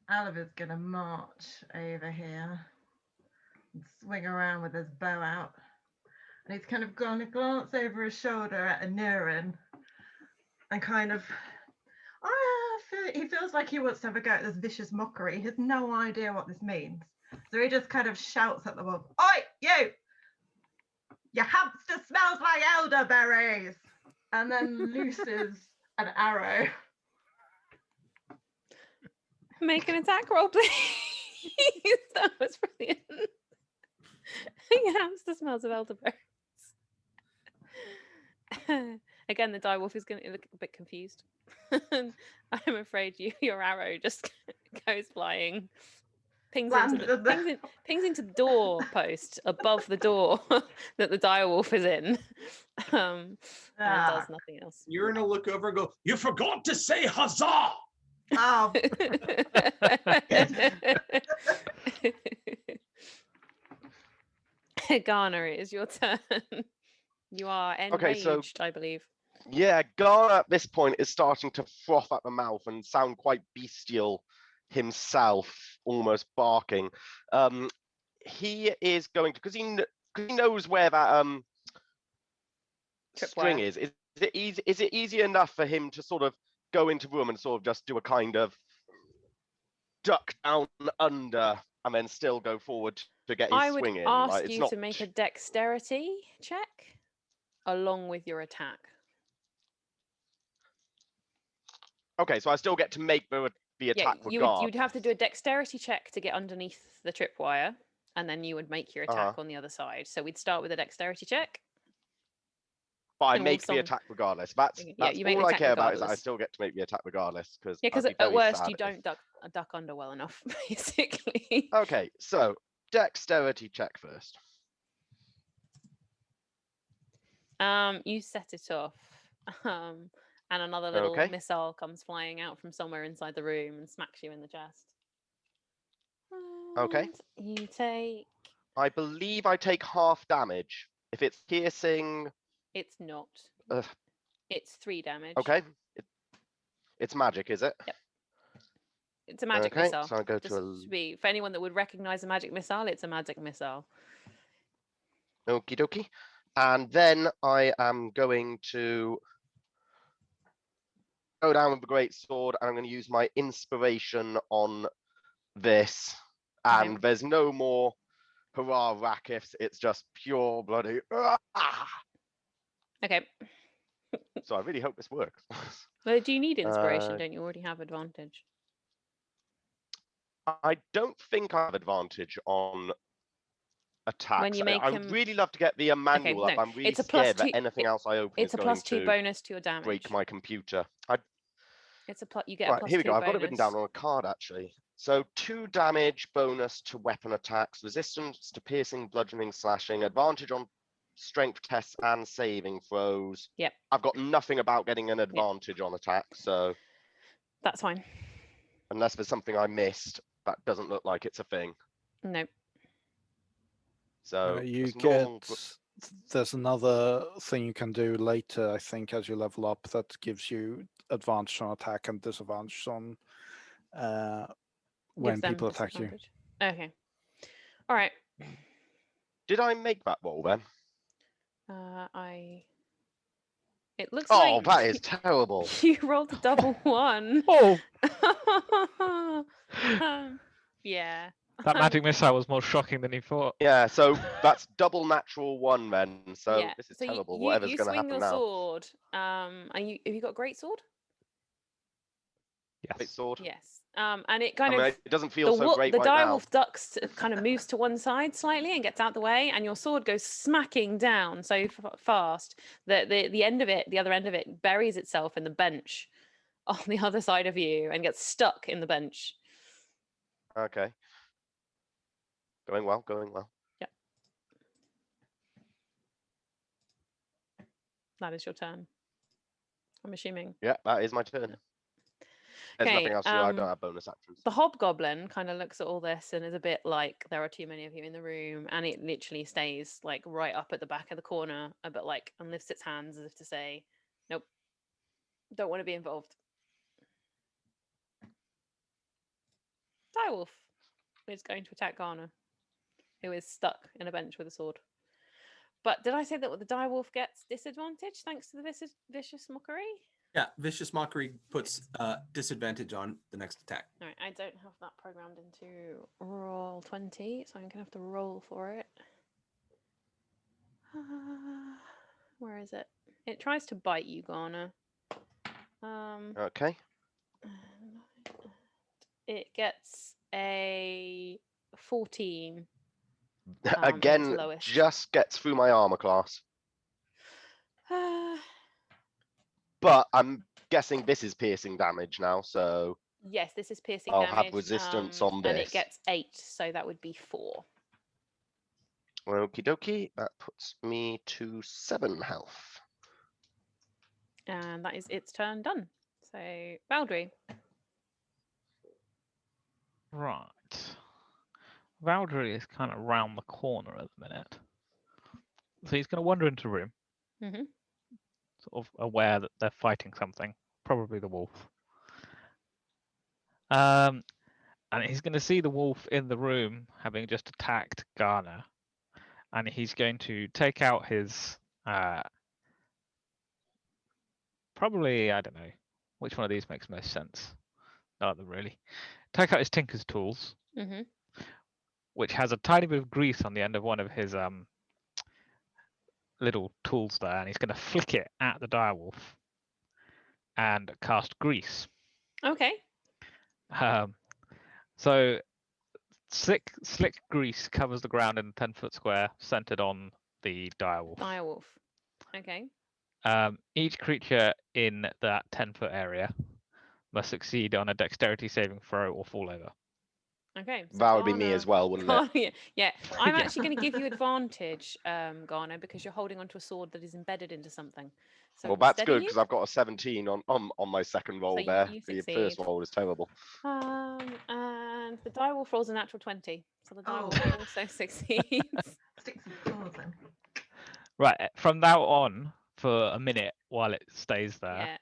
Aleph is going to march over here and swing around with his bow out. And he's kind of going to glance over his shoulder at Anirin and kind of, he feels like he wants to have a go at this vicious mockery. He has no idea what this means. So he just kind of shouts at the wolf, "Oi, you! Your hamster smells like elderberries!" And then looses an arrow. Make an attack roll, please. That was brilliant. Your hamster smells of elderberries. Again, the direwolf is going to look a bit confused. I'm afraid your arrow just goes flying, pings into the door post above the door that the direwolf is in, and does nothing else. You're gonna look over and go, "You forgot to say huzzah!" Oh. Garner, it is your turn. You are enraged, Okay, so I believe. yeah, Gar at this point is starting to froth at the mouth and sound quite bestial himself, almost barking. He is going to, because he knows where that string is. Is it easy enough for him to sort of go into room and sort of just do a kind of duck down under and then still go forward to get his swing in? I would ask you to make a dexterity check along with your attack. Okay, so I still get to make the attack regardless. You'd have to do a dexterity check to get underneath the tripwire, and then you would make your attack on the other side. So we'd start with a dexterity check. But I make the attack regardless. That's all I care about, is that I still get to make the attack regardless. Because at worst you don't duck under well enough, basically. Okay, so dexterity check first. You set it off. And another little missile comes flying out from somewhere inside the room and smacks you in the chest. Okay. You take... I believe I take half damage. If it's piercing... It's not. It's 3 damage. Okay. It's magic, is it? Yep. It's a magic missile. So I go for anyone that would recognize a magic missile, it's a magic missile. Okie dokie. And then I am going to go down with the great sword, and I'm going to use my inspiration on this. And there's no more hurrah Rakiths. It's just pure bloody. Okay. So I really hope this works. Well, do you need inspiration? Uh, Don't you already have advantage? I don't think I have advantage on attacks. When you make I would him. really love to get the manual up. no, I'm really it's a scared +2. that anything else I open It's is a going +2 to bonus to your damage. break my computer. It's a you get a Right, here we +2 go. I've got it bonus. written down on a card actually. So 2 damage bonus to weapon attacks, resistance to piercing, bludgeoning, slashing, advantage on strength tests and saving throws. Yep. I've got nothing about getting an advantage on attacks, so That's fine. unless there's something I missed, that doesn't look like it's a thing. No. So You just get. normal. There's another thing you can do later, I think, as you level up that gives you advantage on attack and disadvantage on when Gives them people attack you. disadvantage. Okay. All right. Did I make that roll then? It looks Oh, like that is terrible. you rolled a double 1. Oh, Yeah. that magic missile was more shocking than he thought. Yeah, so that's double natural 1 then. So Yeah. this is So terrible. you Whatever's going to swing happen your now. sword. Have you got great sword? Great Yes. sword. Yes. And it I kind mean, of it doesn't feel so great the right now. direwolf ducks kind of moves to one side slightly and gets out the way, and your sword goes smacking down so fast that the end of it, the other end of it, buries itself in the bench on the other side of you and gets stuck in the bench. Okay. Going well, going well. Yep. That is your turn, I'm assuming. Yeah, that is my turn. There's nothing else to do. I don't have bonus actions. The hobgoblin kind of looks at all this and is a bit like, there are too many of you in the room, and it literally stays like right up at the back of the corner, a bit like, and lifts its hands as if to say, nope, don't want to be involved. Direwolf is going to attack Garner, who is stuck in a bench with a sword. But did I say that the direwolf gets disadvantage thanks to the vicious mockery? Yeah, Vicious Mockery puts disadvantage on the next attack. All right, I don't have that programmed into Roll20, so I'm going to have to roll for it. Where is it? It tries to bite you, Garner. Okay. It gets a 14. Again, lowest. just gets through my armor class. But I'm guessing this is piercing damage now, so Yes, this is piercing I'll damage. have resistance on and it this. gets 8, so that would be 4. Okie dokie. That puts me to 7 health. And that is its turn done. So, Valdry. Right. Valdry is kind of round the corner at the minute. So he's going to wander into the room, Mm-hmm. sort of aware that they're fighting something, probably the wolf. And he's going to see the wolf in the room having just attacked Garner. And he's going to take out his, probably, I don't know, which one of these makes most sense? None of them really. Take out his Tinker's tools, Mm-hmm. which has a tiny bit of grease on the end of one of his little tools there, and he's going to flick it at the direwolf and cast grease. Okay. So slick grease covers the ground in a 10-foot square centered on the direwolf. Direwolf. Okay. Each creature in that 10-foot area must succeed on a dexterity saving throw or fall over. Okay. So That would be me as well, wouldn't it? Yeah. I'm Yeah. actually going to give you advantage, Garner, because you're holding onto a sword that is embedded into something. So Well, it will that's steady good you. because I've got a 17 on my second roll you- there. you The succeed. first roll is terrible. And the direwolf rolls a natural 20, so the Oh. direwolf also succeeds. Stick some claws in. Right, from now on, for a minute while it stays there, Yeah.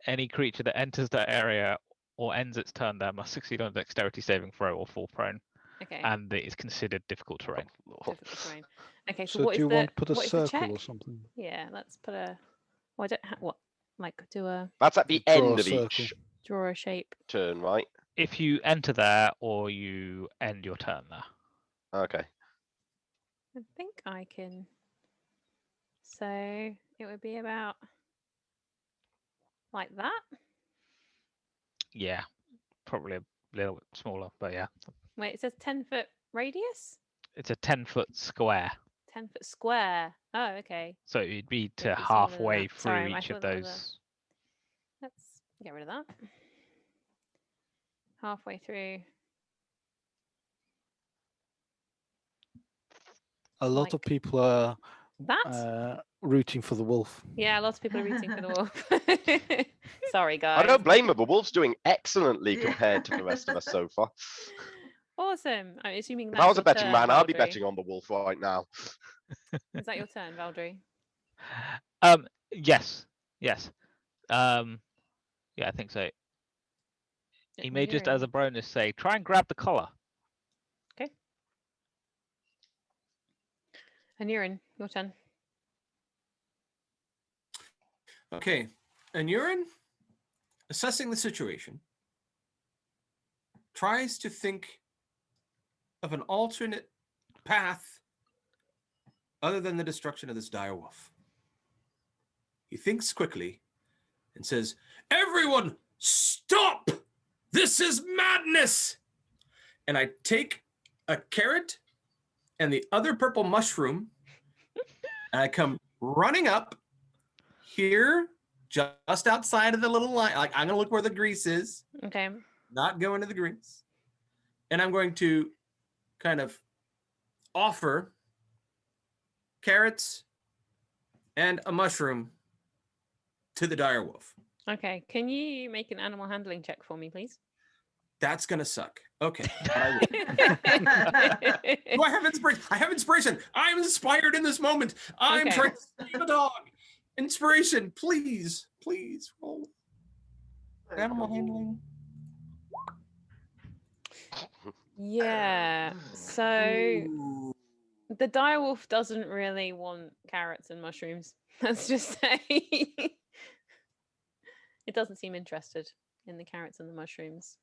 any creature that enters that area or ends its turn there must succeed on a dexterity saving throw or fall prone, Okay. and it is considered difficult terrain. Difficult terrain. Okay. So, So what do is you the want to put a what is the check? circle or something? Yeah. Let's put a. Well, I don't what like do a That's at the Draw a end of circle. each draw a shape. turn, right? If you enter there or you end your turn there. Okay. I think I can. So it would be about like that. Yeah, probably a little bit smaller, but yeah. Wait, it says 10-foot radius? It's a 10-foot square. 10-foot square. Oh, okay. So it'd be A to little bit smaller than halfway that. through Sorry, I each of thought that was those. Let's get rid of that. Halfway through. A lot of Like people are that? rooting for the wolf. Yeah, lots of people are rooting for the wolf. Sorry, guys. I don't blame her. The wolf's doing excellently compared to the rest of us so far. Awesome. I'm assuming If that's I was a your betting turn, man, I'd be Valdry. betting on the wolf right now. Is that your turn, Valdry? Yes. Yes. Yeah, I think so. He may just, as a bonus, say, try and grab the collar. Okay. And Urine, your turn. Okay, and Urine, assessing the situation, tries to think of an alternate path other than the destruction of this dire wolf. He thinks quickly and says, "Everyone, stop! This is madness!" And I take a carrot and the other purple mushroom, and I come running up here, just outside of the little line. Like, I'm gonna look where the grease is. Okay. Not go into the grease. And I'm going to kind of offer carrots and a mushroom to the dire wolf. Okay. Can you make an animal handling check for me, please? That's gonna suck. Okay. Do I have inspiration? I have inspiration. I'm inspired in this moment. I'm Okay. trying to save a dog. Inspiration, please, please roll. Animal handling. Yeah. So the direwolf doesn't really want carrots and mushrooms. Let's just say it doesn't seem interested in the carrots and the mushrooms.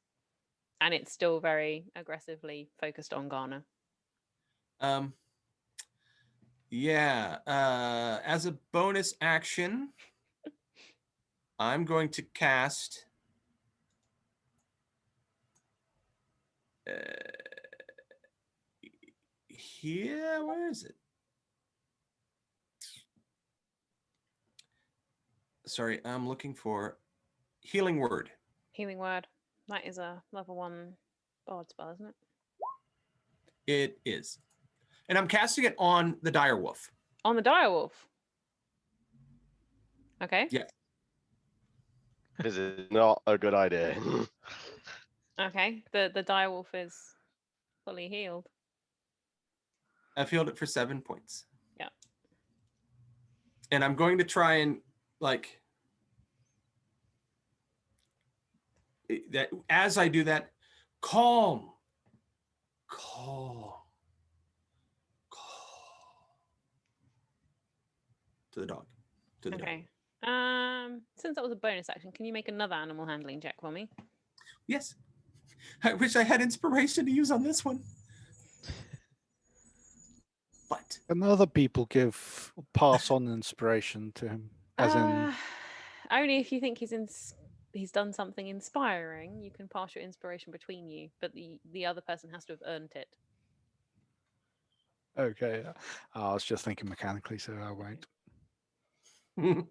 And it's still very aggressively focused on Ghana. Yeah. As a bonus action, I'm going to cast here. Where is it? Sorry, I'm looking for Healing Word. Healing Word. That is a level 1 bard spell, isn't it? It is. And I'm casting it on the dire wolf. On the direwolf. Okay. Yeah. This is not a good idea. Okay. The direwolf is fully healed. I've healed it for 7 points. Yeah. And I'm going to try and like that as I do that, calm. To the dog. To the dog. Okay. Since that was a bonus action, can you make another animal handling check for me? Yes. I wish I had inspiration to use on this one. But And other people pass on inspiration to him, as in only if you think he's done something inspiring, you can pass your inspiration between you, but the other person has to have earned it. okay. I was just thinking mechanically, so I won't. Go,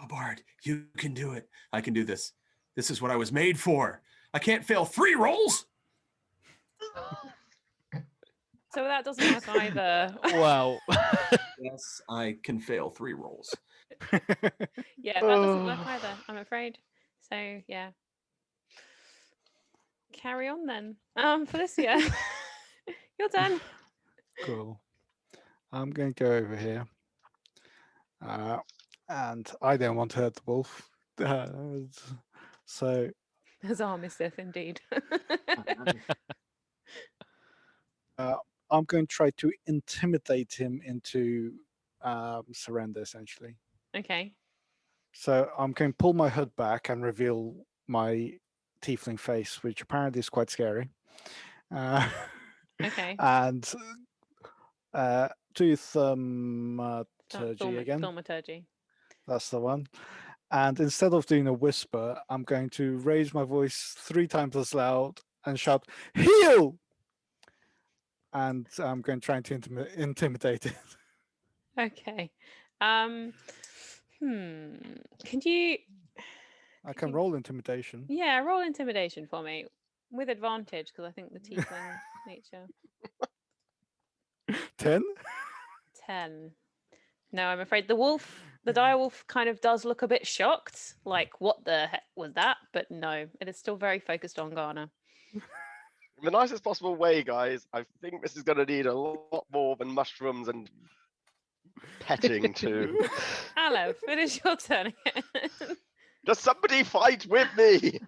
Bard. You can do it. I can do this. This is what I was made for. I can't fail 3 rolls. So that doesn't work either. Well, Yes, I can fail 3 rolls. Yeah, that doesn't work either, I'm afraid. So yeah. Carry on then. Felicia. Your turn. Cool. I'm going to go over here. And I don't want to hurt the wolf. So As armistice, indeed. I'm going to try to intimidate him into surrender, essentially. Okay. So I'm going to pull my hood back and reveal my tiefling face, which apparently is quite scary. Okay. And Do thaumaturgy again. Thaumaturgy. That's the one. And instead of doing a whisper, I'm going to raise my voice 3 times as loud and shout, "Heal!" And I'm going to try and intimidate it. Okay. Can you? I can roll intimidation. Yeah, roll intimidation for me with advantage because I think the tiefling nature. 10? 10. No, I'm afraid the direwolf kind of does look a bit shocked. Like, what the heck was that? But no, it is still very focused on Ghana. In the nicest possible way, guys, I think this is going to need a lot more than mushrooms and petting too. Aleph, it is your turn again. Just somebody fight with me.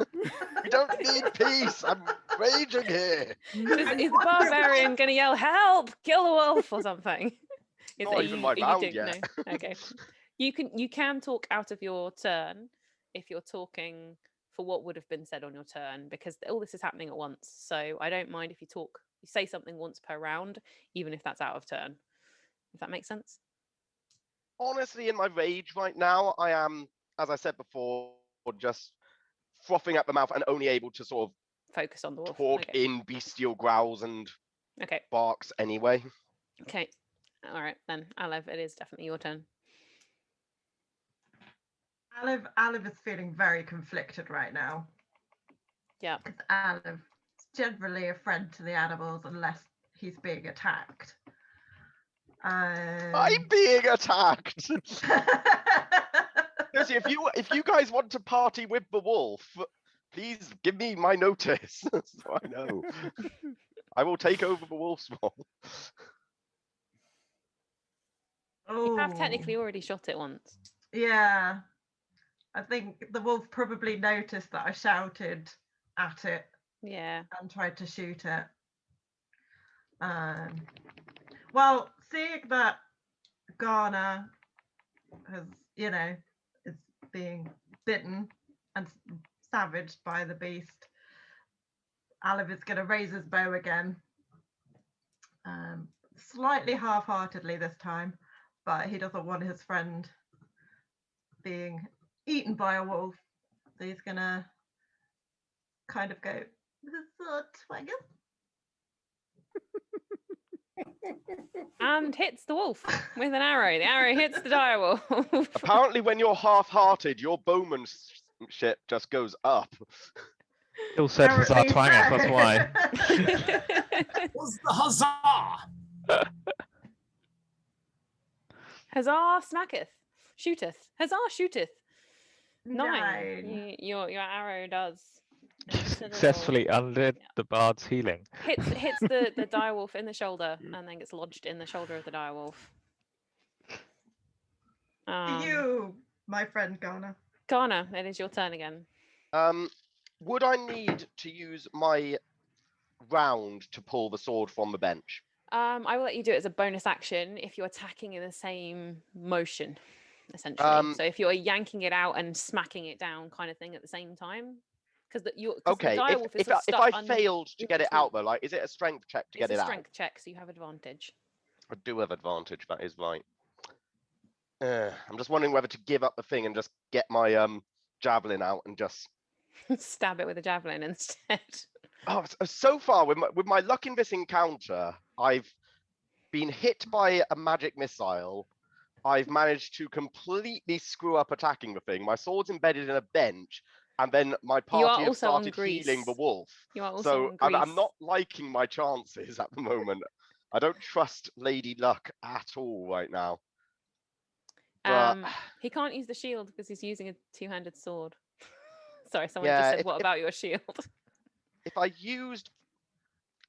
We don't need peace. I'm raging here. Is the barbarian going to yell, "Help! Kill the wolf!" or something? Not even my round yet. No? Okay. You can talk out of your turn if you're talking for what would have been said on your turn, because all this is happening at once. So I don't mind if you say something once per round, even if that's out of turn. If that makes sense. Honestly, in my rage right now, I am, as I said before, just frothing at the mouth and only able to sort of Focus on the wolf. talk Okay. in bestial growls and Okay. barks anyway. Okay. All right then, Alev, it is definitely your turn. Aleph is feeling very conflicted right now. Yeah. Because Aleph is generally a friend to the animals unless he's being attacked. I'm being attacked. Seriously, if you guys want to party with the wolf, please give me my notice so I know. I will take over the wolf's role. You have technically already shot it once. Yeah. I think the wolf probably noticed that I shouted at it. Yeah. And tried to shoot it. Well, seeing that Ghana has, is being bitten and savaged by the beast, Aleph is going to raise his bow again. Slightly half-heartedly this time, but he doesn't want his friend being eaten by a wolf. So he's going to kind of go with a sword swagger. And hits the wolf with an arrow. The arrow hits the direwolf. Apparently, when you're half-hearted, your bowmanship just goes up. Still said huzzah twangeth, that's why. What's the huzzah? Huzzah smacketh. Shooteth. Huzzah shooteth. 9. 9. Your arrow does. Successfully undid the bard's healing. Hits the direwolf in the shoulder and then gets lodged in the shoulder of the direwolf. You, my friend Ghana. Ghana, it is your turn again. Would I need to use my round to pull the sword from the bench? I will let you do it as a bonus action if you're attacking in the same motion, essentially. So if you're yanking it out and smacking it down kind of thing at the same time. Because the direwolf is if I failed to get it out though, like, is it a strength check to get it out? It's a strength check, so you have advantage. I do have advantage, that is right. I'm just wondering whether to give up the thing and just get my javelin out and just stab it with a javelin instead. Oh, so far with my luck in this encounter, I've been hit by a magic missile. I've managed to completely screw up attacking the thing. My sword's embedded in a bench, and then my party have started healing the wolf. You are also so on grease. I'm not liking my chances at the moment. I don't trust Lady Luck at all right now. But he can't use the shield because he's using a two-handed sword. Sorry, someone Yeah, just said, "What about your shield?" if I used,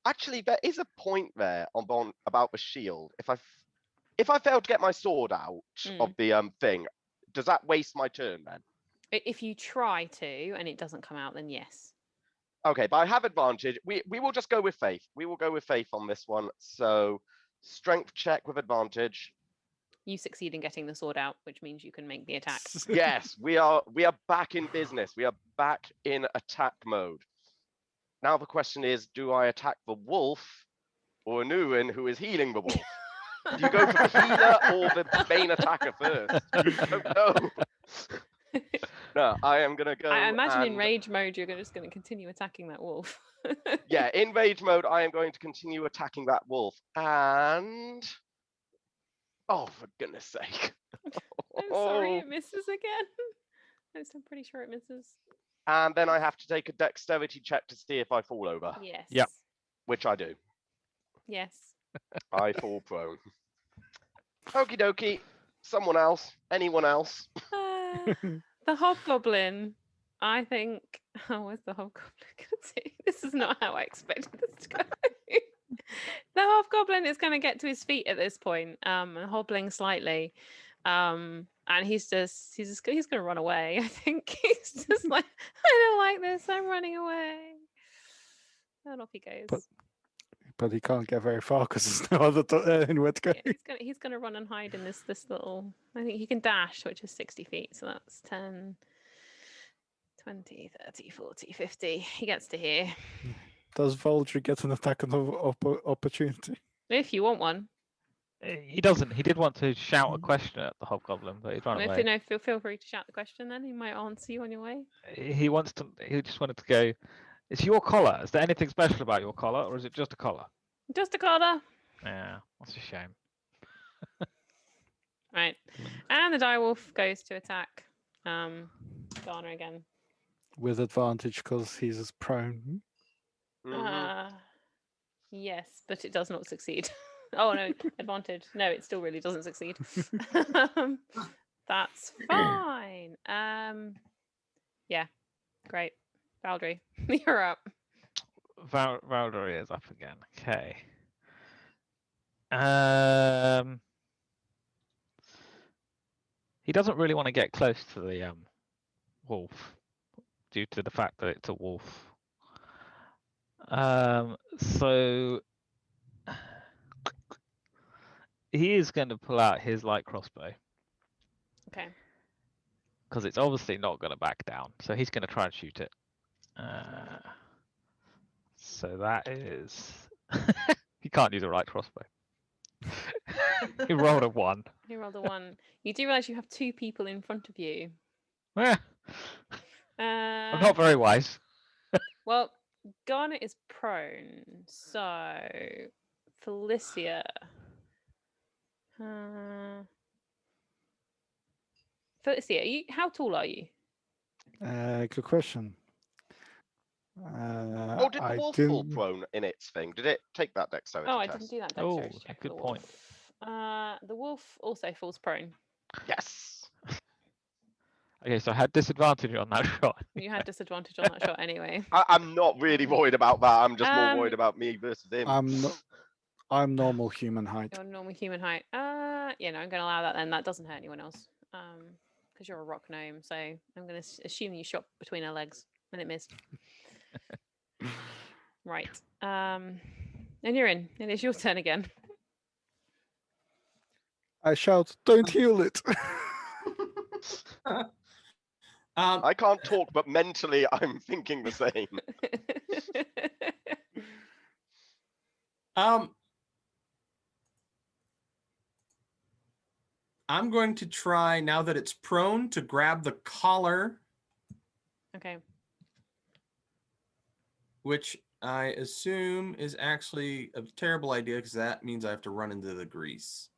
actually, there is a point there on about the shield. If I fail to get my sword out of the thing, does that waste my turn then? If you try to and it doesn't come out, then yes. Okay, but I have advantage. We will just go with faith. We will go with faith on this one. So, strength check with advantage. You succeed in getting the sword out, which means you can make the attack. Yes, we are back in business. We are back in attack mode. Now the question is, do I attack the wolf or Anurin, who is healing the wolf? Do you go for the healer or the main attacker first? I don't know. No, I am gonna go. I imagine in and- rage mode you're just going to continue attacking that wolf. Yeah, in rage mode, I am going to continue attacking that wolf. And oh, for goodness sake! I'm sorry, it misses again. I'm pretty sure it misses. And then I have to take a dexterity check to see if I fall over, Yes. Yep. which I do. Yes. I fall prone. Okie dokie. Someone else. Anyone else? The hobgoblin. I think. Oh, where's the hobgoblin going to? This is not how I expected this to go. The hobgoblin is going to get to his feet at this point, and hobbling slightly, and he's going to run away. I think he's just like, I don't like this. I'm running away. And off he goes. But he can't get very far because there's no other anywhere to go. Yeah, he's gonna run and hide in this little. I think he can dash, which is 60 feet. So that's 10, 20, 30, 40, 50. He gets to here. Does Valdry get an attack of opportunity? If you want one. He doesn't. He did want to shout a question at the hobgoblin, but he's run If away. you know, feel free to shout the question. Then he might answer you on your way. He wants to. He just wanted to go. It's your collar. Is there anything special about your collar, or is it just a collar? Just a collar. Yeah, that's a shame. Right. And the direwolf goes to attack Garner again. With advantage because he's as prone. Mhm. Yes, but it does not succeed. Oh no, advantage. No, it still really doesn't succeed. That's fine. Yeah, great. Valdry, you're up. Valdry is up again. Okay. He doesn't really want to get close to the wolf due to the fact that it's a wolf. So he is going to pull out his light crossbow Okay. because it's obviously not going to back down. So he's going to try and shoot it. So that is he can't use a right crossbow. He rolled a 1. You rolled a 1. You do realize you have 2 people in front of you. Eh, I'm not very wise. Well, Garnet is prone, so Felicia. Felicia, how tall are you? Good question. Oh, did the wolf fall prone in its thing? Did it take that dexterity Oh, I test? didn't do that Oh, dexterity check. for good the point. wolf. The wolf also falls prone. Yes. Okay, so I had disadvantage on that shot. You had disadvantage on that shot anyway. I'm not really worried about that. I'm just more worried about me versus him. I'm normal human height. Your normal human height. Yeah, no, I'm going to allow that then. That doesn't hurt anyone else. Because you're a rock gnome, so I'm going to assume you shot between her legs and it missed. Right. And you're in. It is your turn again. I shout, "Don't heal it!" I can't talk, but mentally I'm thinking the same. I'm going to try, now that it's prone, to grab the collar. Okay. Which I assume is actually a terrible idea because that means I have to run into the grease.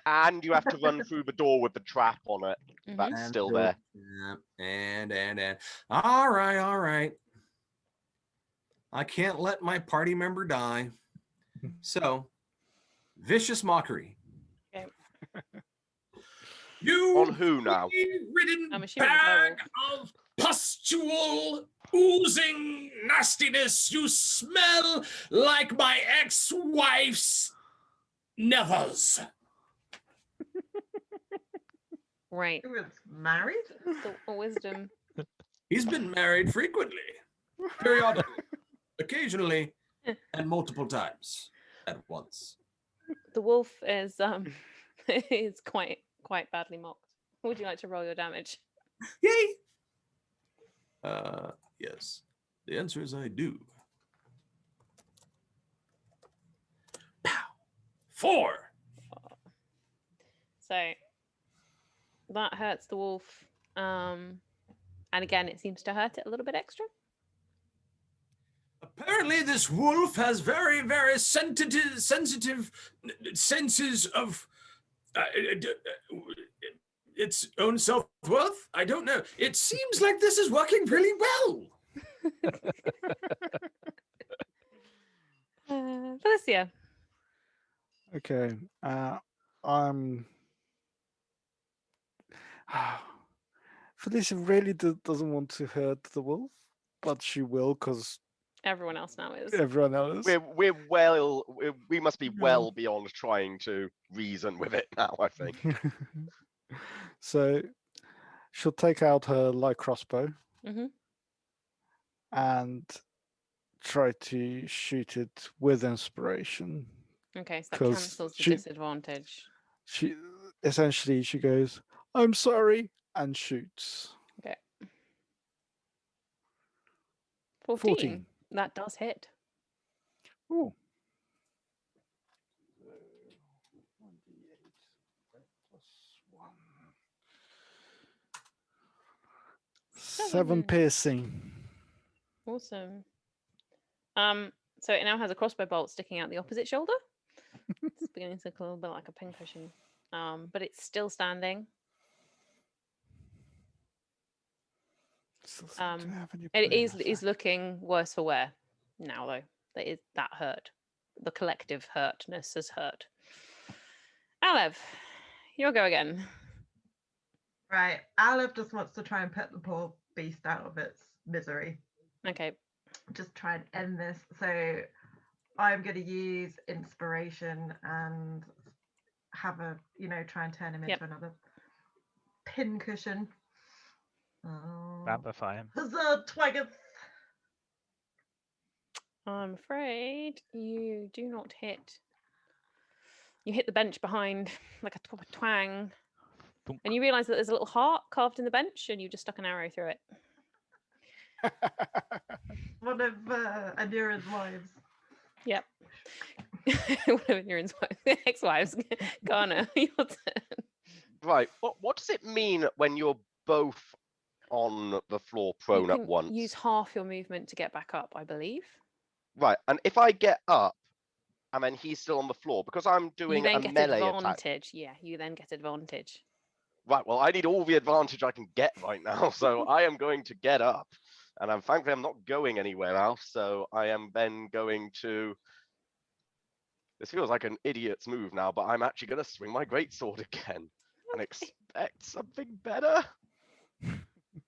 And you have to run through the door with the trap on it. That's still there. And. All right. I can't let my party member die. So, vicious mockery. Okay. You On who now? ridden I'm assuming bag of pustule, oozing nastiness. You smell like my ex-wife's nethers. Right. Who was married? The wisdom. He's been married frequently, periodically, occasionally, and multiple times at once. The wolf is is quite badly mocked. Would you like to roll your damage? Yay! Yes. The answer is I do. Pow! 4. So that hurts the wolf. And again, it seems to hurt it a little bit extra. Apparently, this wolf has very, very sensitive senses of its own self-worth. I don't know. It seems like this is working really well. Felicia. Okay. I'm. Felicia really doesn't want to hurt the wolf, but she will because Everyone else now is. everyone else. We must be well beyond trying to reason with it now, I think. So she'll take out her light crossbow Mm-hmm. and try to shoot it with inspiration. Okay, so that 'Cause cancels the she- disadvantage. She essentially she goes, "I'm sorry," and shoots. Okay. 14. 14. That does hit. Ooh. 7 piercing. Awesome. So it now has a crossbow bolt sticking out the opposite shoulder. It's beginning to look a little bit like a pincushion. But it's still standing. It is looking worse for wear now, though. That hurt. The collective hurtness has hurt. Alev, your go again. Right. Aleph just wants to try and put the poor beast out of its misery. Okay. Just try and end this. So I'm going to use inspiration and have a, try and turn him into another pin cushion. Amplify him. Huzzah, twaggeth! I'm afraid you do not hit. You hit the bench behind like a twang. Thunk. And you realise that there's a little heart carved in the bench and you just stuck an arrow through it. One of Anura's wives. Yep. One of Nurin's ex-wives. Ghana, your turn. Right. What does it mean when you're both on the floor prone You at can once? use half your movement to get back up, I believe. Right. And if I get up and then he's still on the floor, because I'm doing You then a get melee attack. advantage. Yeah, you then get advantage. Right, well, I need all the advantage I can get right now, so I am going to get up. And frankly, I'm not going anywhere else, so I am then going to... This feels like an idiot's move now, but I'm actually going to swing my greatsword again and expect something better.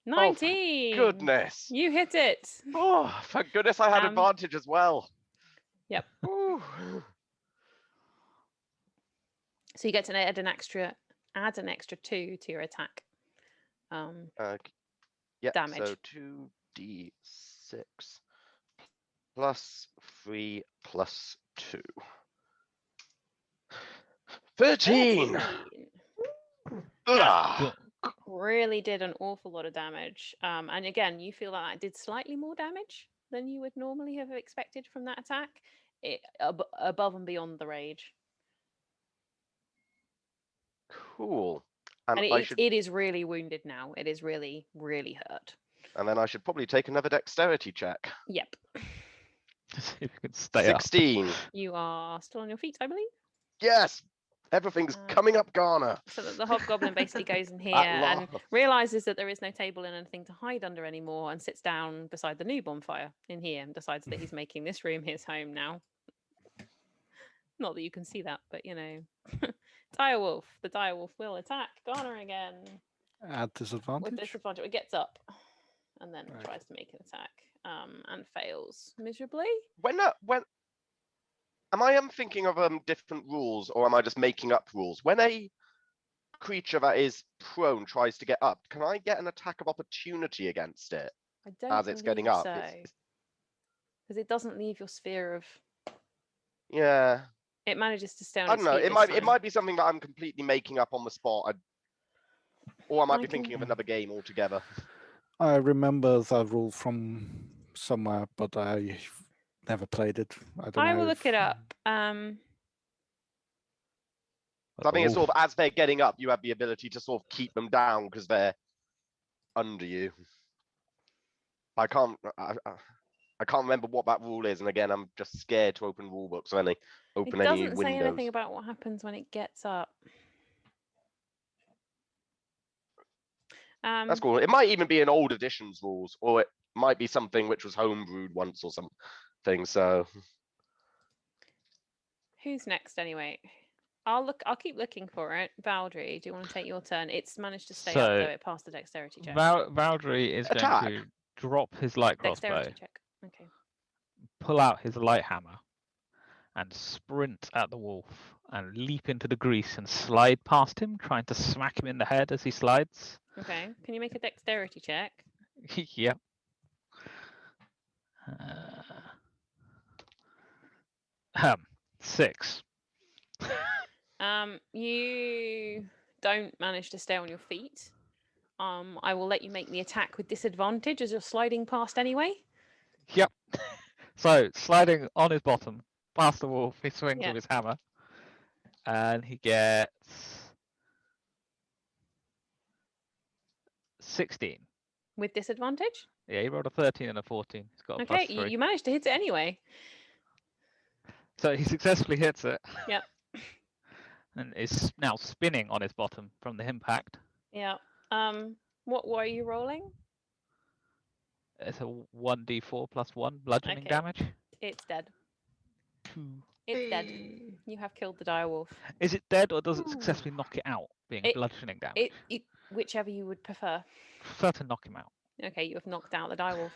19! Oh, goodness. You hit it! Oh, thank goodness I had advantage as well. Yep. Ooh. So you get to add an extra 2 to your attack. Yeah, damage. so 2d6 plus 3 plus 2. 13! Ugh. Really did an awful lot of damage. And again, you feel like that did slightly more damage than you would normally have expected from that attack. Above and beyond the rage. Cool. And I should, it is really wounded now. It is really, really hurt. and then I should probably take another dexterity check. Yep. See if you can stay up. 16. You are still on your feet, I believe. Yes! Everything's coming up, Ghana. So that the hobgoblin basically goes in here At and last. realizes that there is no table and anything to hide under anymore, and sits down beside the new bonfire in here and decides that he's making this room his home now. Not that you can see that, but Direwolf. The direwolf will attack Ghana again. At disadvantage. With disadvantage. It gets up and then Right. tries to make an attack and fails miserably. When am I thinking of different rules, or am I just making up rules? When a creature that is prone tries to get up, can I get an attack of opportunity against it I don't as it's getting believe up? so. Because it doesn't leave your sphere of... Yeah. It manages to stay on I its don't know. feet It this might time. be something that I'm completely making up on the spot, or I might be thinking of another game altogether. I remember that rule from somewhere, but I never played it. I don't know. I will look it up. So I think it's sort of as they're getting up, you have the ability to sort of keep them down because they're under you. I can't remember what that rule is, and again, I'm just scared to open rule books or open It any doesn't say windows. anything about what happens when it gets up. That's cool. It might even be in old editions rules, or it might be something which was homebrewed once or something. So Who's next anyway? I'll keep looking for it. Valdry, do you want to take your turn? It's managed to stay up So, though. It passed the dexterity check. Valdry is Attack. going to drop his light crossbow, Dexterity check. Okay. pull out his light hammer, and sprint at the wolf and leap into the grease and slide past him, trying to smack him in the head as he slides. Okay. Can you make a dexterity check? Yep. 6. You don't manage to stay on your feet. I will let you make the attack with disadvantage as you're sliding past anyway. Yep. So sliding on his bottom, past the wolf, he swings Yeah. with his hammer, and he gets 16. With disadvantage? Yeah, he rolled a 13 and a 14. He's got a Okay, plus 3. you managed to hit it anyway. So he successfully hits it. Yep. And is now spinning on his bottom from the impact. Yeah. What were you rolling? It's a 1d4 plus 1 bludgeoning Okay. damage. It's dead. 2. It's dead. Hey. You have killed the direwolf. Is it dead or does it Ooh. successfully knock it out, being It- bludgeoning damage? Whichever you would prefer. Prefer to knock him out. Okay, you have knocked out the direwolf.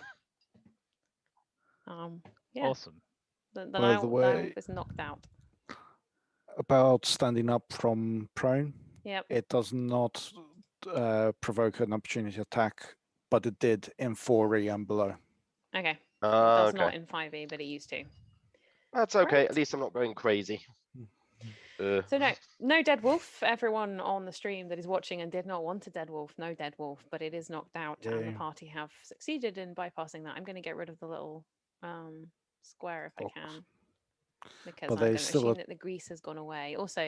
Yeah. Awesome. The By the way- direwolf is knocked out. About standing up from prone, Yep. it does not provoke an opportunity attack, but it did in 4E and below. Okay. It Ah, does okay. not in 5e, but it used to. That's okay. Right. At least I'm not going crazy. So no dead wolf. Everyone on the stream that is watching and did not want a dead wolf, no dead wolf, but it is knocked out, and the Yeah. party have succeeded in bypassing that. I'm going to get rid of the little square if I Box. can, because But I'm they going to still assume are- that the grease has gone away. Also,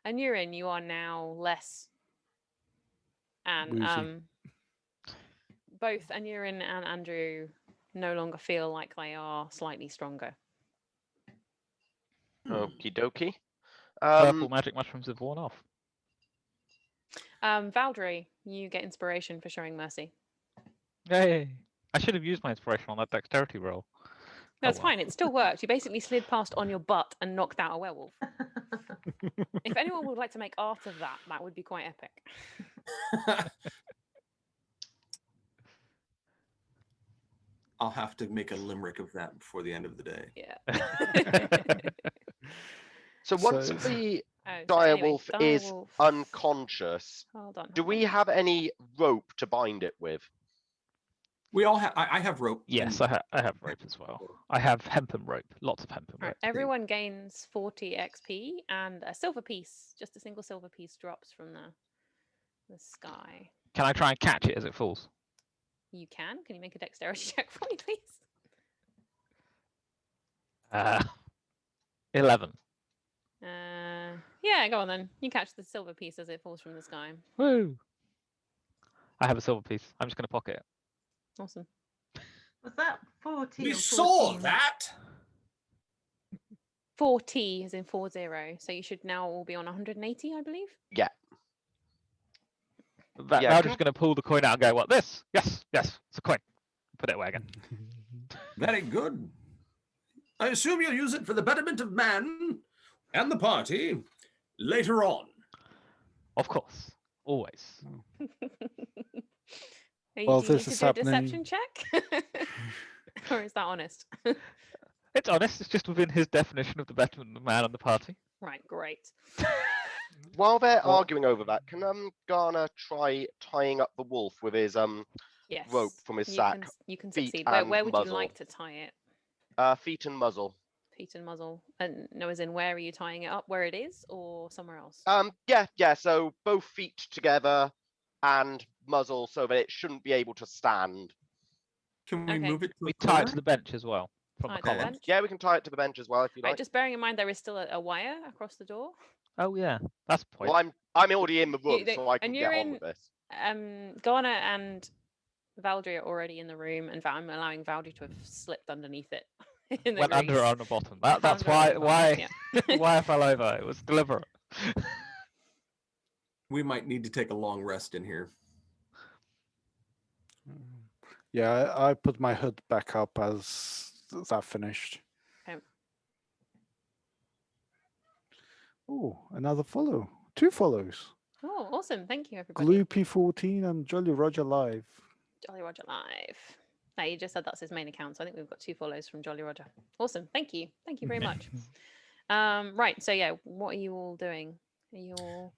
Anurin, you are now less, and Woozy. both Anurin and Andrew no longer feel like they are slightly stronger. Okie dokie. Purple magic mushrooms have worn off. Valdry, you get inspiration for showing mercy. Yay! I should have used my inspiration on that dexterity roll. That's well. fine. It still worked. You basically slid past on your butt and knocked out a werewolf. If anyone would like to make art of that, that would be quite epic. I'll have to make a limerick of that before the end of the day. Yeah. So once So- the So anyway, direwolf is direwolf- unconscious, Hold on. do hold we on. have any rope to bind it with? We all have. I have rope. Yes, and- I have rope as well. I have hempen rope, lots of hempen Right, rope. everyone gains 40 XP, and a silver piece, just a single silver piece, drops from the sky. Can I try and catch it as it falls? You can. Can you make a dexterity check for me, please? 11. Yeah, go on then. You catch the silver piece as it falls from the sky. Woo! I have a silver piece. I'm just going to pocket it. Awesome. Was that 40 We or saw 14? that. 40 is in 40, so you should now all be on 180, I believe. Yeah. That, Yeah, now I'm can- just going to pull the coin out and go, what, this? Yes, it's a coin. Put it away again. Very good. I assume you'll use it for the betterment of man and the party later on. Of course. Always. Well, Do you this need is to do a happening- deception check? Or is that honest? It's honest. It's just within his definition of the betterment of the man and the party. Right, great. While they're Well- arguing over that, can Garner try tying up the wolf with his Yes. rope from his you sack, Can, you can feet succeed. Where and would you muzzle? like to tie it? feet and muzzle? Feet and muzzle. And no, as in where are you tying it up? Where it is or somewhere else? Yeah. So both feet together and muzzle, so that it shouldn't be able to stand. Can we Okay. move it to We a tie it corner? to the bench as well. From Tie the it to the column. bench? Yeah, we can tie it to the bench as well if you Right, like. just bearing in mind there is still a wire across the door. Oh yeah, that's a point. Well, I'm already in the room, You- so I can and get you're on in- with this. Ghana and Valdry are already in the room, and I'm allowing Valdry to have slipped underneath it in the Went under grease. on the bottom. That's Under on the why bottom, yeah. why I fell over. It was deliberate. We might need to take a long rest in here. Yeah, I put my hood back up as that finished. Okay. Oh, another follow. 2 follows. Oh, awesome! Thank you, everybody. Gloopy14 and Jolly Roger Live. Jolly Roger Live. Now you just said that's his main account, so I think we've got 2 follows from Jolly Roger. Awesome. Thank you. Thank you very much. Right. So yeah, what are you all doing? Are you all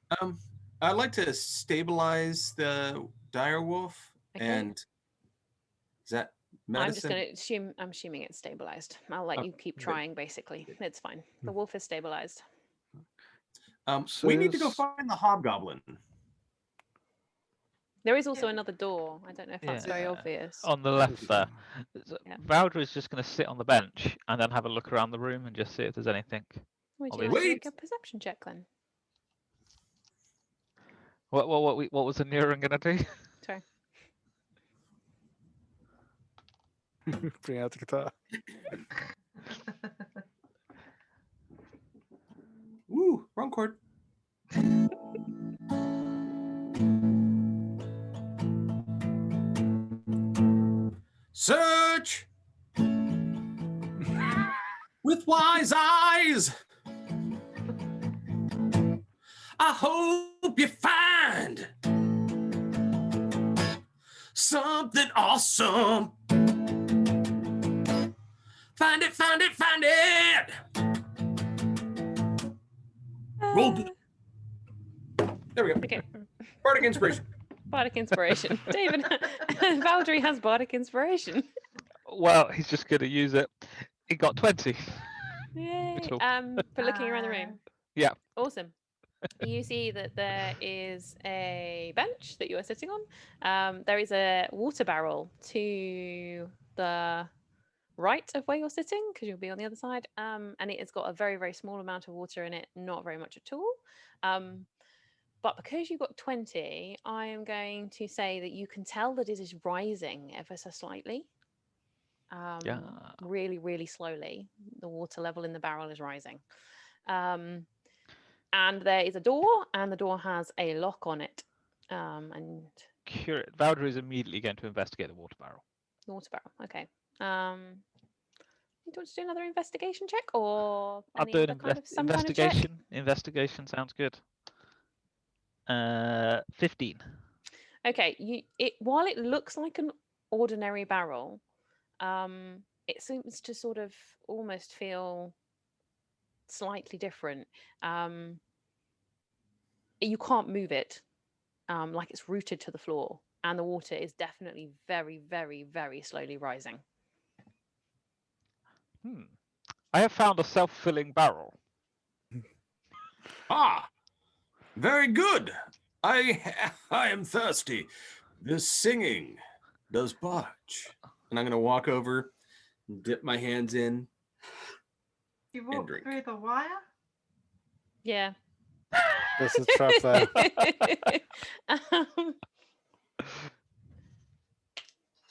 I'd like to stabilize the dire wolf, Okay. and is that medicine? I'm just going to assume. I'm assuming it's stabilized. I'll let you keep good. trying. Basically, it's fine. The wolf is stabilized. We need to go Sis- find the hobgoblin. There is also another door. I don't know if that's very Yeah. obvious. On the left there. Yeah. Valdry is just going to sit on the bench and then have a look around the room and just see if there's anything. Would you obvious. like to Wait. make a perception check then? What was the Neuron going to do? Sorry. Bring out the guitar. Woo, wrong chord. Search with wise eyes. I hope you find something awesome. Find it, find it, find it. Roll. There we go. Okay. Bardic inspiration. Bardic inspiration. David, Valdry has bardic inspiration. Well, he's just going to use it. He got 20. Yay. Little. For looking around the room. Yeah. Awesome. You see that there is a bench that you are sitting on. There is a water barrel to the right of where you're sitting, because you'll be on the other side. And it has got a very, very small amount of water in it, not very much at all. But because you got 20, I am going to say that you can tell that it is rising ever so slightly. Yeah. Really, really slowly. The water level in the barrel is rising. And there is a door, and the door has a lock on it. And Valdry is immediately going to investigate the water barrel. the water barrel. Okay. You want to do another investigation check, or I'll any do an other kind of some kind of check? investigation. Investigation sounds good. 15. Okay. While it looks like an ordinary barrel, it seems to sort of almost feel slightly different. You can't move it, like it's rooted to the floor, and the water is definitely very, very, very slowly rising. I have found a self-filling barrel. Ah, very good. I am thirsty. This singing does parch. And I'm going to walk over, dip my hands in. You walk drink. through the wire? Yeah. There's a trap there.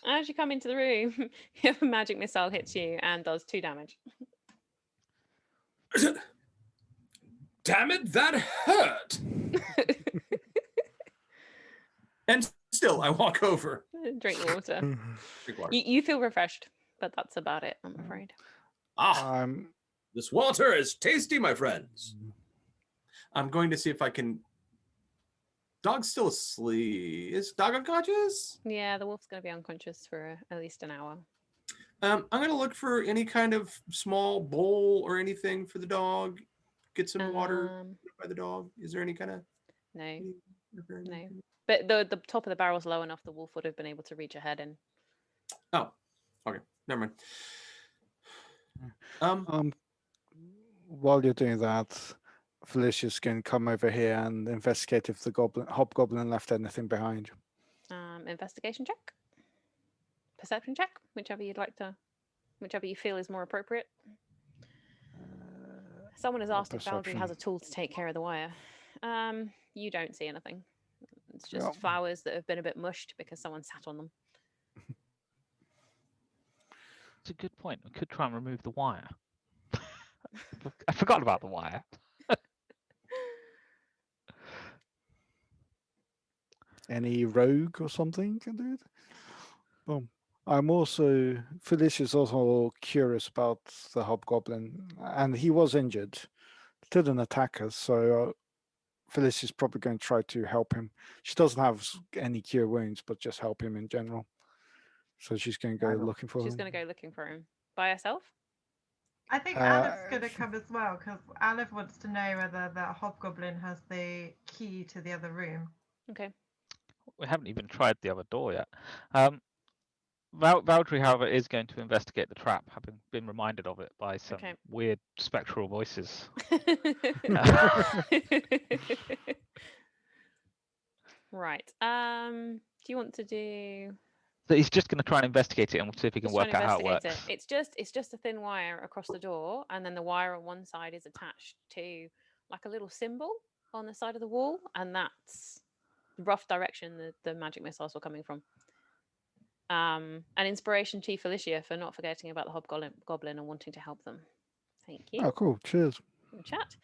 As you come into the room, your magic missile hits you and does 2 damage. Damn it, that hurt. And still, I walk over. Drink the water. Drink water. You feel refreshed, but that's about it, I'm afraid. Ah, this water is tasty, my friends. I'm going to see if I can. Dog's still asleep. Is dog unconscious? Yeah, the wolf's going to be unconscious for at least an hour. I'm going to look for any kind of small bowl or anything for the dog. Get some water by the dog. Is there any kind of? No. No. But the top of the barrel's low enough the wolf would have been able to reach ahead in. Oh, okay. Never mind. While you're doing that, Felicia's can come over here and investigate if the hobgoblin left anything behind. Investigation check, perception check, whichever you feel is more appropriate. Someone has Or asked if Valdry perception. has a tool to take care of the wire. You don't see anything. It's just Yep. flowers that have been a bit mushed because someone sat on them. It's a good point. We could try and remove the wire. I forgot about the wire. Any rogue or something can do it. Boom. Felicia's also curious about the hobgoblin, and he was injured. Didn't attack us, so Felicia's probably going to try to help him. She doesn't have any cure wounds, but just help him in general. So she's going to go looking for She's him. going to go looking for him by herself. I think Alev's going to come as well, because Alev wants to know whether the hobgoblin has the key to the other room. Okay. We haven't even tried the other door yet. Valdry, however, is going to investigate the trap, having been reminded of it by some Okay. weird spectral voices. Right. Do you want to do? So he's just going to try and investigate it and see if he can Just trying work to out how it investigate works. it. It's just a thin wire across the door, and then the wire on one side is attached to like a little symbol on the side of the wall, and that's the rough direction the magic missiles were coming from. An inspiration to Felicia for not forgetting about the hobgoblin and wanting to help them. Thank you. Oh, cool. Cheers. In the chat.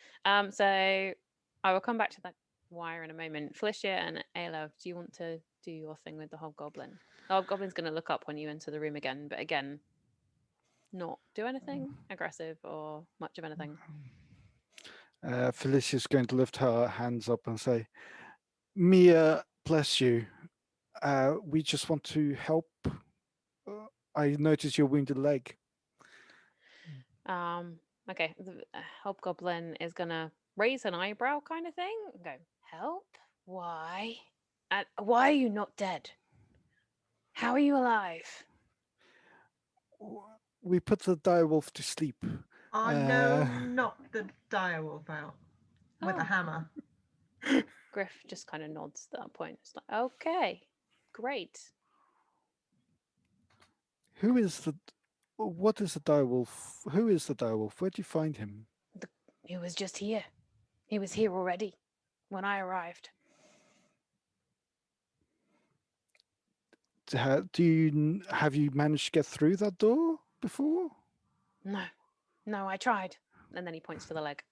So I will come back to that wire in a moment. Felicia and Ayla, do you want to do your thing with the hobgoblin? The hobgoblin's going to look up when you enter the room again, but again, not do anything aggressive or much of anything. Felicia's going to lift her hands up and say, Mia, bless you. We just want to help. I noticed your wounded leg. Okay, the hobgoblin is going to raise an eyebrow kind of thing and go, help? Why? Why are you not dead? How are you alive? We put the direwolf to sleep. Oh no, not the direwolf out with a hammer. Griff just kind of nods at that point. It's like, okay, great. What is the direwolf? Who is the direwolf? Where'd you find him? He was just here. He was here already when I arrived. Have you managed to get through that door before? No, I tried. And then he points to the leg.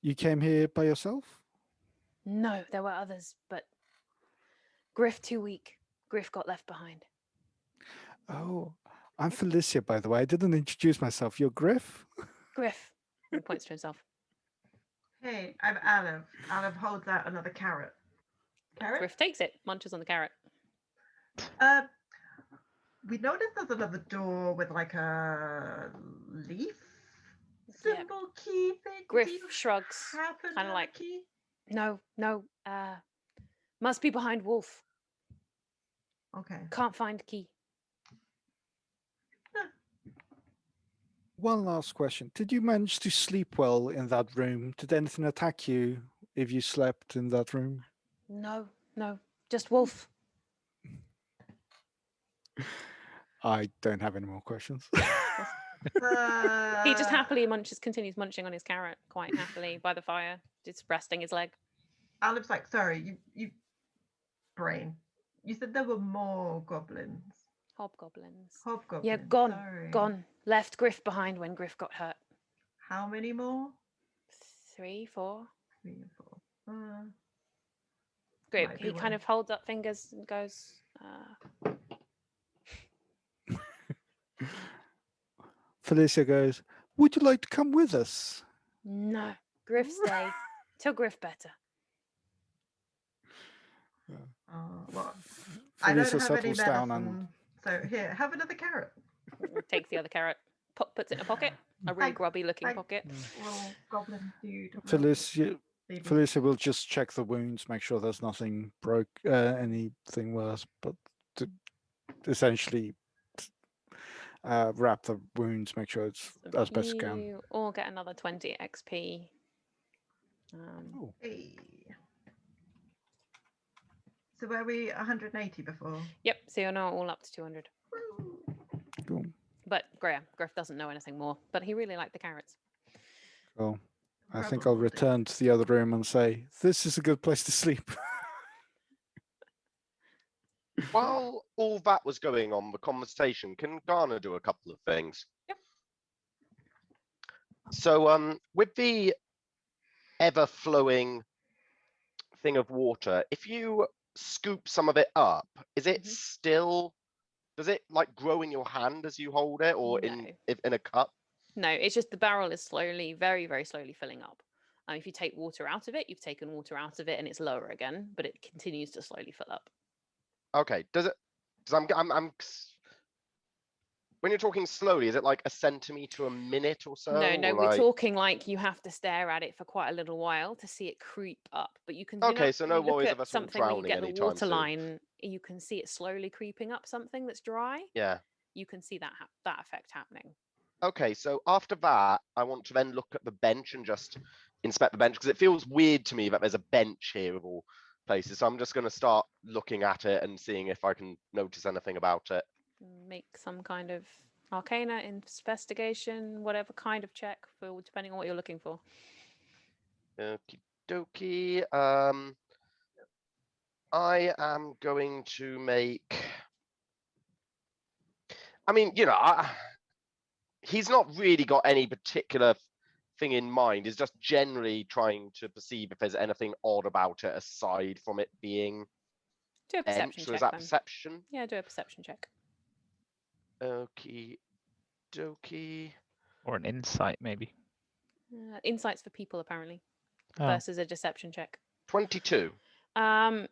You came here by yourself? No, there were others, but Griff too weak. Griff got left behind. Oh, I'm Felicia, by the way. I didn't introduce myself. You're Griff? Griff. He points to himself. Hey, I'm Alev. Alev holds out another carrot. Carrot? Griff takes it, munches on the carrot. We noticed there's another door with like a leaf symbol key thing. Griff shrugs, kind of like, key? No, must be behind Wolf. Okay. Can't find key. One last question. Did you manage to sleep well in that room? Did anything attack you if you slept in that room? No, just Wolf. I don't have any more questions. He just happily continues munching on his carrot quite happily by the fire, just resting his leg. Alev's like, sorry, you brain. You said there were more goblins. Hobgoblins. Hobgoblins. Yeah, gone. Left Griff behind when Griff got hurt. How many more? 3, 4. 3 or 4. Great. He kind of holds up fingers and goes, Felicia goes, would you like to come with us? No, Griff stay till Griff better. Well, I don't Felicia have any settles medicine, down so here, have another carrot. Takes the other carrot, puts it in a pocket, a really grubby looking pocket. Little goblin dude. Felicia will just check the wounds, make sure there's nothing anything worse, but to essentially wrap the wounds, make sure it's as best as can. You all get another 20 XP. Hey. So were we 180 before? Yep, so you're now all up to 200. Cool. But Griff doesn't know anything more, but he really liked the carrots. Well, I think I'll Probably. return to the other room and say, this is a good place to sleep. While all that was going on, the conversation, can Garner do a couple of things? Yep. So, with the ever-flowing thing of water, if you scoop some of it up, is it Mhm. still? Does it like grow in your hand as you hold it, or No. in a cup? No, it's just the barrel is slowly, very, very slowly filling up. If you take water out of it, you've taken water out of it, and it's lower again, but it continues to slowly fill up. Okay. Does it? Because when you're talking slowly, is it like a centimeter a minute or so? No, or we're like... talking like you have to stare at it for quite a little while to see it creep up. But you can. Okay, You so know, no you look worries at of us all something where you drowning get the anytime water soon. line, you can see it slowly creeping up something that's dry. Yeah. You can see that that effect happening. Okay, so after that, I want to then look at the bench and just inspect the bench because it feels weird to me that there's a bench here of all places. So I'm just going to start looking at it and seeing if I can notice anything about it. Make some kind of arcana, investigation, whatever kind of check for depending on what you're looking for. Okie dokie. I am going to make. I mean, he's not really got any particular thing in mind. He's just generally trying to perceive if there's anything odd about it aside from it being Do a perception bench. So check. is that Then. perception? Yeah, do a perception check. Okie dokie. Or an insight, maybe. Insights for people apparently Oh. versus a deception check. 22.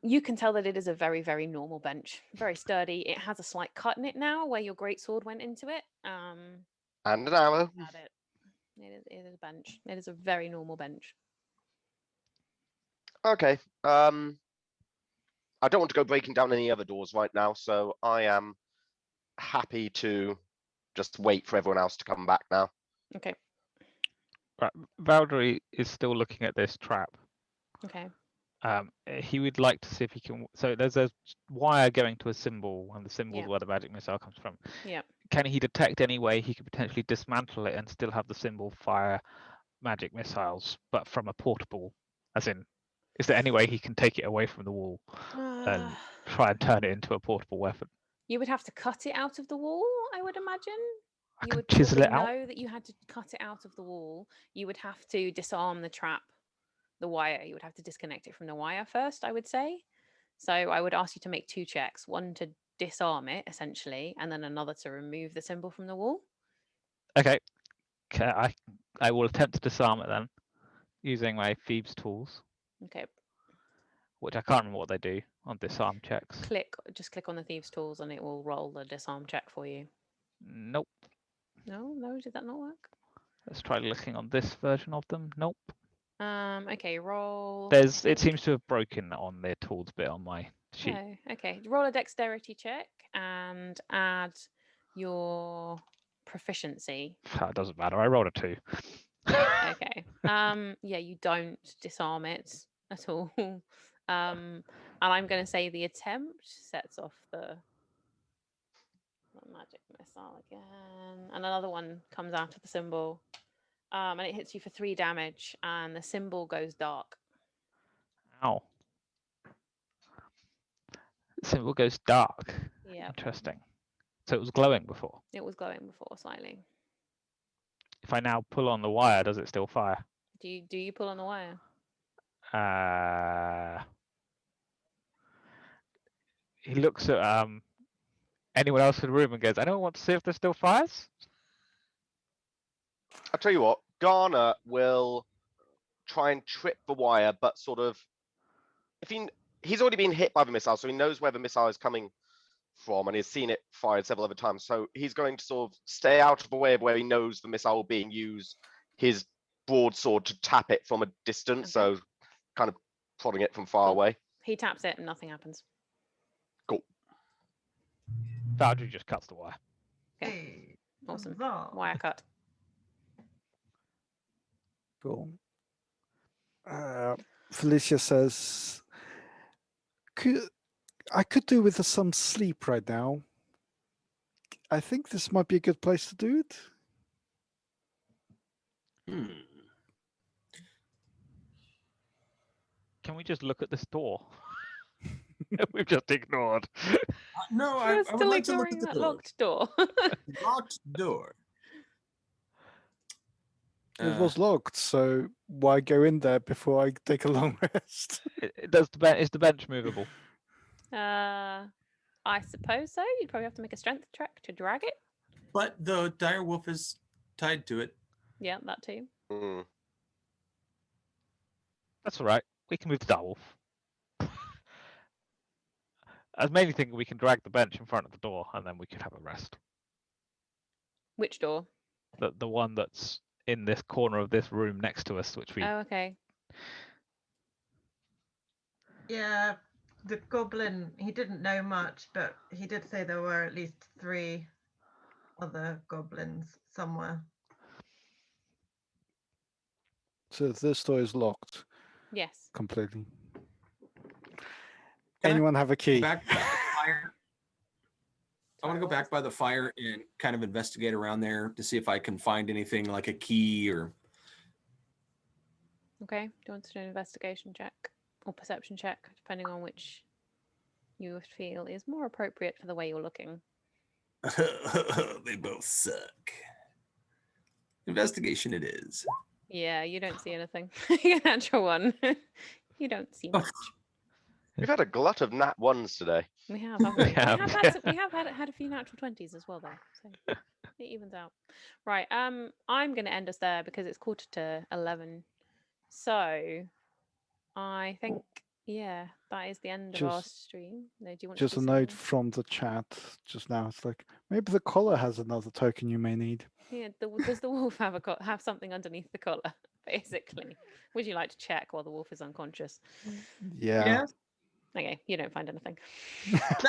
You can tell that it is a very, very normal bench, very sturdy. It has a slight cut in it now where your greatsword went into it. And an arrow. At it. It is a bench. It is a very normal bench. Okay. I don't want to go breaking down any other doors right now, so I am happy to just wait for everyone else to come back now. Okay. Right. Valdry is still looking at this trap. Okay. He would like to see if he can. So there's a wire going to a symbol, and the symbol's Yeah. where the magic missile comes from. Yeah. Can he detect any way he could potentially dismantle it and still have the symbol fire magic missiles, but from a portable? As in, is there any way he can take it away from the wall and try and turn it into a portable weapon? You would have to cut it out of the wall, I would imagine. I You can would chisel probably it out. know that you had to cut it out of the wall. You would have to disarm the trap, the wire. You would have to disconnect it from the wire first, I would say. So I would ask you to make 2 checks. One to disarm it, essentially, and then another to remove the symbol from the wall. Okay. I will attempt to disarm it then, using my thieves' tools, Okay. which I can't remember what they do on disarm checks. Just click on the thieves' tools and it will roll the disarm check for you. Nope. No, did that not work? Let's try looking on this version of them. Nope. Okay, roll. It seems to have broken on the tools bit on my sheet. Oh, okay. Roll a dexterity check and add your proficiency. That doesn't matter. I rolled a 2. Okay. Yeah, you don't disarm it at all. And I'm going to say the attempt sets off the magic missile again, and another one comes out of the symbol, and it hits you for 3 damage, and the symbol goes dark. Ow. The symbol goes dark. Yeah, Interesting. So it was glowing before. it was glowing before slightly. If I now pull on the wire, does it still fire? Do you pull on the wire? He looks at anyone else in the room and goes, "Anyone want to see if this still fires?" I'll tell you what, Garner will try and trip the wire, but sort of, if he's already been hit by the missile, so he knows where the missile is coming from, and he's seen it fired several other times. So he's going to sort of stay out of the way of where he knows the missile being used, his broadsword to tap it from a distance, Okay. so kind of prodding it from far Cool. away. He taps it and nothing happens. Cool. Valdry just cuts the wire. Okay. Hey, Awesome. huzzah. Wire cut. Cool. Felicia says, I could do with some sleep right now. I think this might be a good place to do it. Can we just look at this door? We've just ignored. No, You're I still would like to look ignoring at the that door. locked door. Locked door. It was locked, so why go in there before I take a long rest? Is the bench movable? I suppose so. You'd probably have to make a strength check to drag it. But the dire wolf is tied to it. Yeah, that too. Hmm. That's all right. We can move the direwolf. I was mainly thinking we can drag the bench in front of the door, and then we could have a rest. Which door? The one that's in this corner of this room next to us, which we. Oh, okay. Yeah, the goblin, he didn't know much, but he did say there were at least 3 other goblins somewhere. So this door is locked Yes. completely. Can I Anyone have a key? Back by the fire. I want to go back by the fire and kind of investigate around there to see if I can find anything like a key or. Okay. Do you want to do an investigation check or perception check, depending on which you feel is more appropriate for the way you're looking? They both suck. Investigation it is. Yeah, you don't see anything. Natural one. You don't see much. We've had a glut of nat ones today. We have, haven't we? We have, We have had a few natural 20s as well, though. So it evens out. Right. I'm going to end us there because it's 11:15. So I think, yeah, that is the end of our stream. No, do you want Just to a do note something? from the chat just now. It's like maybe the collar has another token you may need. Yeah, does the wolf have something underneath the collar, basically? Would you like to check while the wolf is unconscious? Yeah. Yes. Okay, you don't find anything.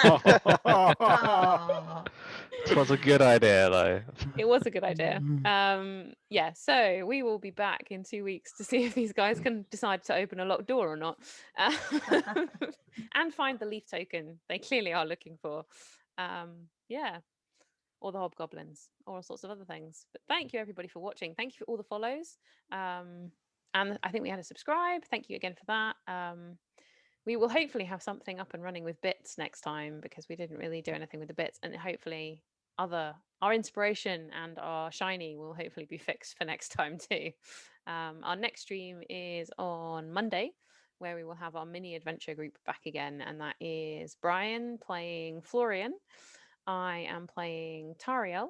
Oh, This was a good idea, though. It was a good idea. Yeah, so we will be back in 2 weeks to see if these guys can decide to open a locked door or not. And find the leaf token they clearly are looking for. Yeah. Or the hobgoblins, or all sorts of other things. But thank you everybody for watching. Thank you for all the follows. And I think we had a subscribe. Thank you again for that. We will hopefully have something up and running with bits next time because we didn't really do anything with the bits, and hopefully our inspiration and our shiny will hopefully be fixed for next time too. Our next stream is on Monday, where we will have our mini adventure group back again, and that is Brian playing Florian. I am playing Tariel.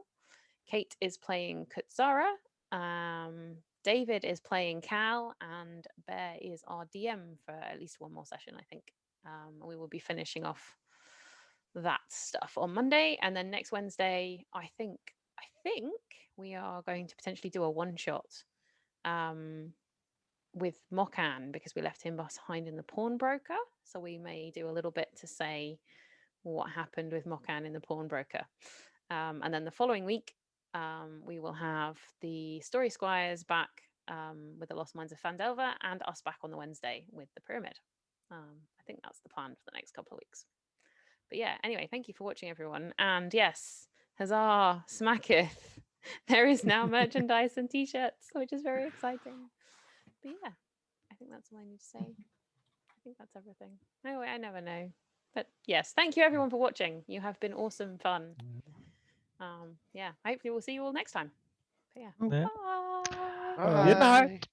Kate is playing Kutsara. David is playing Cal, and Bear is our DM for at least one more session, I think. We will be finishing off that stuff on Monday, and then next Wednesday, I think we are going to potentially do a one-shot with Mokan because we left him behind in the pawnbroker. So we may do a little bit to say what happened with Mokan in the pawnbroker. And then the following week, we will have the Story Squires back with the Lost Mines of Fandelver, and us back on the Wednesday with the Pyramid. I think that's the plan for the next couple of weeks. But yeah, anyway, thank you for watching, everyone. And yes, huzzah, smacketh. There is now merchandise and t-shirts, which is very exciting. But yeah, I think that's all I need to say. I think that's everything. No, I never know. But yes, thank you everyone for watching. You have been awesome fun. Yeah, hopefully we'll see you all next time. But yeah, Yeah. bye. Bye. Good night.